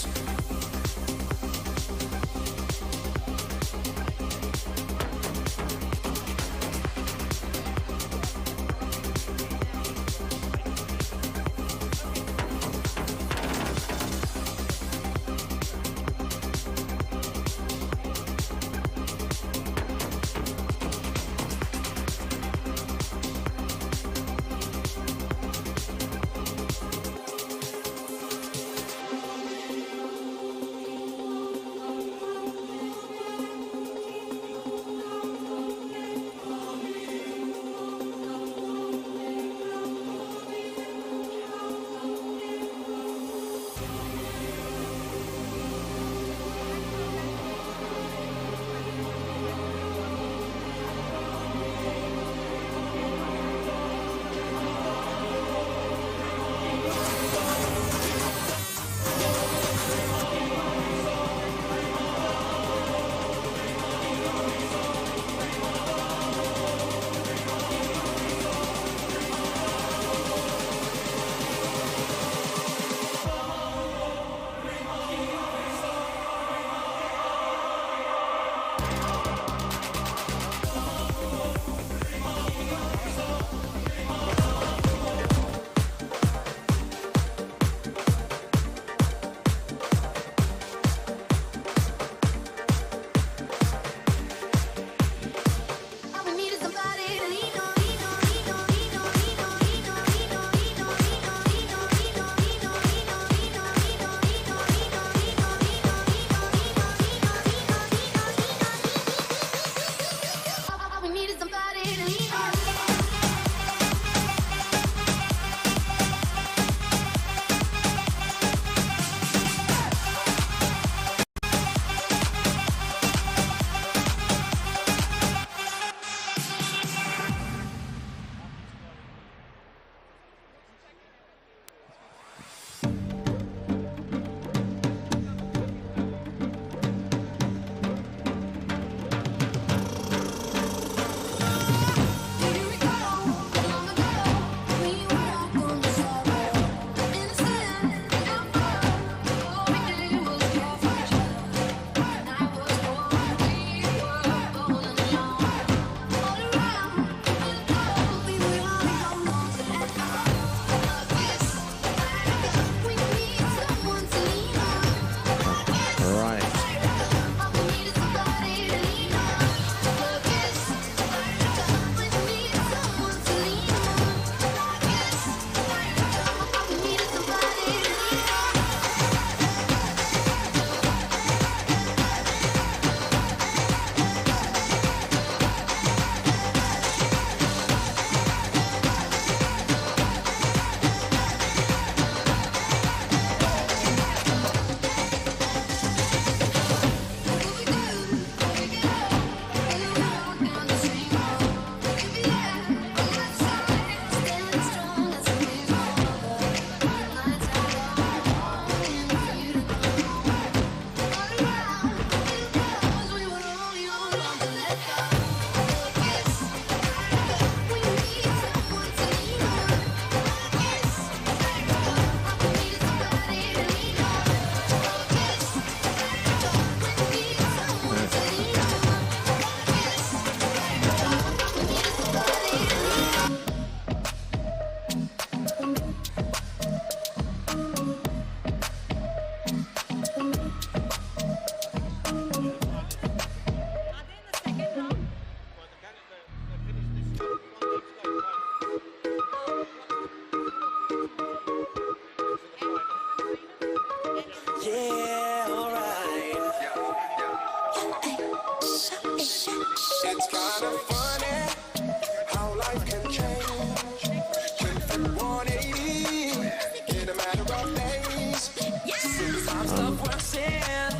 love works in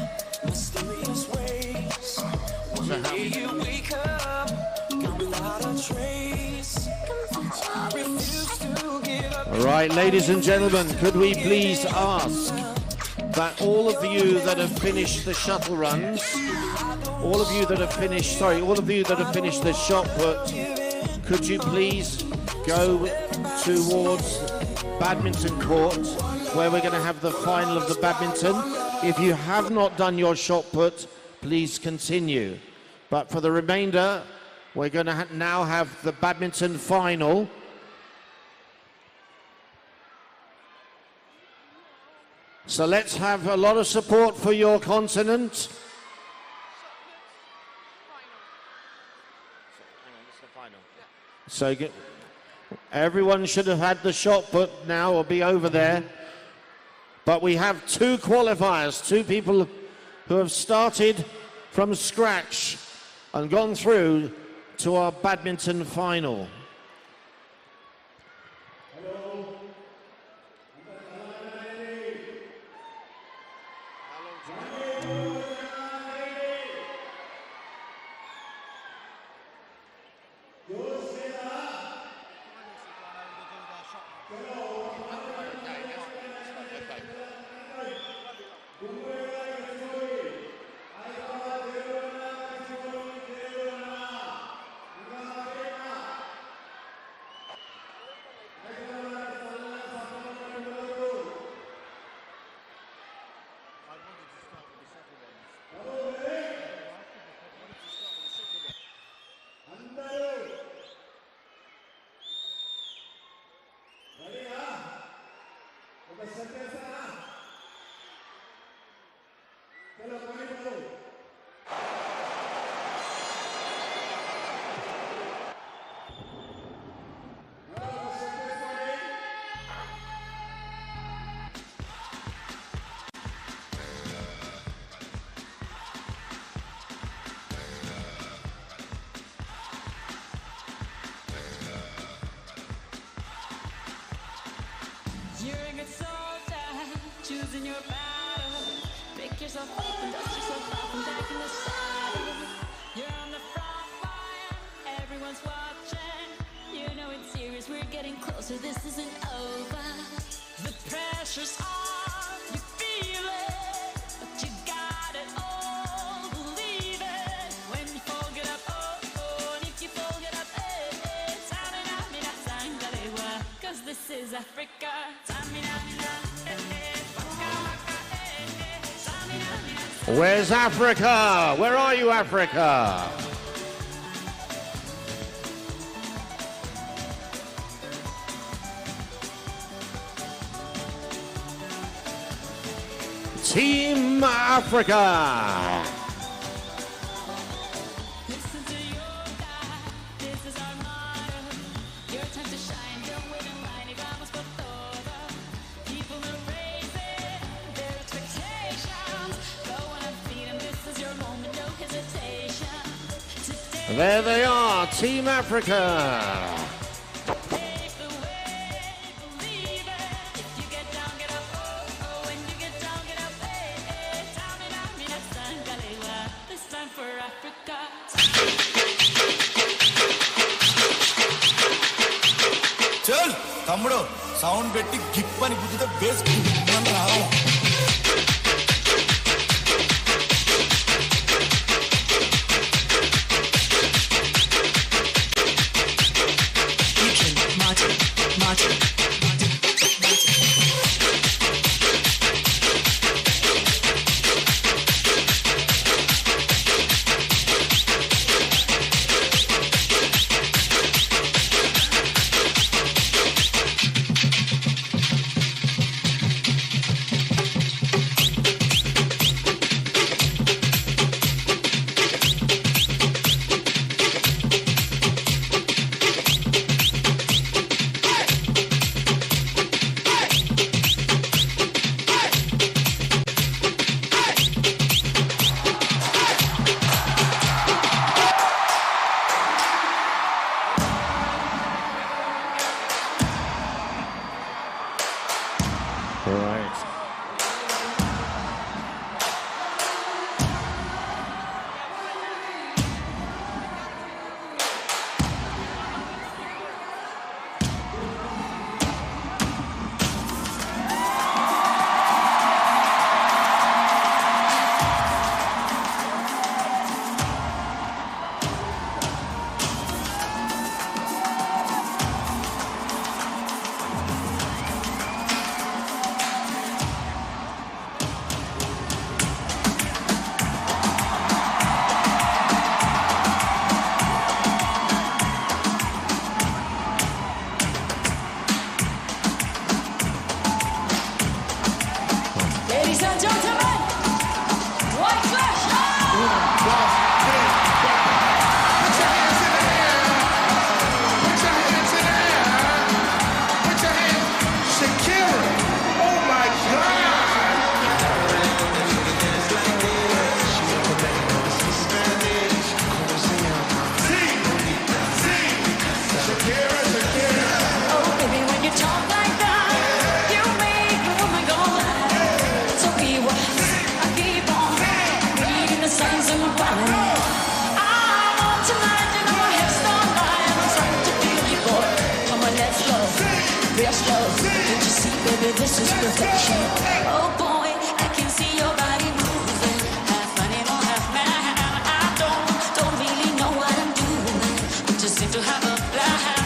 mysterious ways. One day you wake up, gone without a trace. I refuse to give up. All right, ladies and gentlemen, could we please ask that all of you that have finished the shuttle runs, all of you that have finished the shot put, could you please go towards badminton court where we're going to have the final of the badminton. If you have not done your shot put, please continue. But for the remainder, we're going to now have the badminton final. So let's have a lot of support for your continent. So everyone should have had the shot put now or be over there. But we have two qualifiers, two people who have started from scratch and gone through to our badminton final. You're a good soldier, choosing your battle. Pick yourself up and dust yourself off and back in the saddle. You're on the front line, everyone's watching. You know it's serious, we're getting closer, this isn't over. The pressure's on, you feel it, but you got it all, believe it. When you fall, get up, oh, oh, and if you fall, get up, eh, eh. Tamina, sangalewa, 'cause this is Africa. Where's Africa? Where are you, Africa? Team Africa. There they are, Team Africa. चल तम्मुडो sound పెట్టి gib అని గుద్దితే base మన రావు and gentlemen, white flash. Put your hands in the air. Put your hands in the air. Put your hands. Shakira. Oh my God. Shakira, Shakira. Oh, baby, when you talk like that, you make a woman go mad. So be wise, I keep on reading the signs of my body. I'm on tonight, and my head's on high. I'm trying to feel you, boy. Come on, let's go, real slow. Don't you see, baby, this is perfection. Oh boy, I can see your body moving, half animal, half man. I don't really know what I'm doing, just seem to have a blast.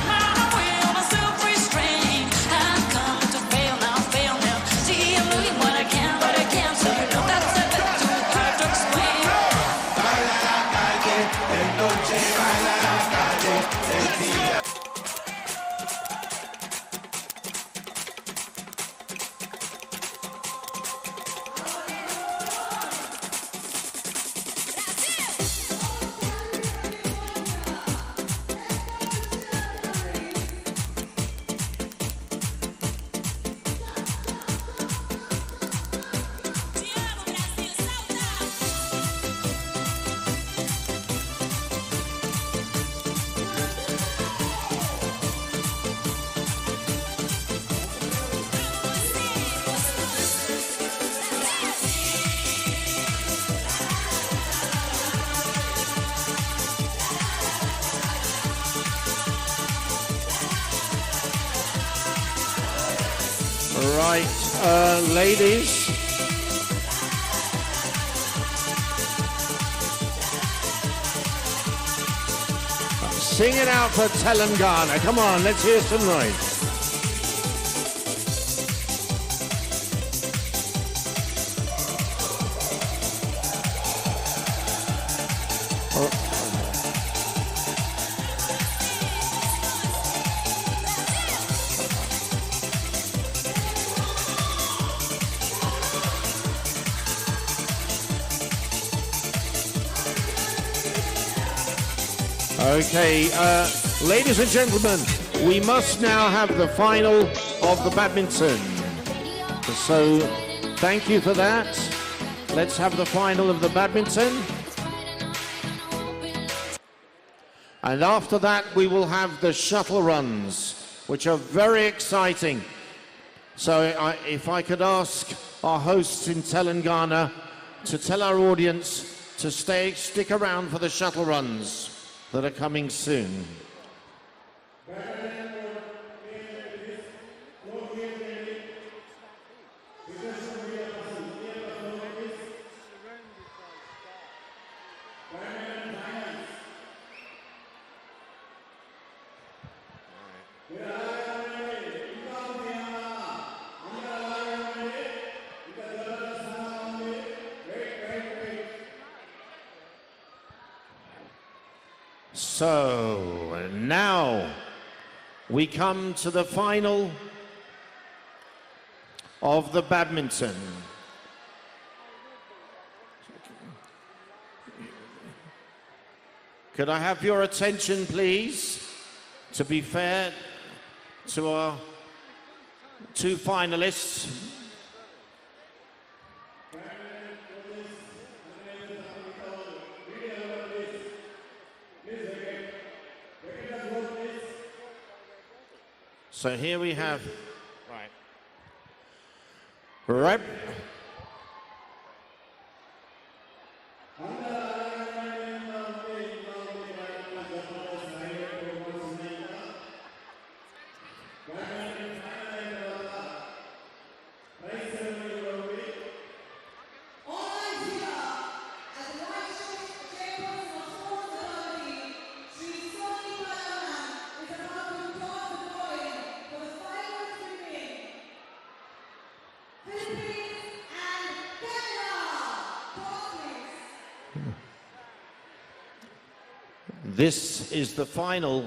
Right, ladies. Sing it out for Telangana. Come on, let's hear some noise. Okay, ladies and gentlemen, we must now have the final of the badminton. So, thank you for that. Let's have the final of the badminton. And after that, we will have the shuttle runs, which are very exciting. So, if I could ask our hosts in Telangana to tell our audience to stick around for the shuttle runs that are coming soon. So now we come to the final of the badminton. Could I have your attention, please, to be fair to our two finalists? So here we have, right. This is the final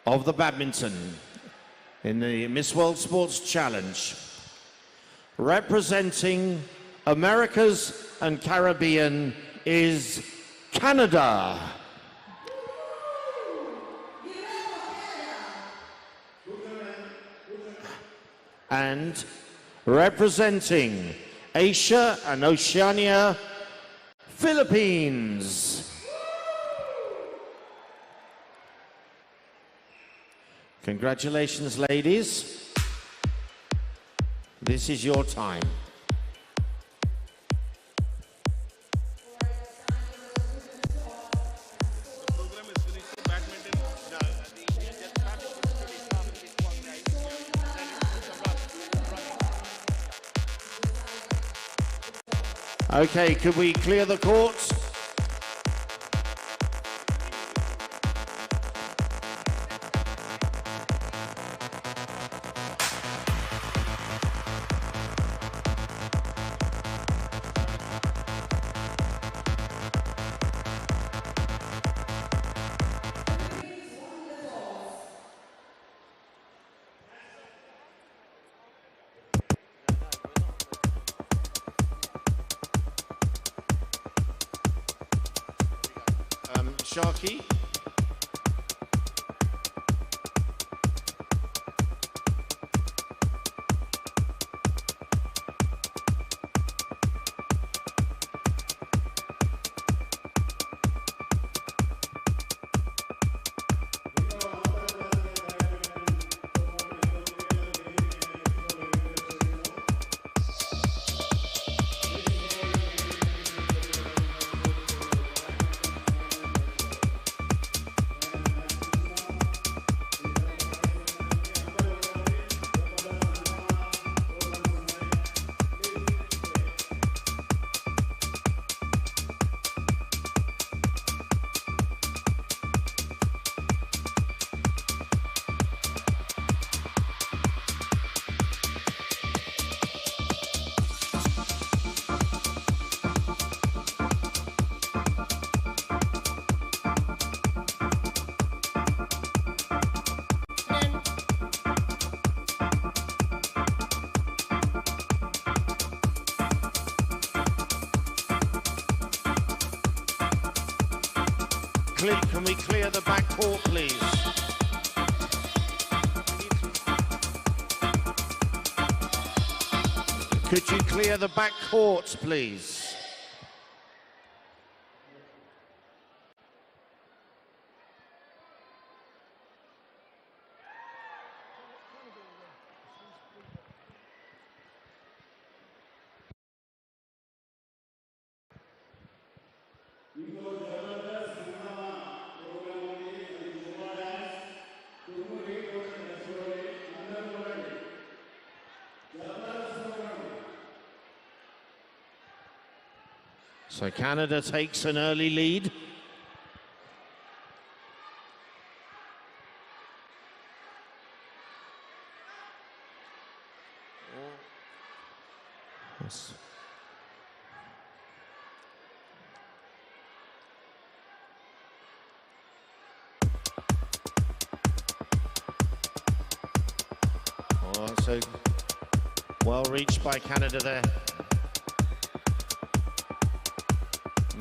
of the badminton in the Miss World Sports Challenge. representing Americas and Caribbean is Canada. And representing Asia and Oceania, Philippines. Congratulations, ladies. This is your time. Okay, could we clear the courts? Sharky. Can we clear the back court, please? Could you clear the back court, please? So Canada takes an early lead. Yes. Oh, so well reached by Canada there.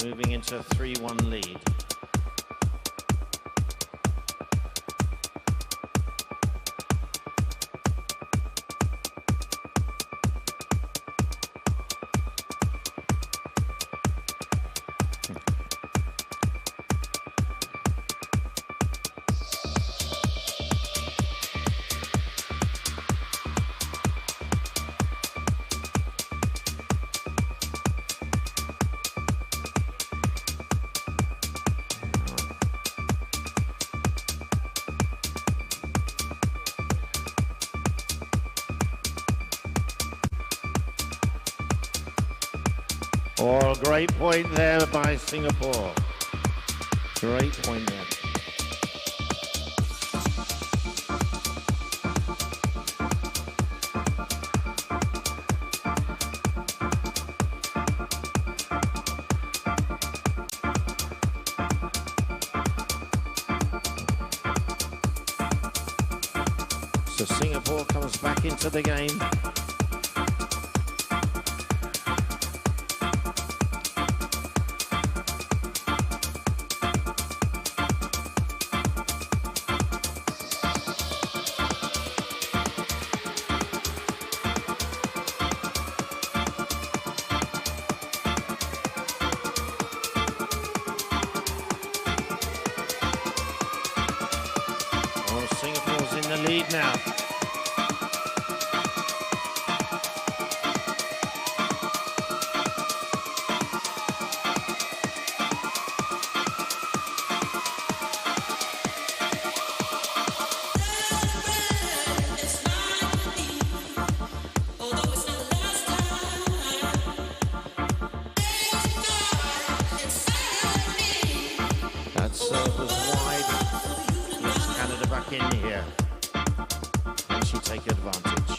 Moving into a 3-1 lead. Oh, great point there by Singapore. Great point there. So Singapore comes back into the game. lead now. That serve was wide. Let's Canada back in here. Can she take advantage?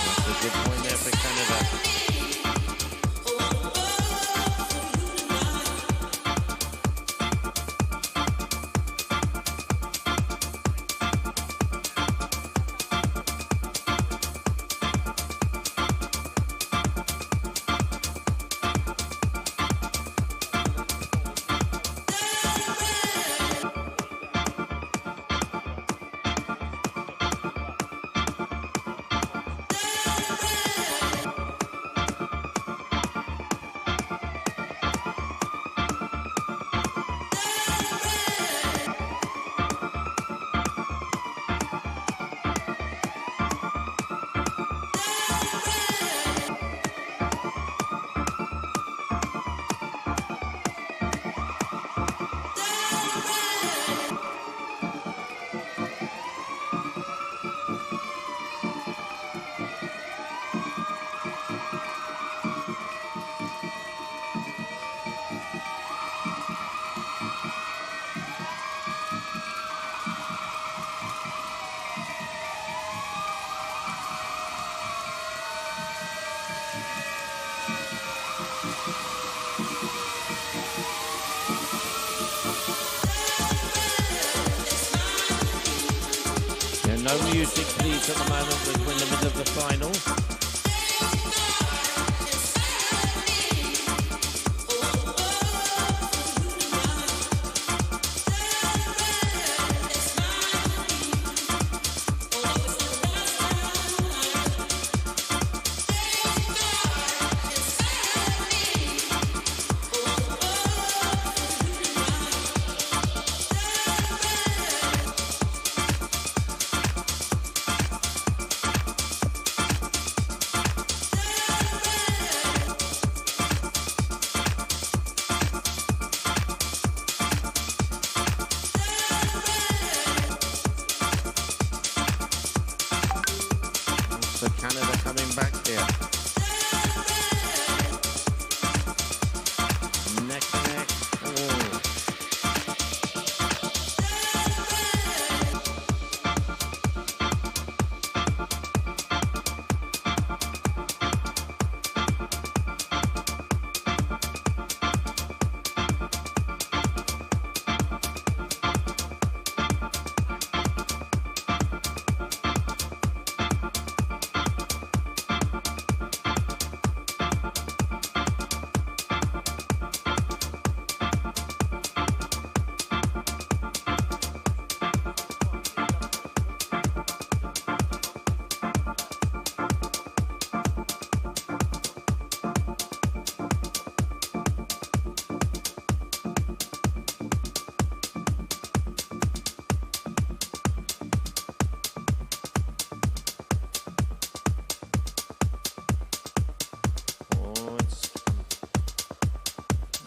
That's a good point there for Canada. No music please at the moment, we're in the middle of the final. So Canada coming back here. Neck to neck. Oh.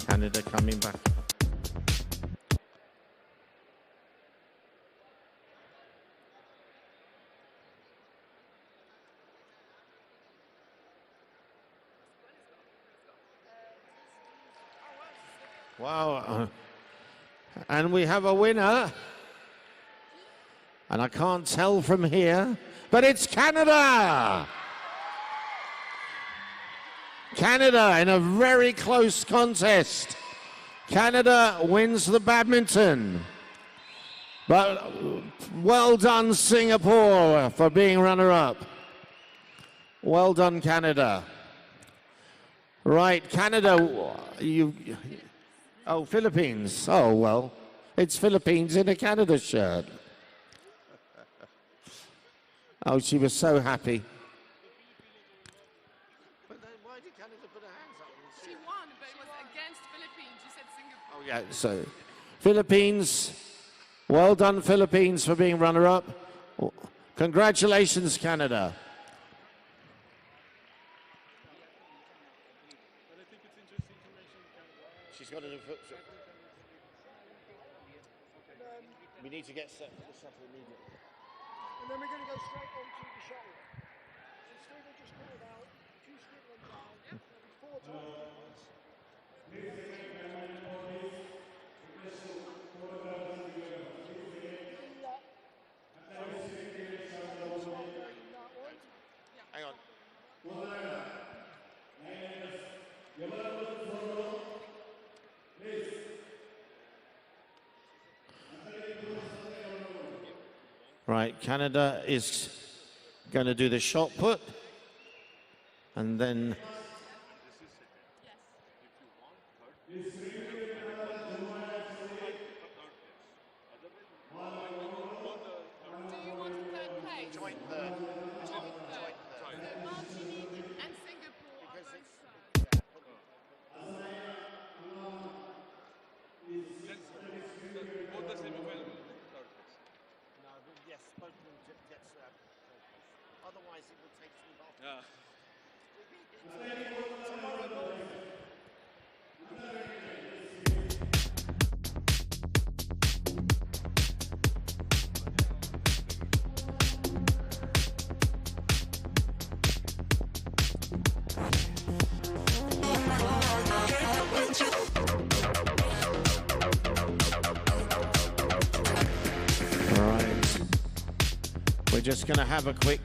Canada coming back. Wow. And we have a winner. And I can't tell from here, but it's Canada! Canada in a very close contest. Canada wins the badminton. But well done, Singapore, for being runner-up. Well done, Canada. Right, Canada, Oh, Philippines. Oh, well, it's Philippines in a Canada shirt. Oh, she was so happy. But then why did Canada put her hands up? She won, but it was against Philippines. You said Singapore. Oh, yeah, so Philippines, well done, Philippines, for being runner-up. Congratulations, Canada. She's got to do foot. We need to get set for the shuttle immediately. And then we're going to go straight on to the shuttle. So Stephen just called out, two skipping down, there'll be 4 times. Hang on. Right, Canada is going to do the shot put, and then Joint third. Martinique and Singapore are both Both the semi-final No, but yes, both of them get otherwise it would take too long. Yeah. we're just going to have a quick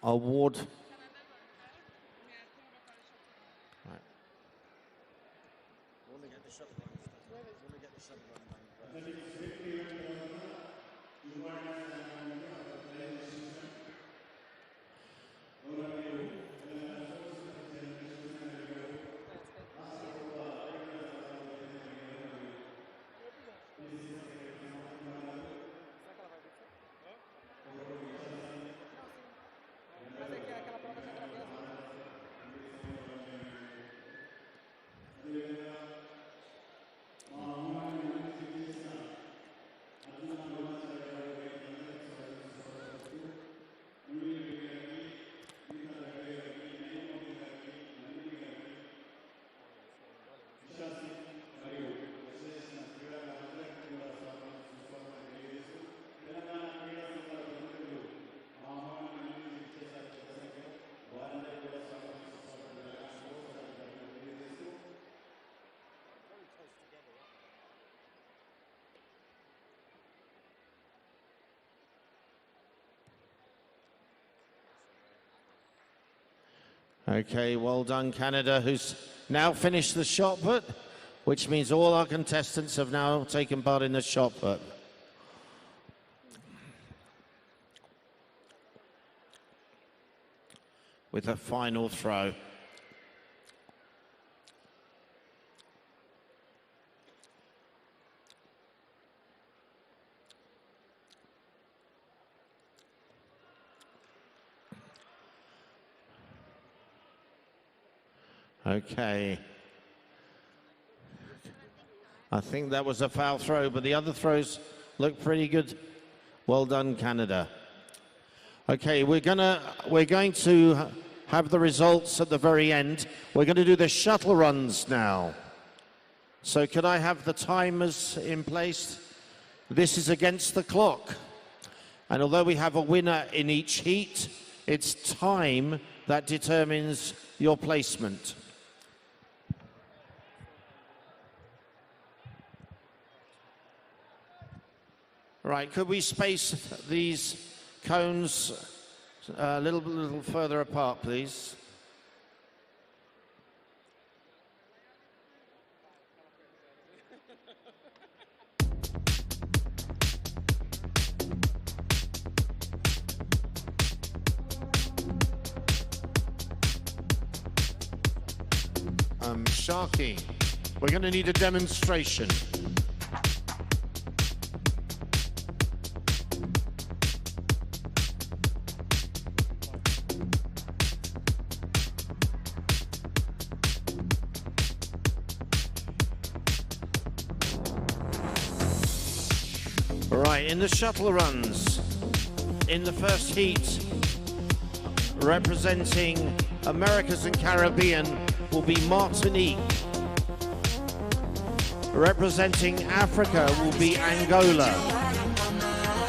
award. Want to get the shuttle run stuff. Want to get the shuttle run done Okay, well done, Canada, who's now finished the shot put, which means all our contestants have now taken part in the shot put. With a final throw. Okay. I think that was a foul throw, but the other throws look pretty good. Well done, Canada. Okay, we're going to have the results at the very end. We're going to do the shuttle runs now. So could I have the timers in place? This is against the clock. And although we have a winner in each heat, it's time that determines your placement. Right, could we space these cones a little further apart, please? Sharky, We're going to need a demonstration. Right, in the shuttle runs, in the first heat, representing Americas and Caribbean will be Martinique. Representing Africa will be Angola.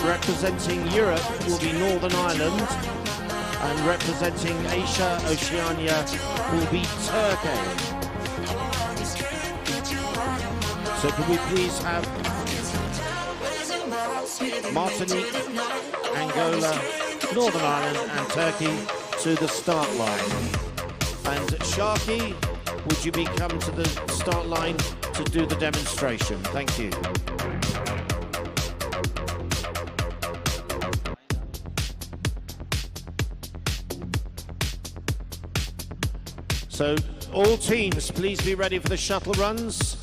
Representing Europe will be Northern Ireland. And representing Asia, Oceania will be Turkey. So can we please have Martinique, Angola, Northern Ireland and Turkey to the start line. And Sharky, would you be come to the start line to do the demonstration? Thank you. So all teams, please be ready for the shuttle runs.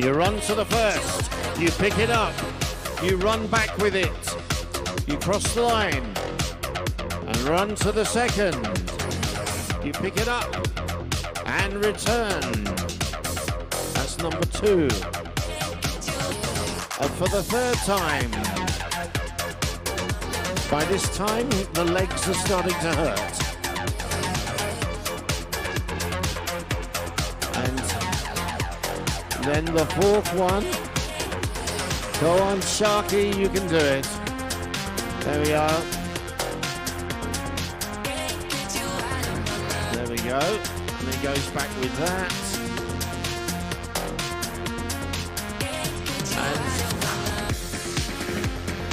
You run to the first, you pick it up, you run back with it, you cross the line, and run to the second. You pick it up, and return. That's number 2. And for the third time. By this time, the legs are starting to hurt. Then the fourth one. Go on, Sharky, you can do it. There we are. There we go. And he goes back with that. And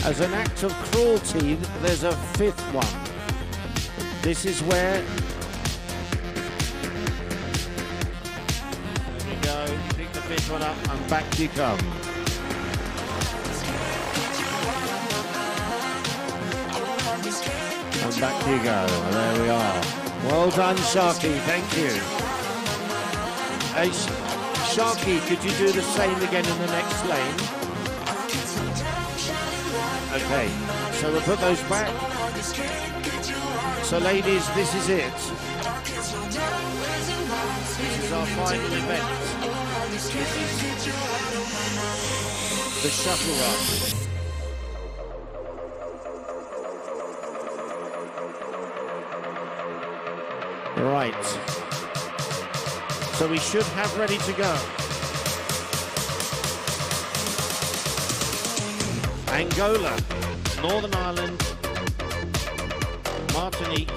as an act of cruelty, there's a 5th one. This is where one up and back you come. And back you go. There we are. Well done, Sharky. Thank you. Hey, Sharky, could you do the same again in the next lane? Okay. So we'll put those back. So, ladies, this is it. This is our final event. The shuttle run. Right. So we should have ready to go. Angola, Northern Ireland, Martinique,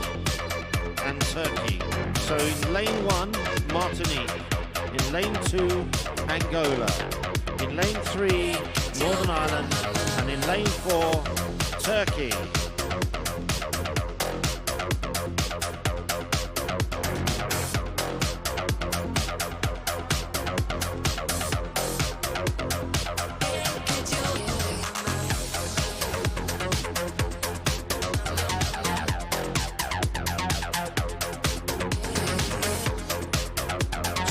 and Turkey. So in lane 1, Martinique. In lane 2, Angola. In lane 3, Northern Ireland. And in lane 4, Turkey.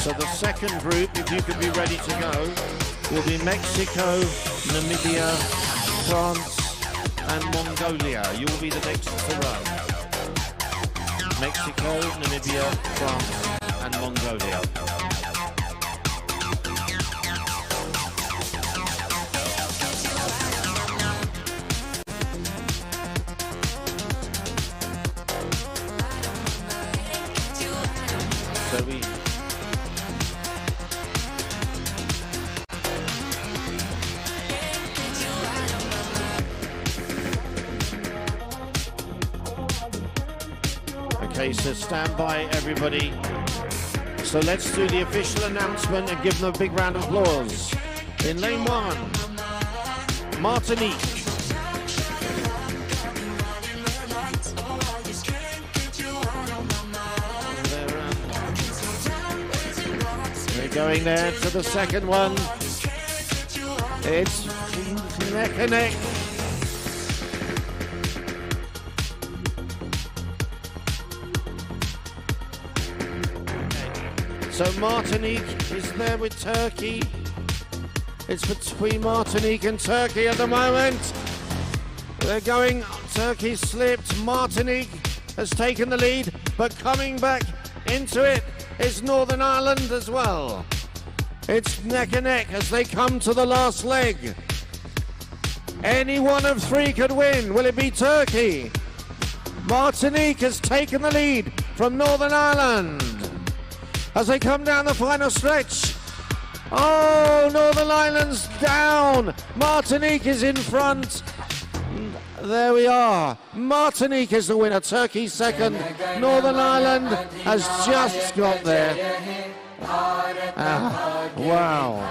So the second group, if you could be ready to go. will be Mexico, Namibia, France, and Mongolia. You will be the next to run. Mexico, Namibia, France, and Mongolia. So we Okay, so stand by, everybody. So let's do the official announcement and give them a big round of applause. In lane 1, Martinique. They're going there to the second one. It's neck and neck. So Martinique is there with Turkey. It's between Martinique and Turkey at the moment. They're going, Turkey slipped, Martinique has taken the lead, but coming back into it is Northern Ireland as well. It's neck and neck as they come to the last leg. Any one of three could win. Will it be Turkey? Martinique has taken the lead from Northern Ireland as they come down the final stretch. Oh, Northern Ireland's down. Martinique is in front. There we are. Martinique is the winner. Turkey second. Northern Ireland has just got there. Wow.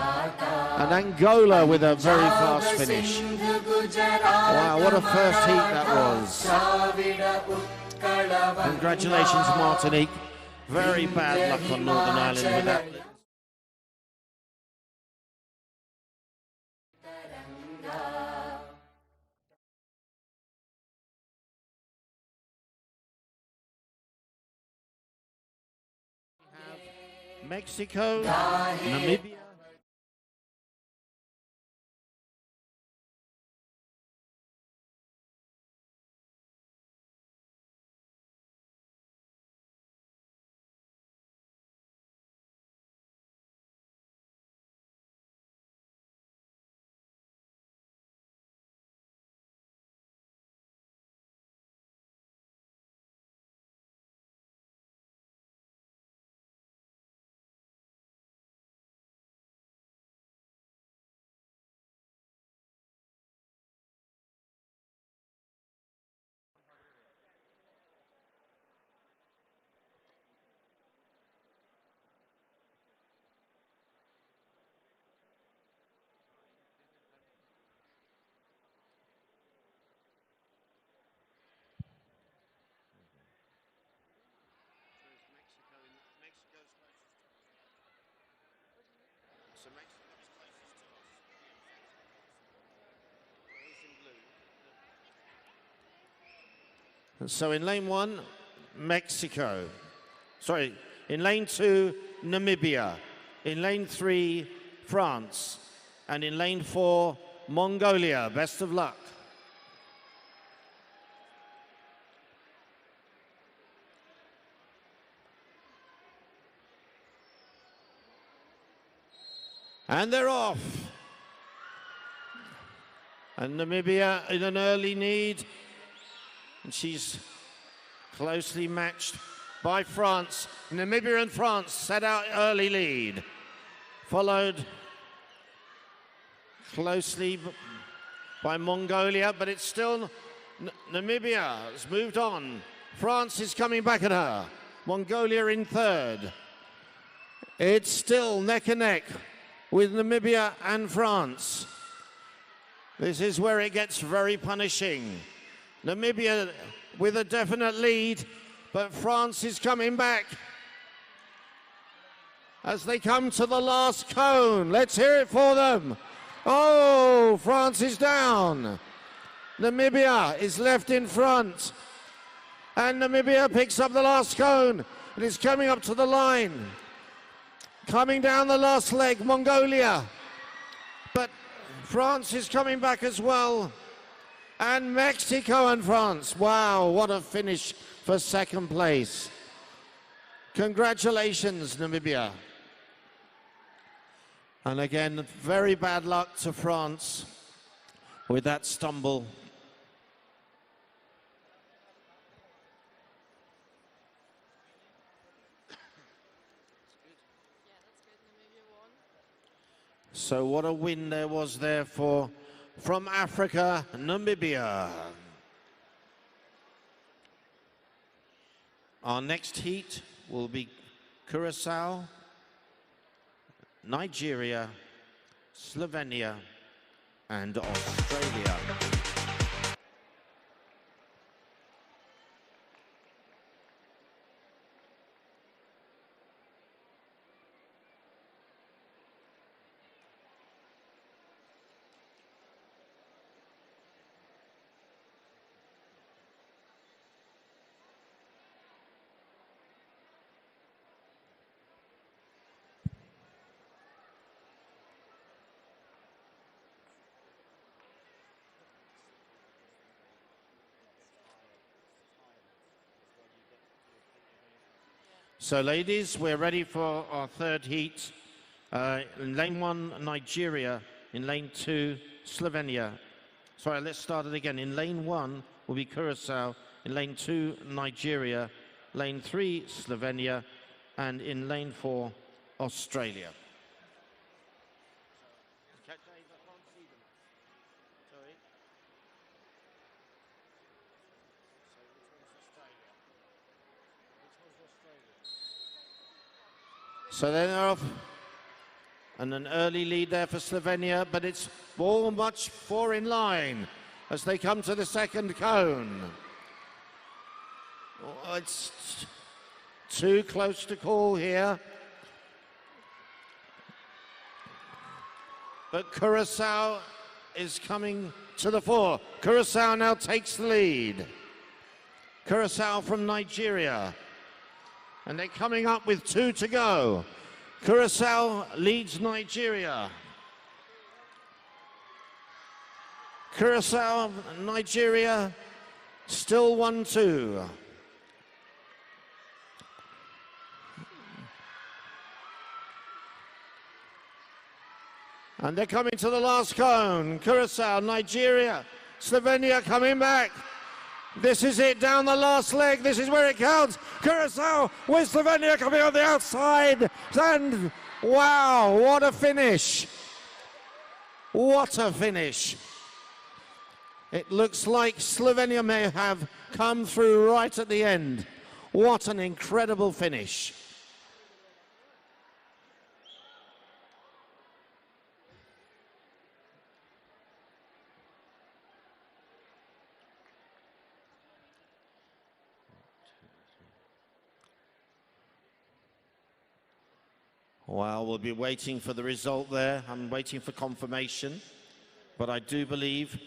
And Angola with a very fast finish. Wow, what a first heat that was. Congratulations, Martinique. Very bad luck on Northern Ireland with that. Mexico, Namibia. So in lane 1, Mexico. Sorry, in lane 2, Namibia. In lane 3, France. And in lane 4, Mongolia. Best of luck. And they're off. And Namibia in an early lead. And she's closely matched by France. Namibia and France set out early lead. Followed closely by Mongolia, but it's still Namibia has moved on. France is coming back at her. Mongolia in third. It's still neck and neck with Namibia and France. This is where it gets very punishing. Namibia with a definite lead, but France is coming back as they come to the last cone. Let's hear it for them. Oh, France is down. Namibia is left in front. And Namibia picks up the last cone and is coming up to the line. Coming down the last leg, Mongolia. But France is coming back as well. And Mexico and France. Wow, what a finish for second place. Congratulations, Namibia. And again, very bad luck to France with that stumble. So what a win there was there from Africa, Namibia. Our next heat will be Curacao, Nigeria, Slovenia, and Australia. So ladies, we're ready for our third heat. In lane 1, Nigeria. In lane 2, Slovenia. Sorry, let's start it again. In lane 1 will be Curacao. In lane 2, Nigeria. Lane 3, Slovenia. And in lane 4, Australia. So they're off, and an early lead there for Slovenia, but it's all much more in line as they come to the second cone. Oh, it's too close to call here. But Curacao is coming to the fore. Curacao now takes the lead. Curacao from Nigeria. And they're coming up with 2 to go. Curacao leads Nigeria. Curacao, Nigeria, still 1-2. And they're coming to the last cone. Curacao, Nigeria, Slovenia coming back. This is it, down the last leg. This is where it counts. Curacao with Slovenia coming on the outside. And wow, what a finish. What a finish. It looks like Slovenia may have come through right at the end. What an incredible finish. Well, we'll be waiting for the result there. I'm waiting for confirmation. But I do believe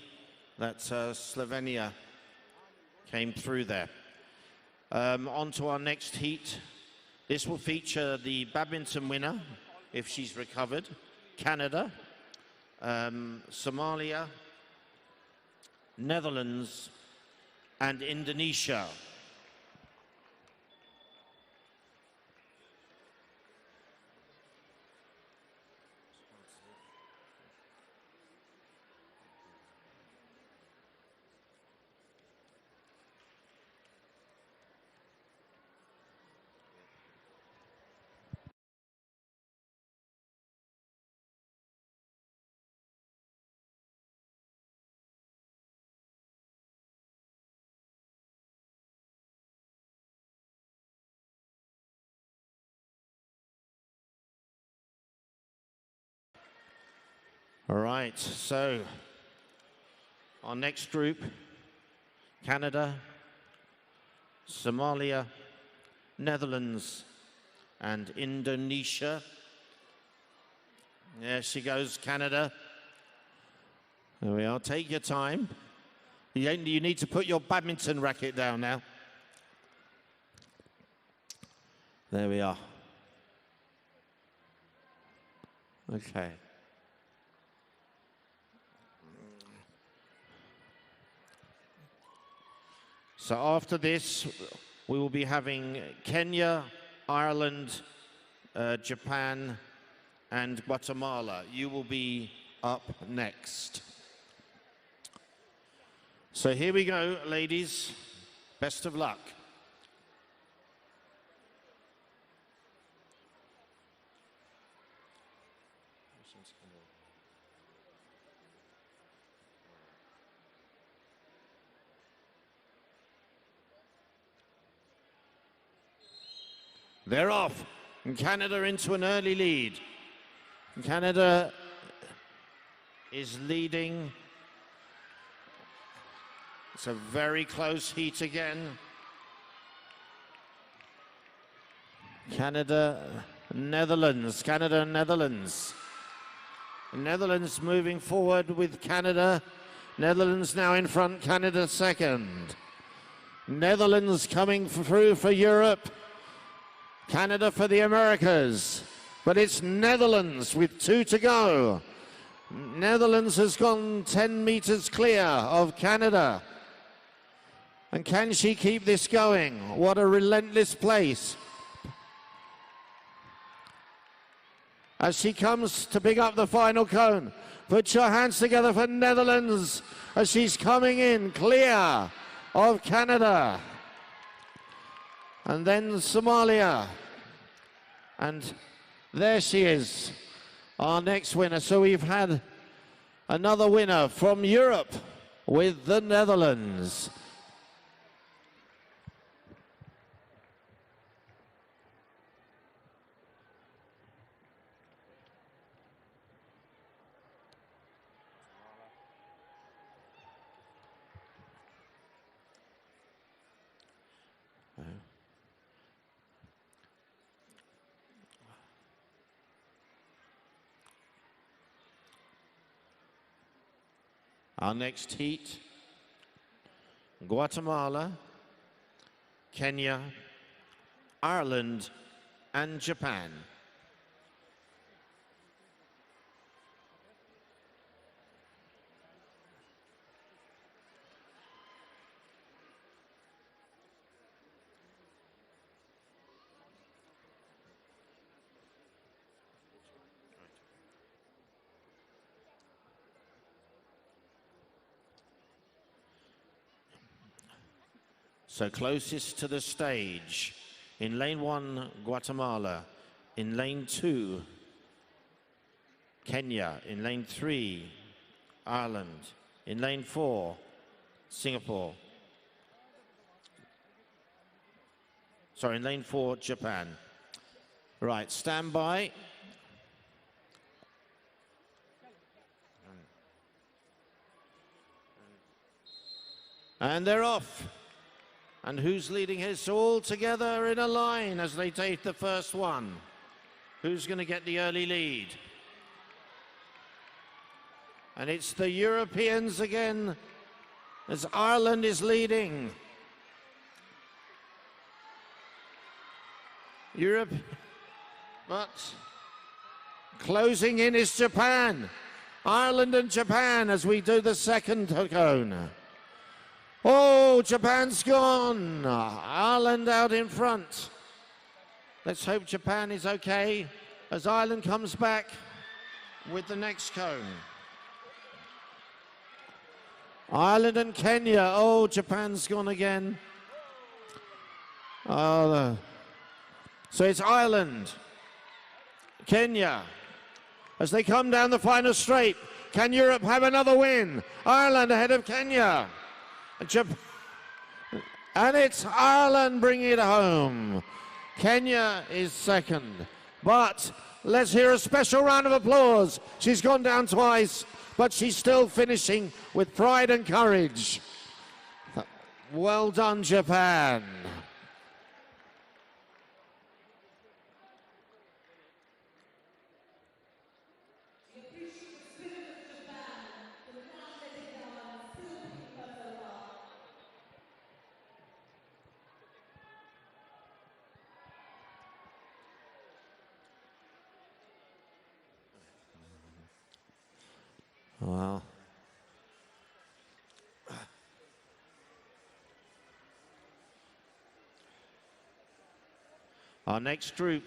that Slovenia came through there. On to our next heat. This will feature the badminton winner, if she's recovered, Canada, Somalia, Netherlands, and Indonesia. All right, so our next group, Canada, Somalia, Netherlands, and Indonesia. There she goes, Canada. There we are, take your time. You need to put your badminton racket down now. There we are. So after this, we will be having Kenya, Ireland, Japan, and Guatemala. You will be up next. So here we go, ladies. Best of luck. They're off. And Canada into an early lead. Canada is leading. It's a very close heat again. Canada, Netherlands, Canada, Netherlands. Netherlands moving forward with Canada. Netherlands now in front, Canada second. Netherlands coming through for Europe. Canada for the Americas. But it's Netherlands with 2 to go. Netherlands has gone 10 meters clear of Canada. And can she keep this going? What a relentless pace. As she comes to pick up the final cone. Put your hands together for Netherlands as she's coming in clear of Canada. And then Somalia. And there she is, our next winner. So we've had another winner from Europe with the Netherlands. Our next heat, Guatemala, Kenya, Ireland, and Japan. So closest to the stage, in lane 1, Guatemala, in lane 2, Kenya, in lane 3, Ireland, in lane 4, Singapore. Sorry, in lane 4, Japan. Right, stand by. And they're off. And who's leading here? So all together in a line as they take the first one. Who's going to get the early lead? And it's the Europeans again, as Ireland is leading. Europe, but closing in is Japan. Ireland and Japan as we do the second cone. Oh, Japan's gone. Ireland out in front. Let's hope Japan is okay as Ireland comes back with the next cone. Ireland and Kenya. Oh, Japan's gone again. So it's Ireland, Kenya. As they come down the final straight, can Europe have another win? Ireland ahead of Kenya. And it's Ireland bringing it home. Kenya is second. But let's hear a special round of applause. She's gone down twice, but she's still finishing with pride and courage. Well done, Japan. Well, Our next group,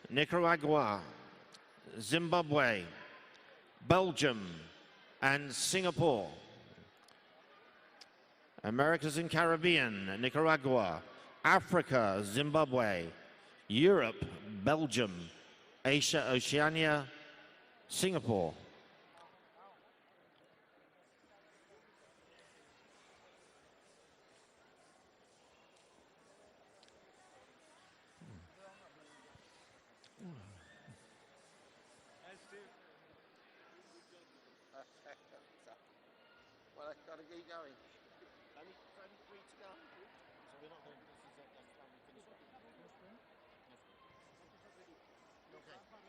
Nicaragua, Zimbabwe, Belgium, and Singapore. Americas and Caribbean, Nicaragua, Africa, Zimbabwe, Europe, Belgium, Asia, Oceania, Singapore. Well, I've got to keep going. Only 3 to go. So we're not doing this. Is that that's when we finish up? Okay. That's fine.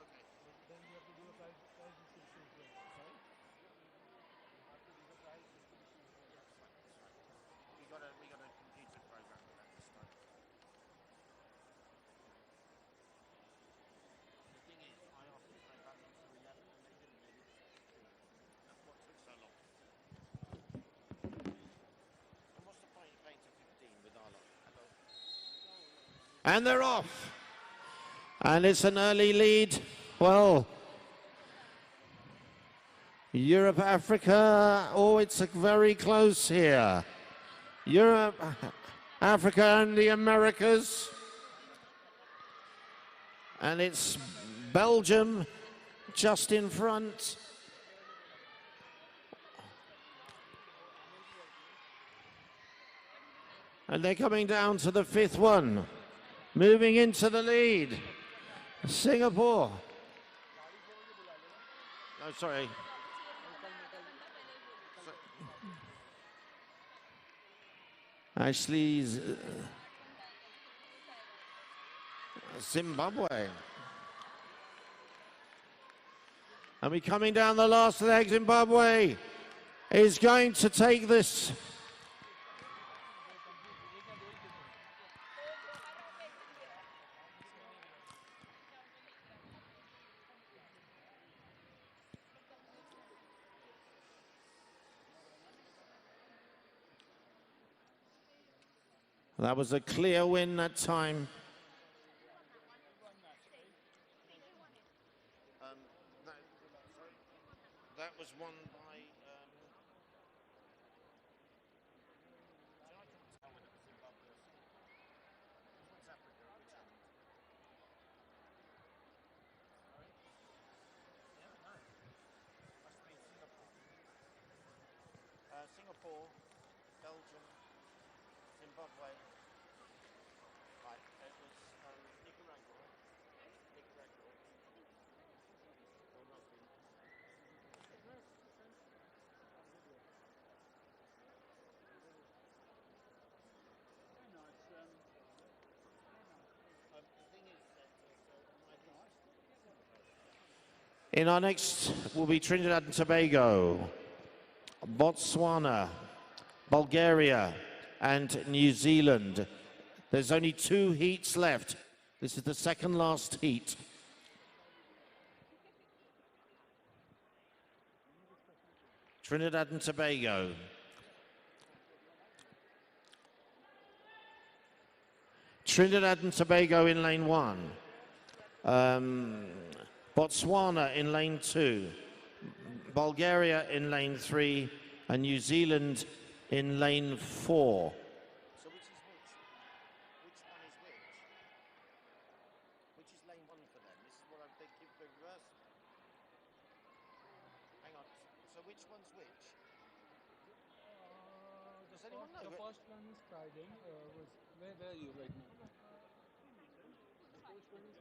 Okay. Then you have to do a prize distribution. Sorry? You have to do the prize distribution. Yeah, that's fine. That's fine. We got a computer program for that this time. The thing is, I asked them to play back to 11 and they didn't really. That's what took so long. And what's the point of playing to 15 with our lot? And they're off. And it's an early lead. Well, Europe, Africa, oh, it's very close here. Europe, Africa, and the Americas. And it's Belgium just in front. And they're coming down to the 5th one. Moving into the lead. Singapore. No, sorry. Actually, Zimbabwe. And we're coming down the last leg. Zimbabwe is going to take this. That was a clear win that time. That was won by. Singapore, Belgium, Zimbabwe. Right, it was Nicaragua. Nicaragua. Or nothing. The thing is that In our next will be Trinidad and Tobago, Botswana, Bulgaria, and New Zealand. There's only 2 heats left. This is the second last heat. Trinidad and Tobago. Trinidad and Tobago in lane 1. Botswana in lane 2. Bulgaria in lane 3. And New Zealand in lane 4. So which is which? Which one is which? Which is lane 1 for them? This is what they give the reverse. Hang on. So which one's which? Does anyone know? The first one is Trident. Where are you right now? The first one is This one's Trinidad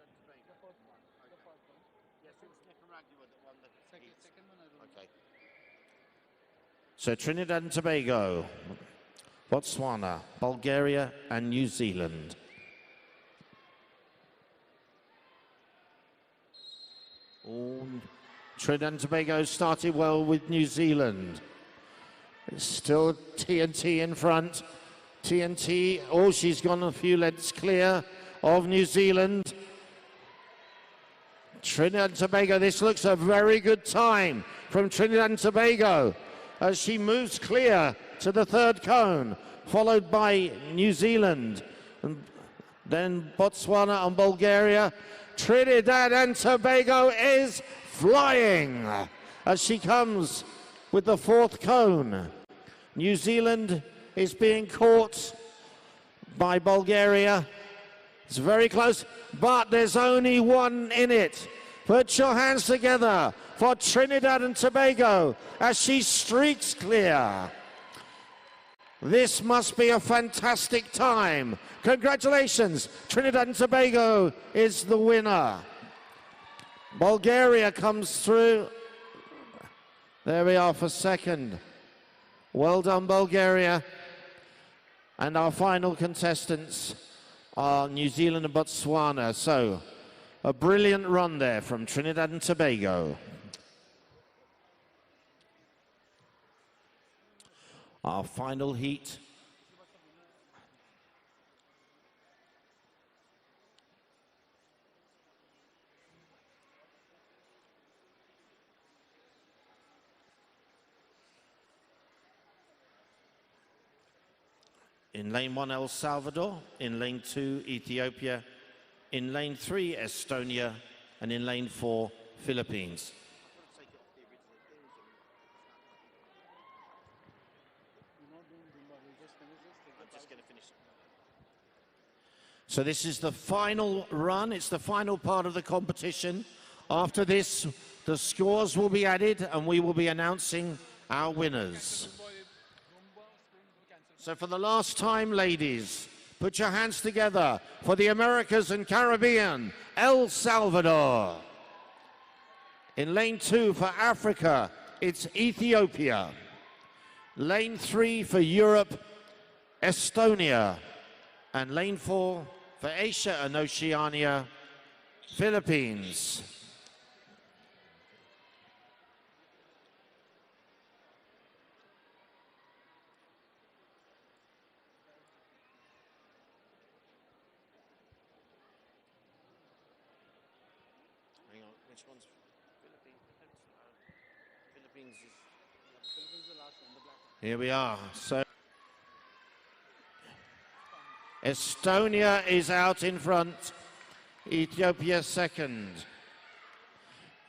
and Tobago. the first one. The first one. Yes, it was Nicaragua that won the Second one I don't know. Okay. So Trinidad and Tobago, Botswana, Bulgaria, and New Zealand. Oh, Trinidad and Tobago started well with New Zealand. It's still TNT in front. TNT, oh, she's gone a few lengths clear of New Zealand. Trinidad and Tobago, this looks a very good time from Trinidad and Tobago as she moves clear to the 3rd cone, followed by New Zealand and then Botswana and Bulgaria. Trinidad and Tobago is flying as she comes with the fourth cone. New Zealand is being caught by Bulgaria. It's very close, but there's only one in it. Put your hands together for Trinidad and Tobago as she streaks clear. This must be a fantastic time. Congratulations, Trinidad and Tobago is the winner. Bulgaria comes through. There we are for second. Well done, Bulgaria. And our final contestants are New Zealand and Botswana. So, a brilliant run there from Trinidad and Tobago. Our final heat. In lane 1, El Salvador. In lane 2, Ethiopia. In lane 3, Estonia. And in lane 4, Philippines. So this is the final run. It's the final part of the competition. After this, the scores will be added and we will be announcing our winners. So for the last time, ladies, put your hands together for the Americas and Caribbean, El Salvador. In lane 2 for Africa, it's Ethiopia. Lane 3 for Europe, Estonia. And lane 4 for Asia and Oceania, Philippines. Hang on, which one's Philippines? Philippines is the last one, the black one. Here we are. So Estonia is out in front. Ethiopia second.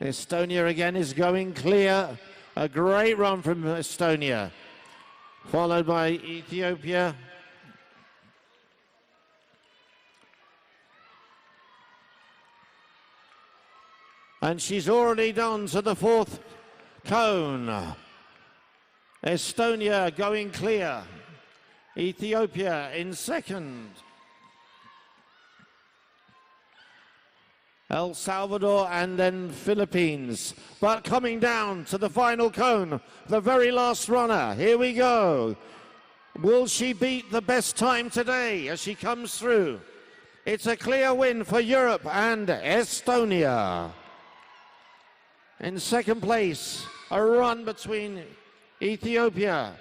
Estonia again is going clear. A great run from Estonia. Followed by Ethiopia. And she's already done to the fourth cone. Estonia going clear. Ethiopia in second. El Salvador and then Philippines. But coming down to the final cone, the very last runner. Here we go. Will she beat the best time today as she comes through? It's a clear win for Europe and Estonia. In second place, a run between Ethiopia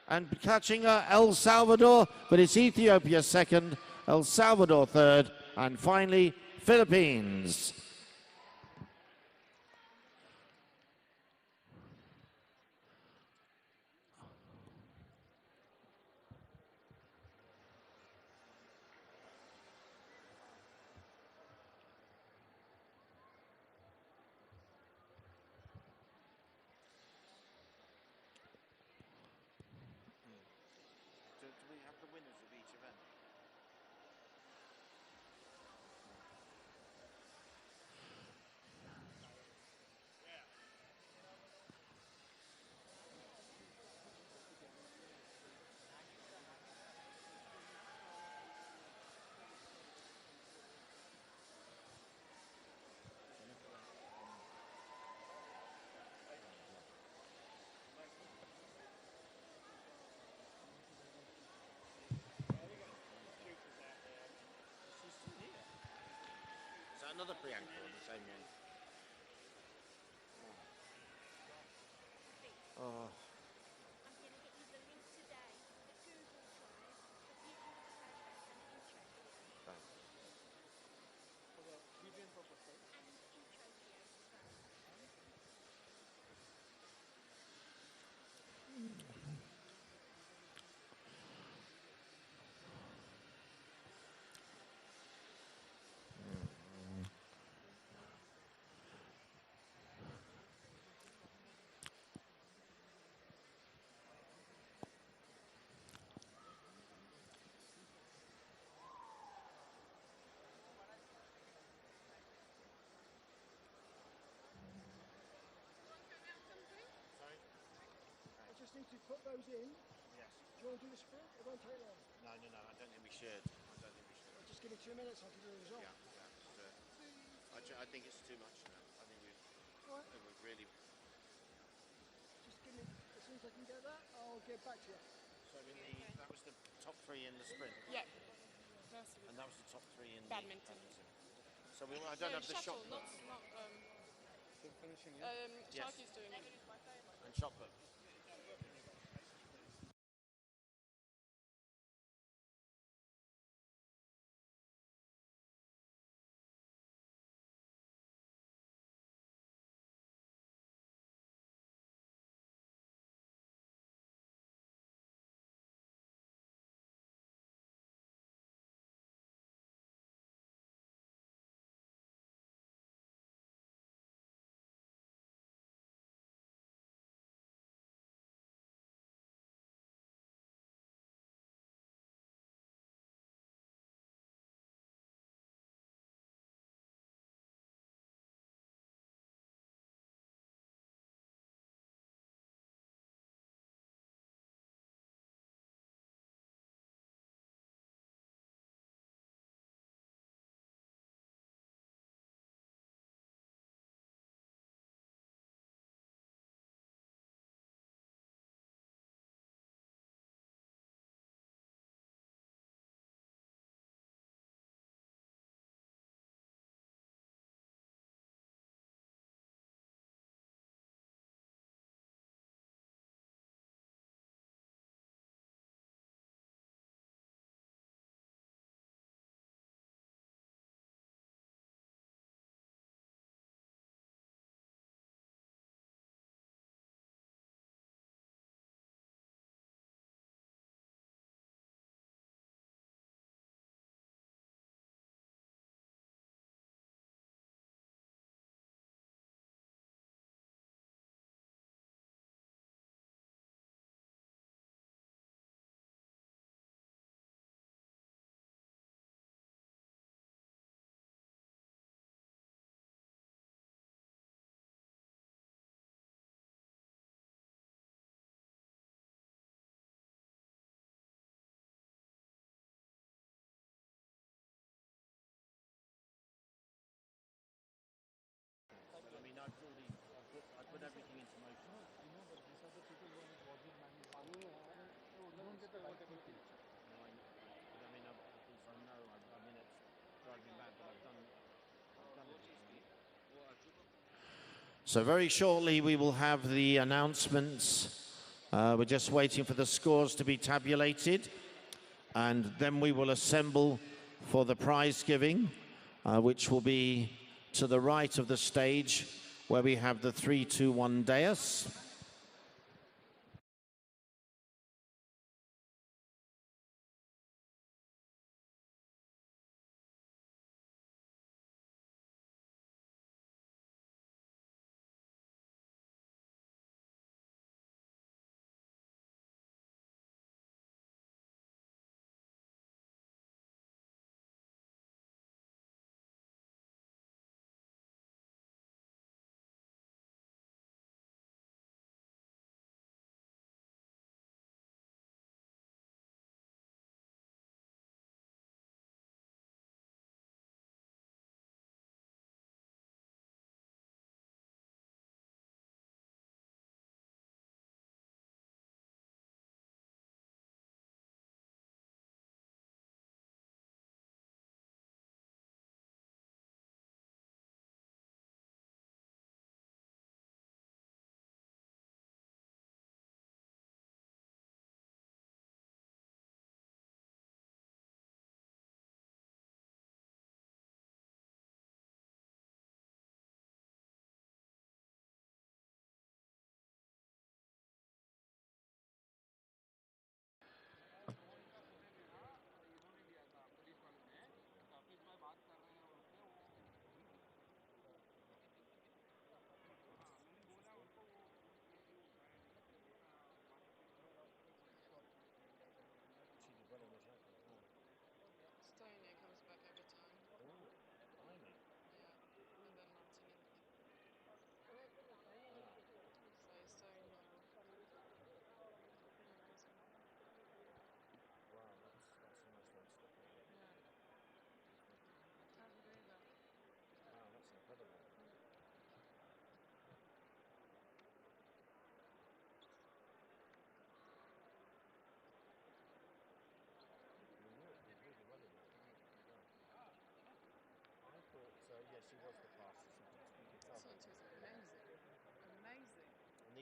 and catching El Salvador, but it's Ethiopia second, El Salvador third, and finally Philippines. Another Priyanka on the same one. Oh. to put those in. Yes. Do you want to do the sprint? It won't take long. No, I don't think we should. I don't think we should. Just give me 2 minutes, I'll give you the result. I think it's too much now. I think we've really... Just give me, as soon as I can get that, I'll get back to you. So that was the top 3 in the sprint? Yeah. And that was the top 3 in badminton. So I don't have the shot shuttle, put. not finishing, Sharky's yes. doing it. And shot put. I put everything into motion. I know, but these are the people who are watching manually. They don't get the right people. No, I mean, of course I know. I mean, it's driving me mad, but I've done it. So very shortly we will have the announcements. We're just waiting for the scores to be tabulated, and then we will assemble for the prize giving, which will be to the right of the stage where we have the 3-2-1 dais.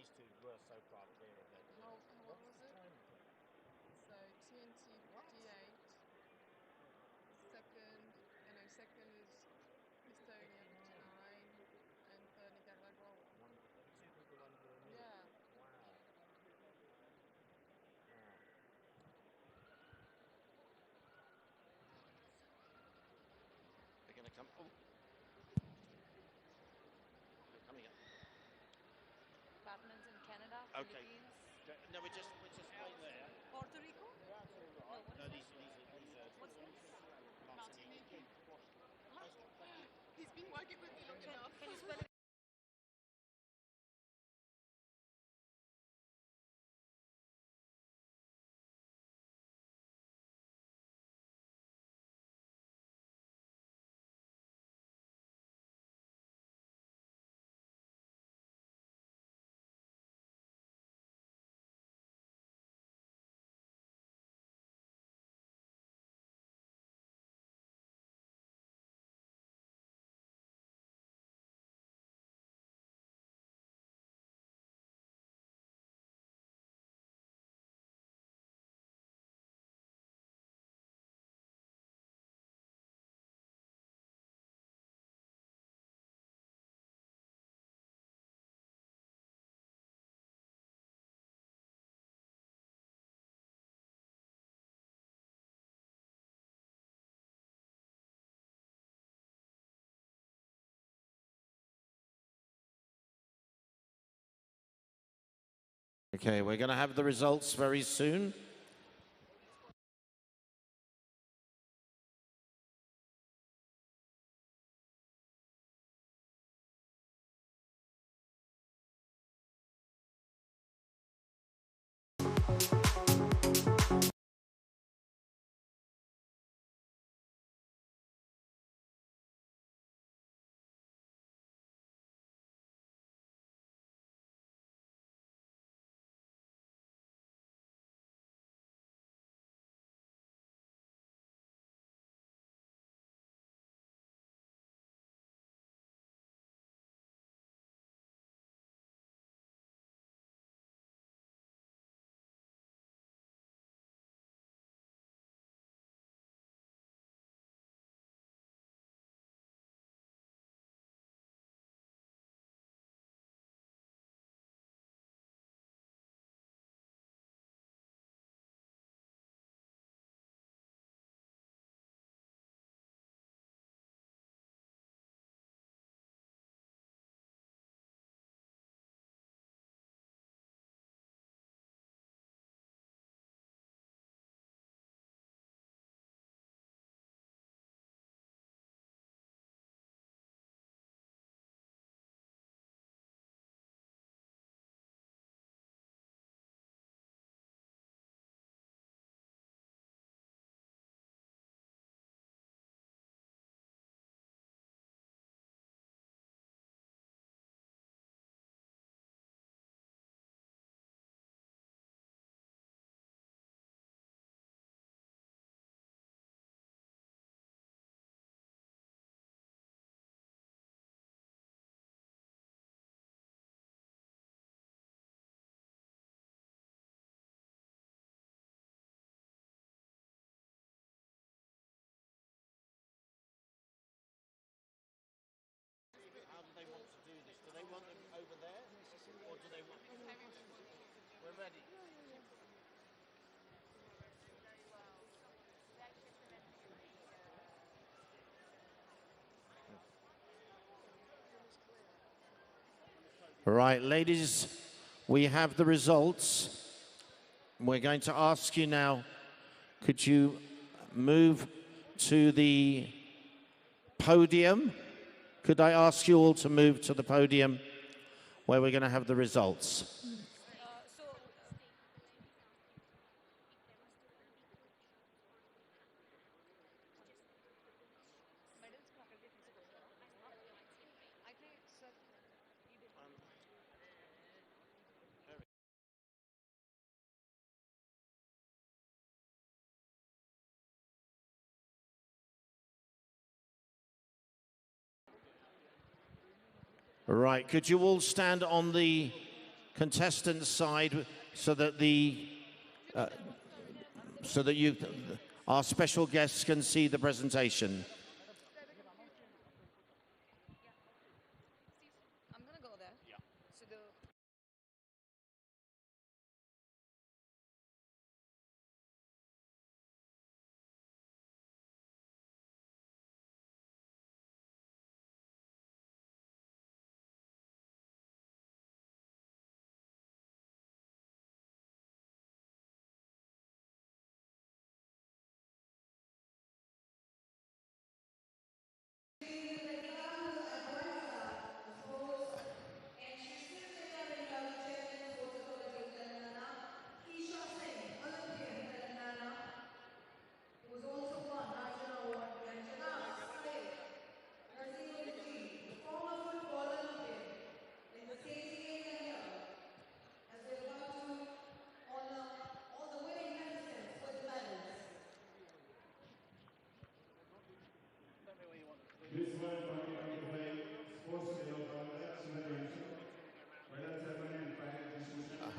these two were so far clear of their How What was was the it? time? So TNT 58. Second, no, second is Estonia 59, and third Nicaragua 1. There were two people under a minute. Yeah. Wow. They're going to come. Oh. They're coming up. Badminton, Canada, Okay. Philippines. No, we're just wait there. Puerto Rico? No, these are What's this? Martinique. He's been working with me long enough. Can you spell it? Okay, we're going to have the results very soon. How do they want to do this? Do they want them over there, or do they want? We're ready. All right, ladies, we have the results. We're going to ask you now, could you move to the podium? Could I ask you all to move to the podium where we're going to have the results? Right, could you all stand on the contestants' side so that our special guests can see the presentation. I'm gonna go there. Yeah. So the who's also won Arjuna Award, and Janab Syed Gachibowli, the former football Olympian, in the staging area here, as they're about to honor all the winning contestants with the medals. This one going to play sports video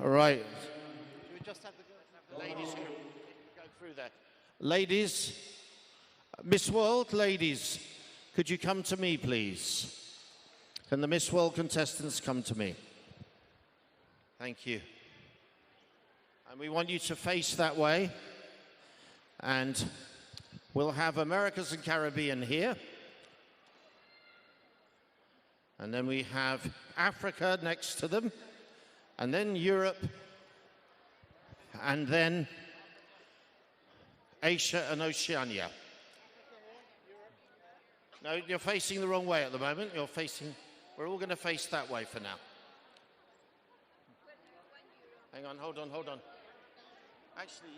All right. Do we just have the Ladies go through that. Ladies, Miss World, ladies, could you come to me, please? Can the Miss World contestants come to me? Thank you. And we want you to face that way. And we'll have Americas and Caribbean here. And then we have Africa next to them. And then Europe. And then Asia and Oceania. No, you're facing the wrong way at the moment. We're all going to face that way for now. Hang on, hold on. Actually,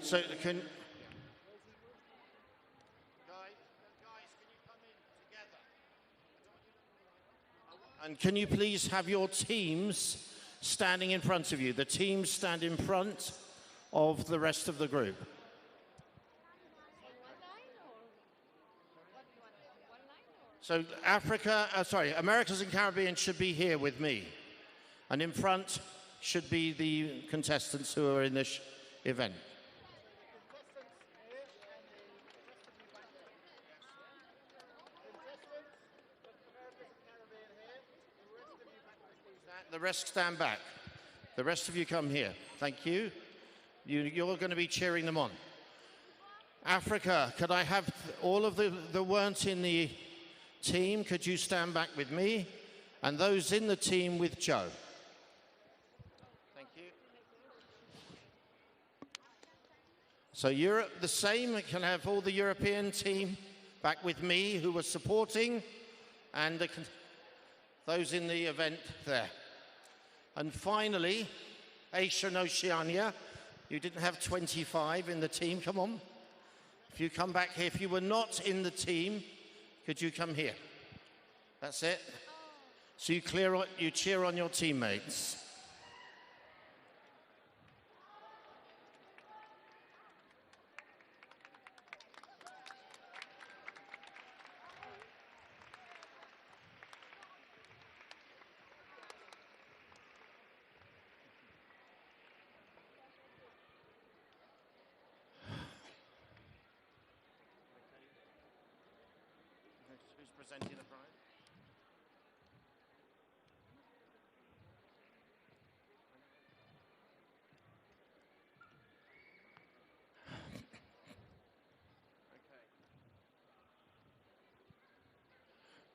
so can guys, can you come in together? And can you please have your teams standing in front of you? The teams stand in front of the rest of the group. So Americas and Caribbean should be here with me. And in front should be the contestants who are in this event. The rest stand back. The rest of you come here. Thank you. You're going to be cheering them on. Africa, could I have all of the weren't in the team? Could you stand back with me? And those in the team with Joe. Thank you. So Europe, the same. Can I have all the European team back with me who were supporting, and those in the event there. And finally, Asia and Oceania. You didn't have 25 in the team. Come on. If you come back here, if you were not in the team, could you come here? That's it. So you cheer on your teammates. Who's presenting the prize?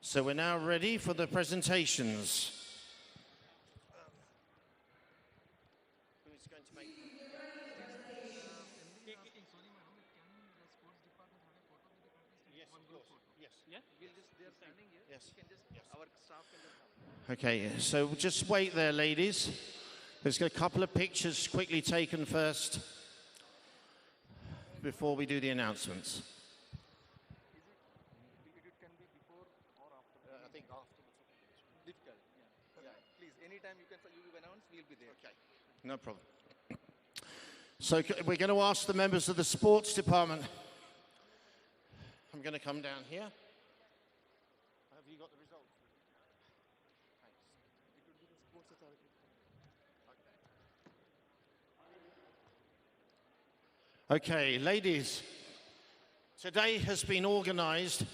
So we're now ready for the presentations. Who's going to make Yes, of course. Yes. Yeah, we'll just, they're standing here. Yes. We can just, our staff can just help. Okay, so just wait there, ladies. There's a couple of pictures quickly taken first before we do the announcements. It can be No problem. So we're going to ask the members of the sports department. I'm going to come down here. Have you got the results? Okay, ladies, today has been organized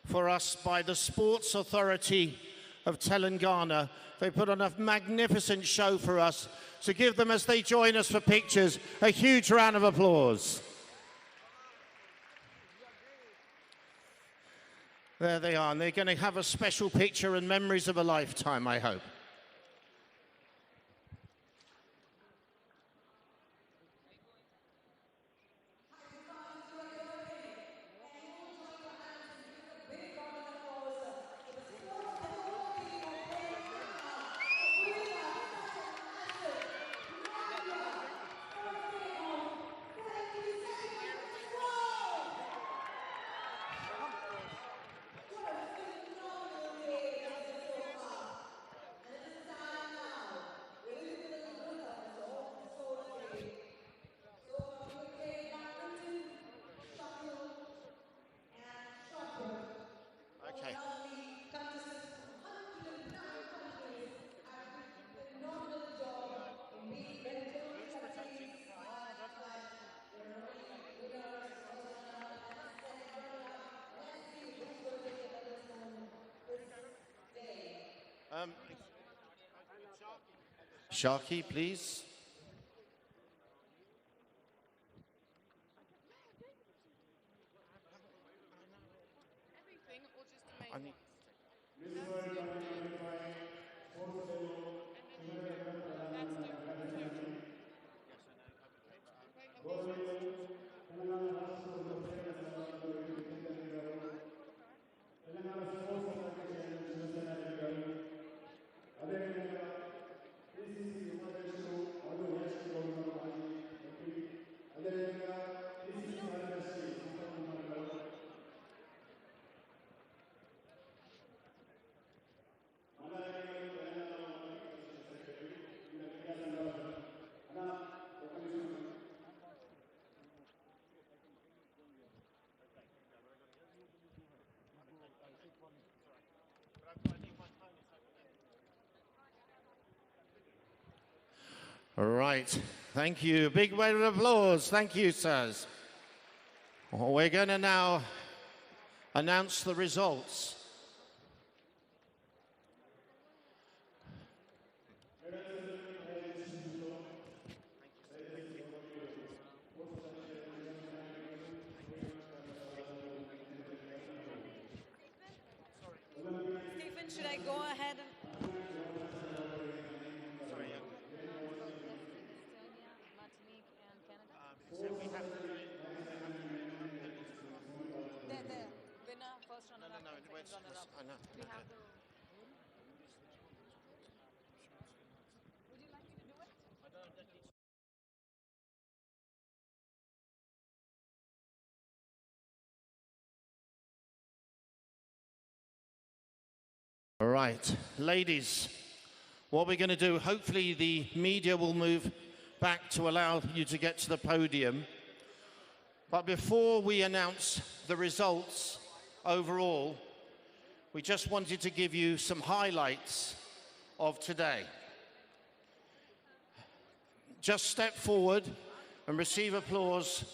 for us by the Sports Authority of Telangana. They put on a magnificent show for us. So give them, as they join us for pictures, a huge round of applause. There they are, and they're going to have a special picture and memories of a lifetime, I hope. Sharky, please. All right, thank you. Big round of applause. Thank you, sirs. We're going to now announce the results. Stephen, should I go ahead and... All right, ladies, what we're going to do, hopefully the media will move back to allow you to get to the podium. But before we announce the results overall, we just wanted to give you some highlights of today. Just step forward and receive applause.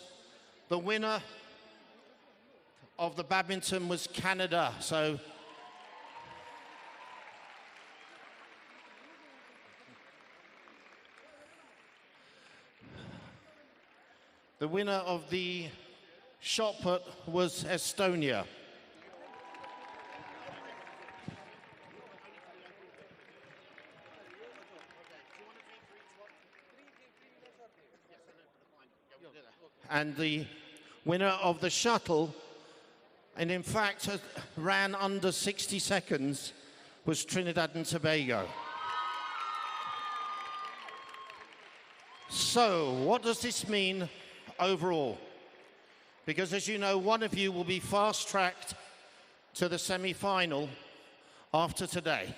The winner of the badminton was Canada, so the winner of the shot put was Estonia. And the winner of the shuttle, and in fact ran under 60 seconds, was Trinidad and Tobago. So, what does this mean overall? Because as you know, one of you will be fast-tracked to the semi-final after today.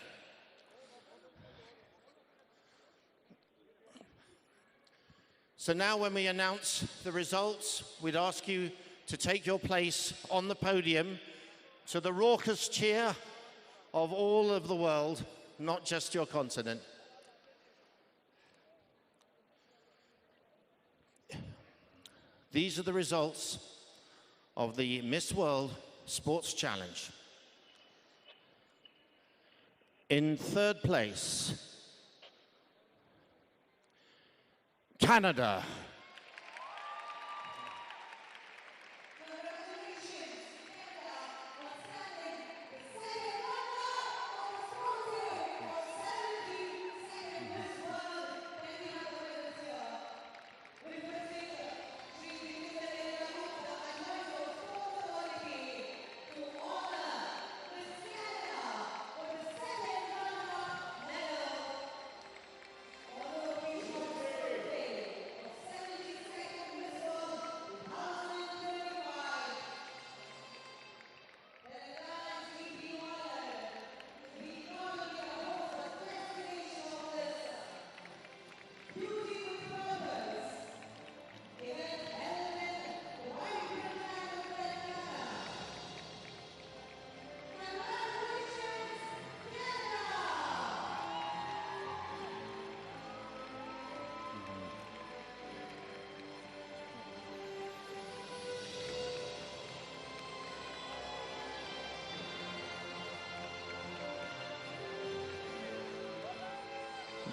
So now when we announce the results, we'd ask you to take your place on the podium to the raucous cheer of all of the world, not just your continent. These are the results of the Miss World Sports Challenge. In third place, Canada.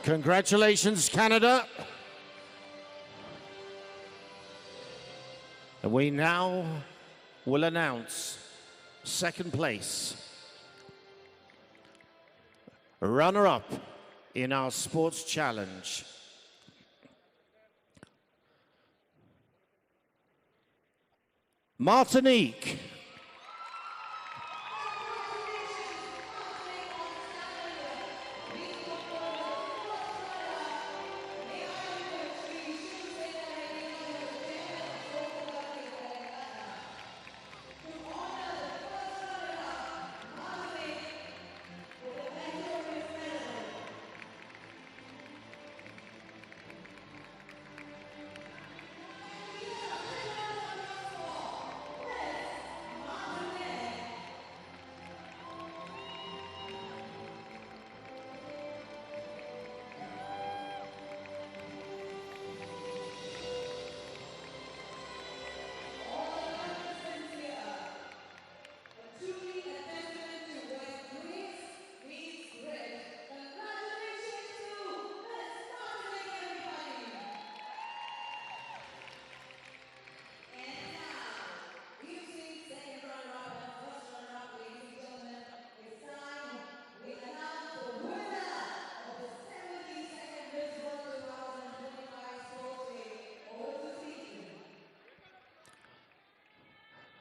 Congratulations, Canada. And we now will announce second place. Runner-up in our sports challenge. Martinique.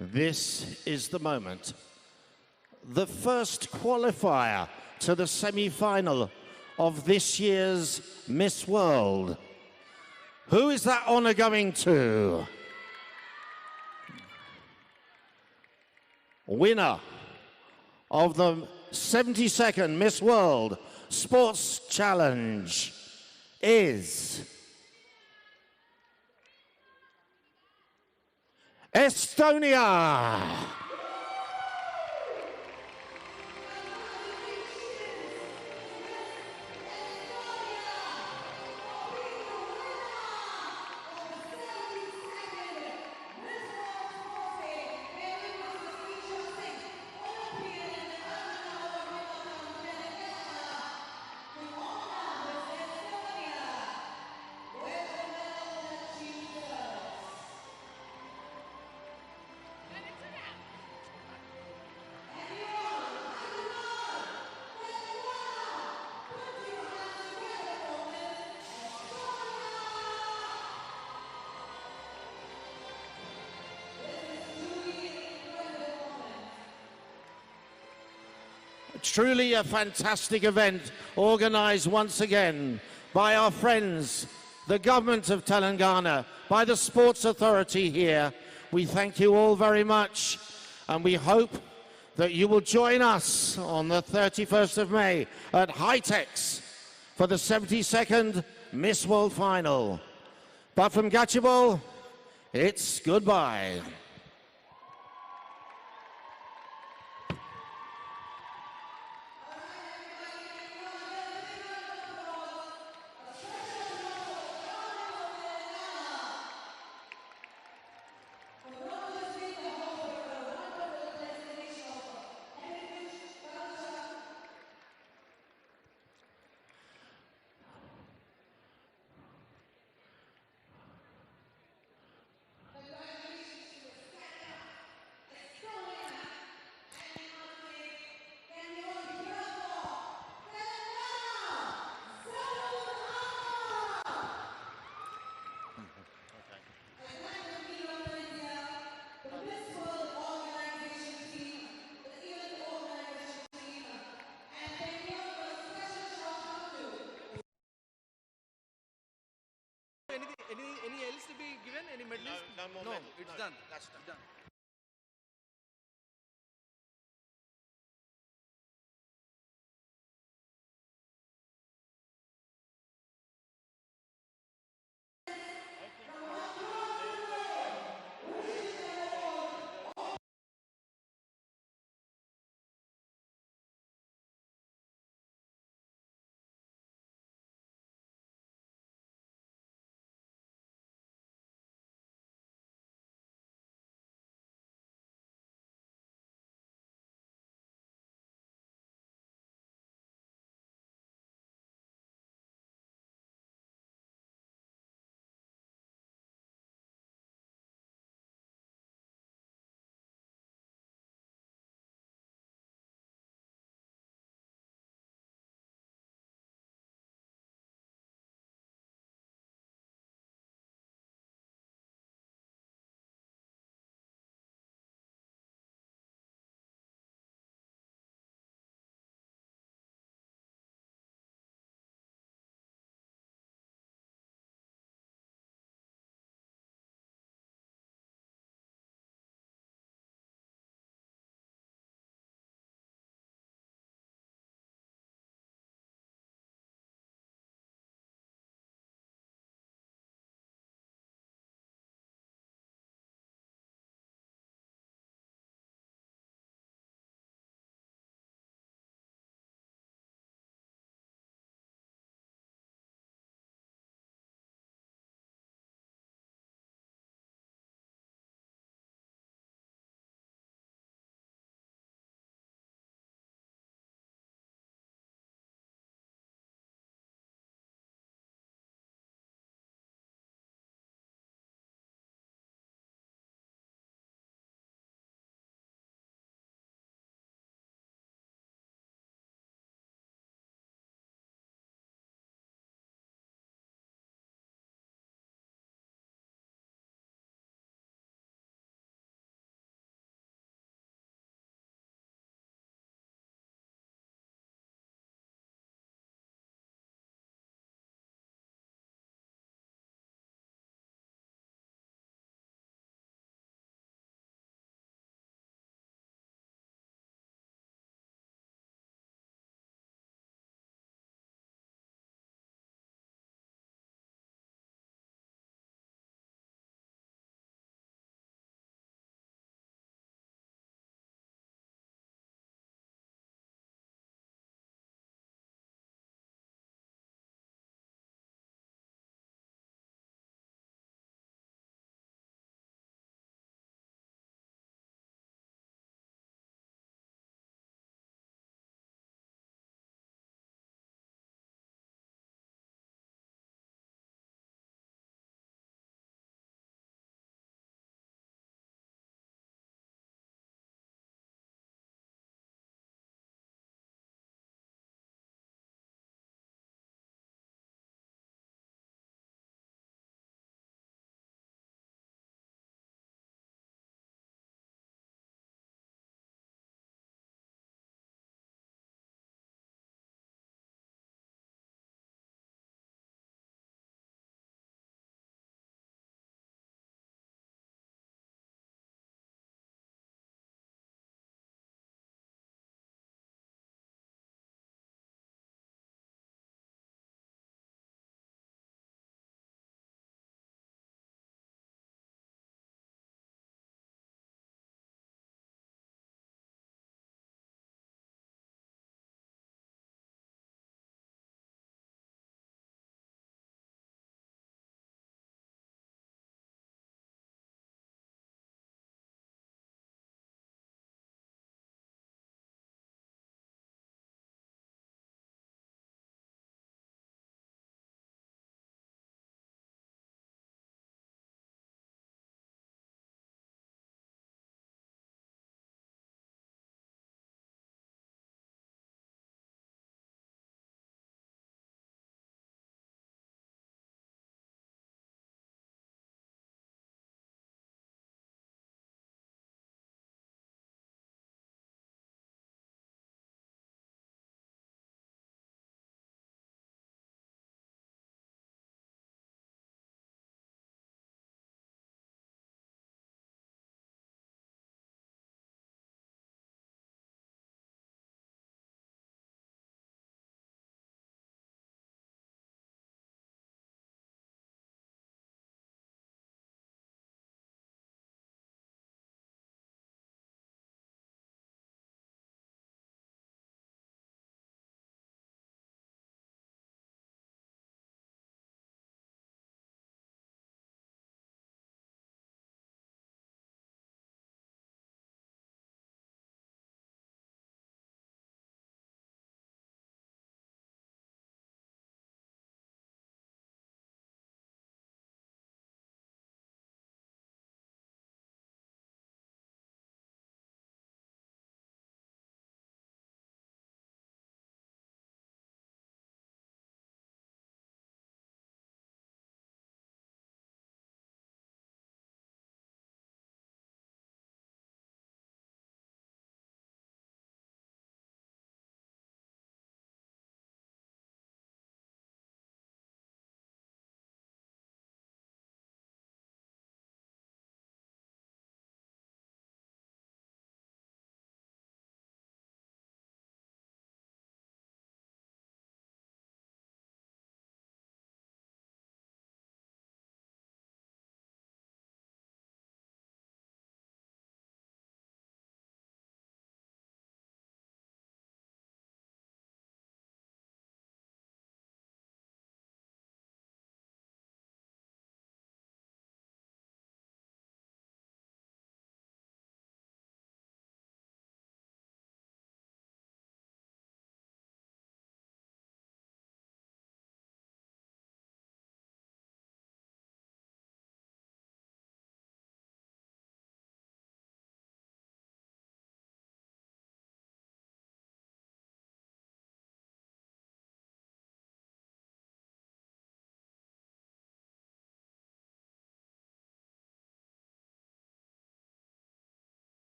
This is the moment. The first qualifier to the semi-final of this year's Miss World. Who is that honor going to? Winner of the 72nd Miss World Sports Challenge is Estonia. Truly a fantastic event organized once again by our friends, the government of Telangana, by the Sports Authority here. We thank you all very much, and we hope that you will join us on the 31st of May at High Techs for the 72nd Miss World Final. But from Gachibowli, it's goodbye. Any else to be given? Any medals? No more No, medals. it's No, done. that's done.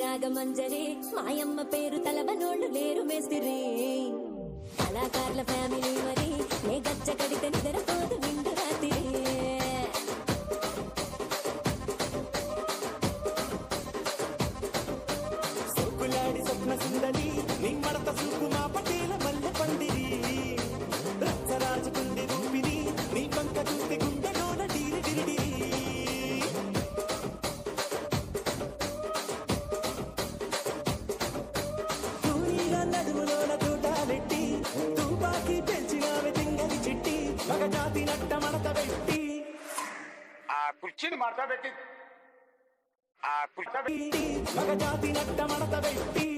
నాగమంజరి మాయమ్మ పేరు తలవనోళ్ళు లేరు మేస్తిరి కళాకారుల family మరి నే గచ్చ కడితే నిద్రపోదు నిండు రాత్రి సొక్కులాడి స్వప్న సుందరి నీ మడత చూపు మా పటేల మల్లె పందిరి రచ్చరాజుకుంది రూపిని నీ పంక చూస్తే గుండెలోన డీరి డిరిడి తూనీగా నడుములోన తూటాలెట్టి తుపాకి పెంచినావి తింగని చిట్టి మగ జాతి నట్ట మడత పెట్టి ఆ కుర్చీని మడత పెట్టి మగ జాతి నట్ట మడత పెట్టి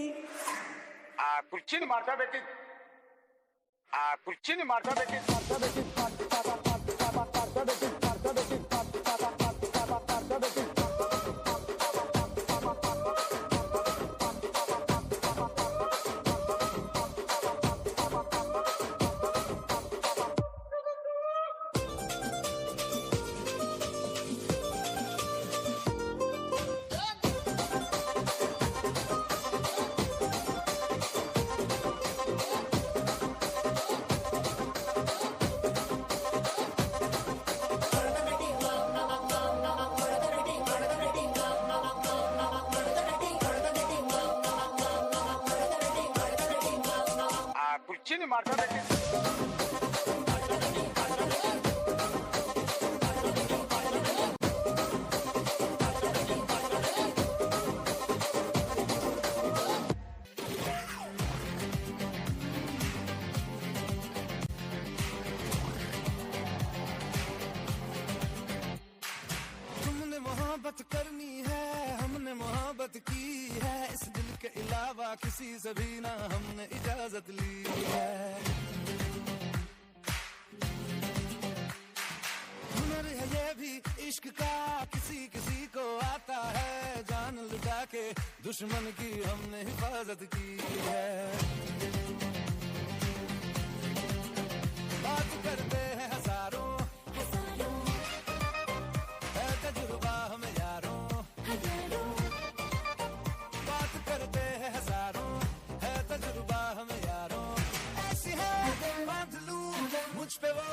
ఆ కుర్చీని మడత పెట్టి కుర్చీని మడత పెట్టి तुमने मोहब्बत करनी है हमने मोहब्बत की है इस दिल के अलावा किसी से भी ना हमने इजाजत ली है हुनर है ये भी इश्क का किसी किसी को आता है जान लुटा के दुश्मन की हमने हिफाजत की है बात करते हैं हजारों है तजुर्बा हमें यारों बात करते हैं हजारों है तजुर्बा हमें यारों ऐसी है बांध लूं मुझ पे वो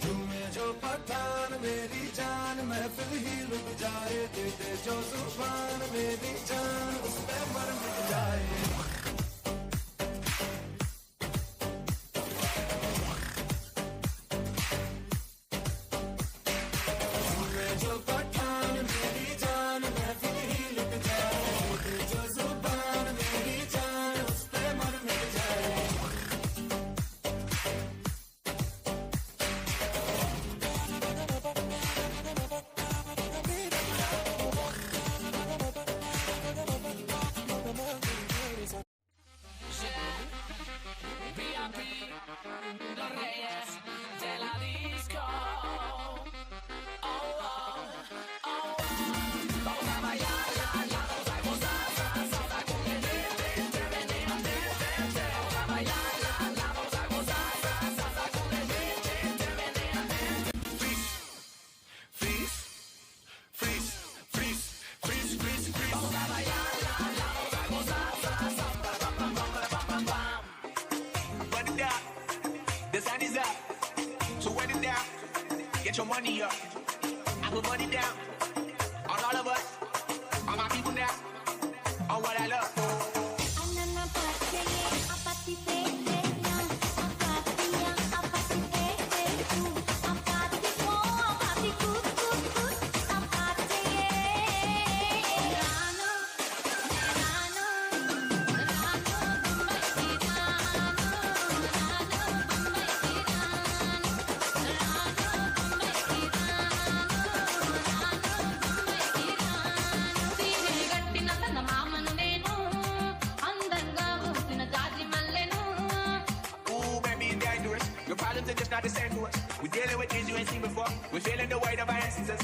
झूमे जो पठान मेरी जान महफिल ही रुक जाए दे दे जो जुबान मेरी जान उस पे मर मिट जाए जो पठान मेरी जान महफिल ही लुट जाए जो जुबान मेरी जान उस पे मर मिट जाए Los reyes de la disco. Vamos a bailar, vamos a gozar, salsa con el vente, veneno, vamos a bailar, vamos a gozar, salsa con el vente, veneno. Freeze, freeze, freeze, freeze, freeze, freeze. Vamos a bailar, vamos a gozar, salsa, pam, pam, pam, pam, pam, pam. Run it down, the sun is up, so run it down, get your money up, I put money down. On all of us, on my people now, on what I love. Your problems are just not the same to us. We're dealing with things you ain't seen before. We're feeling the weight of our ancestors.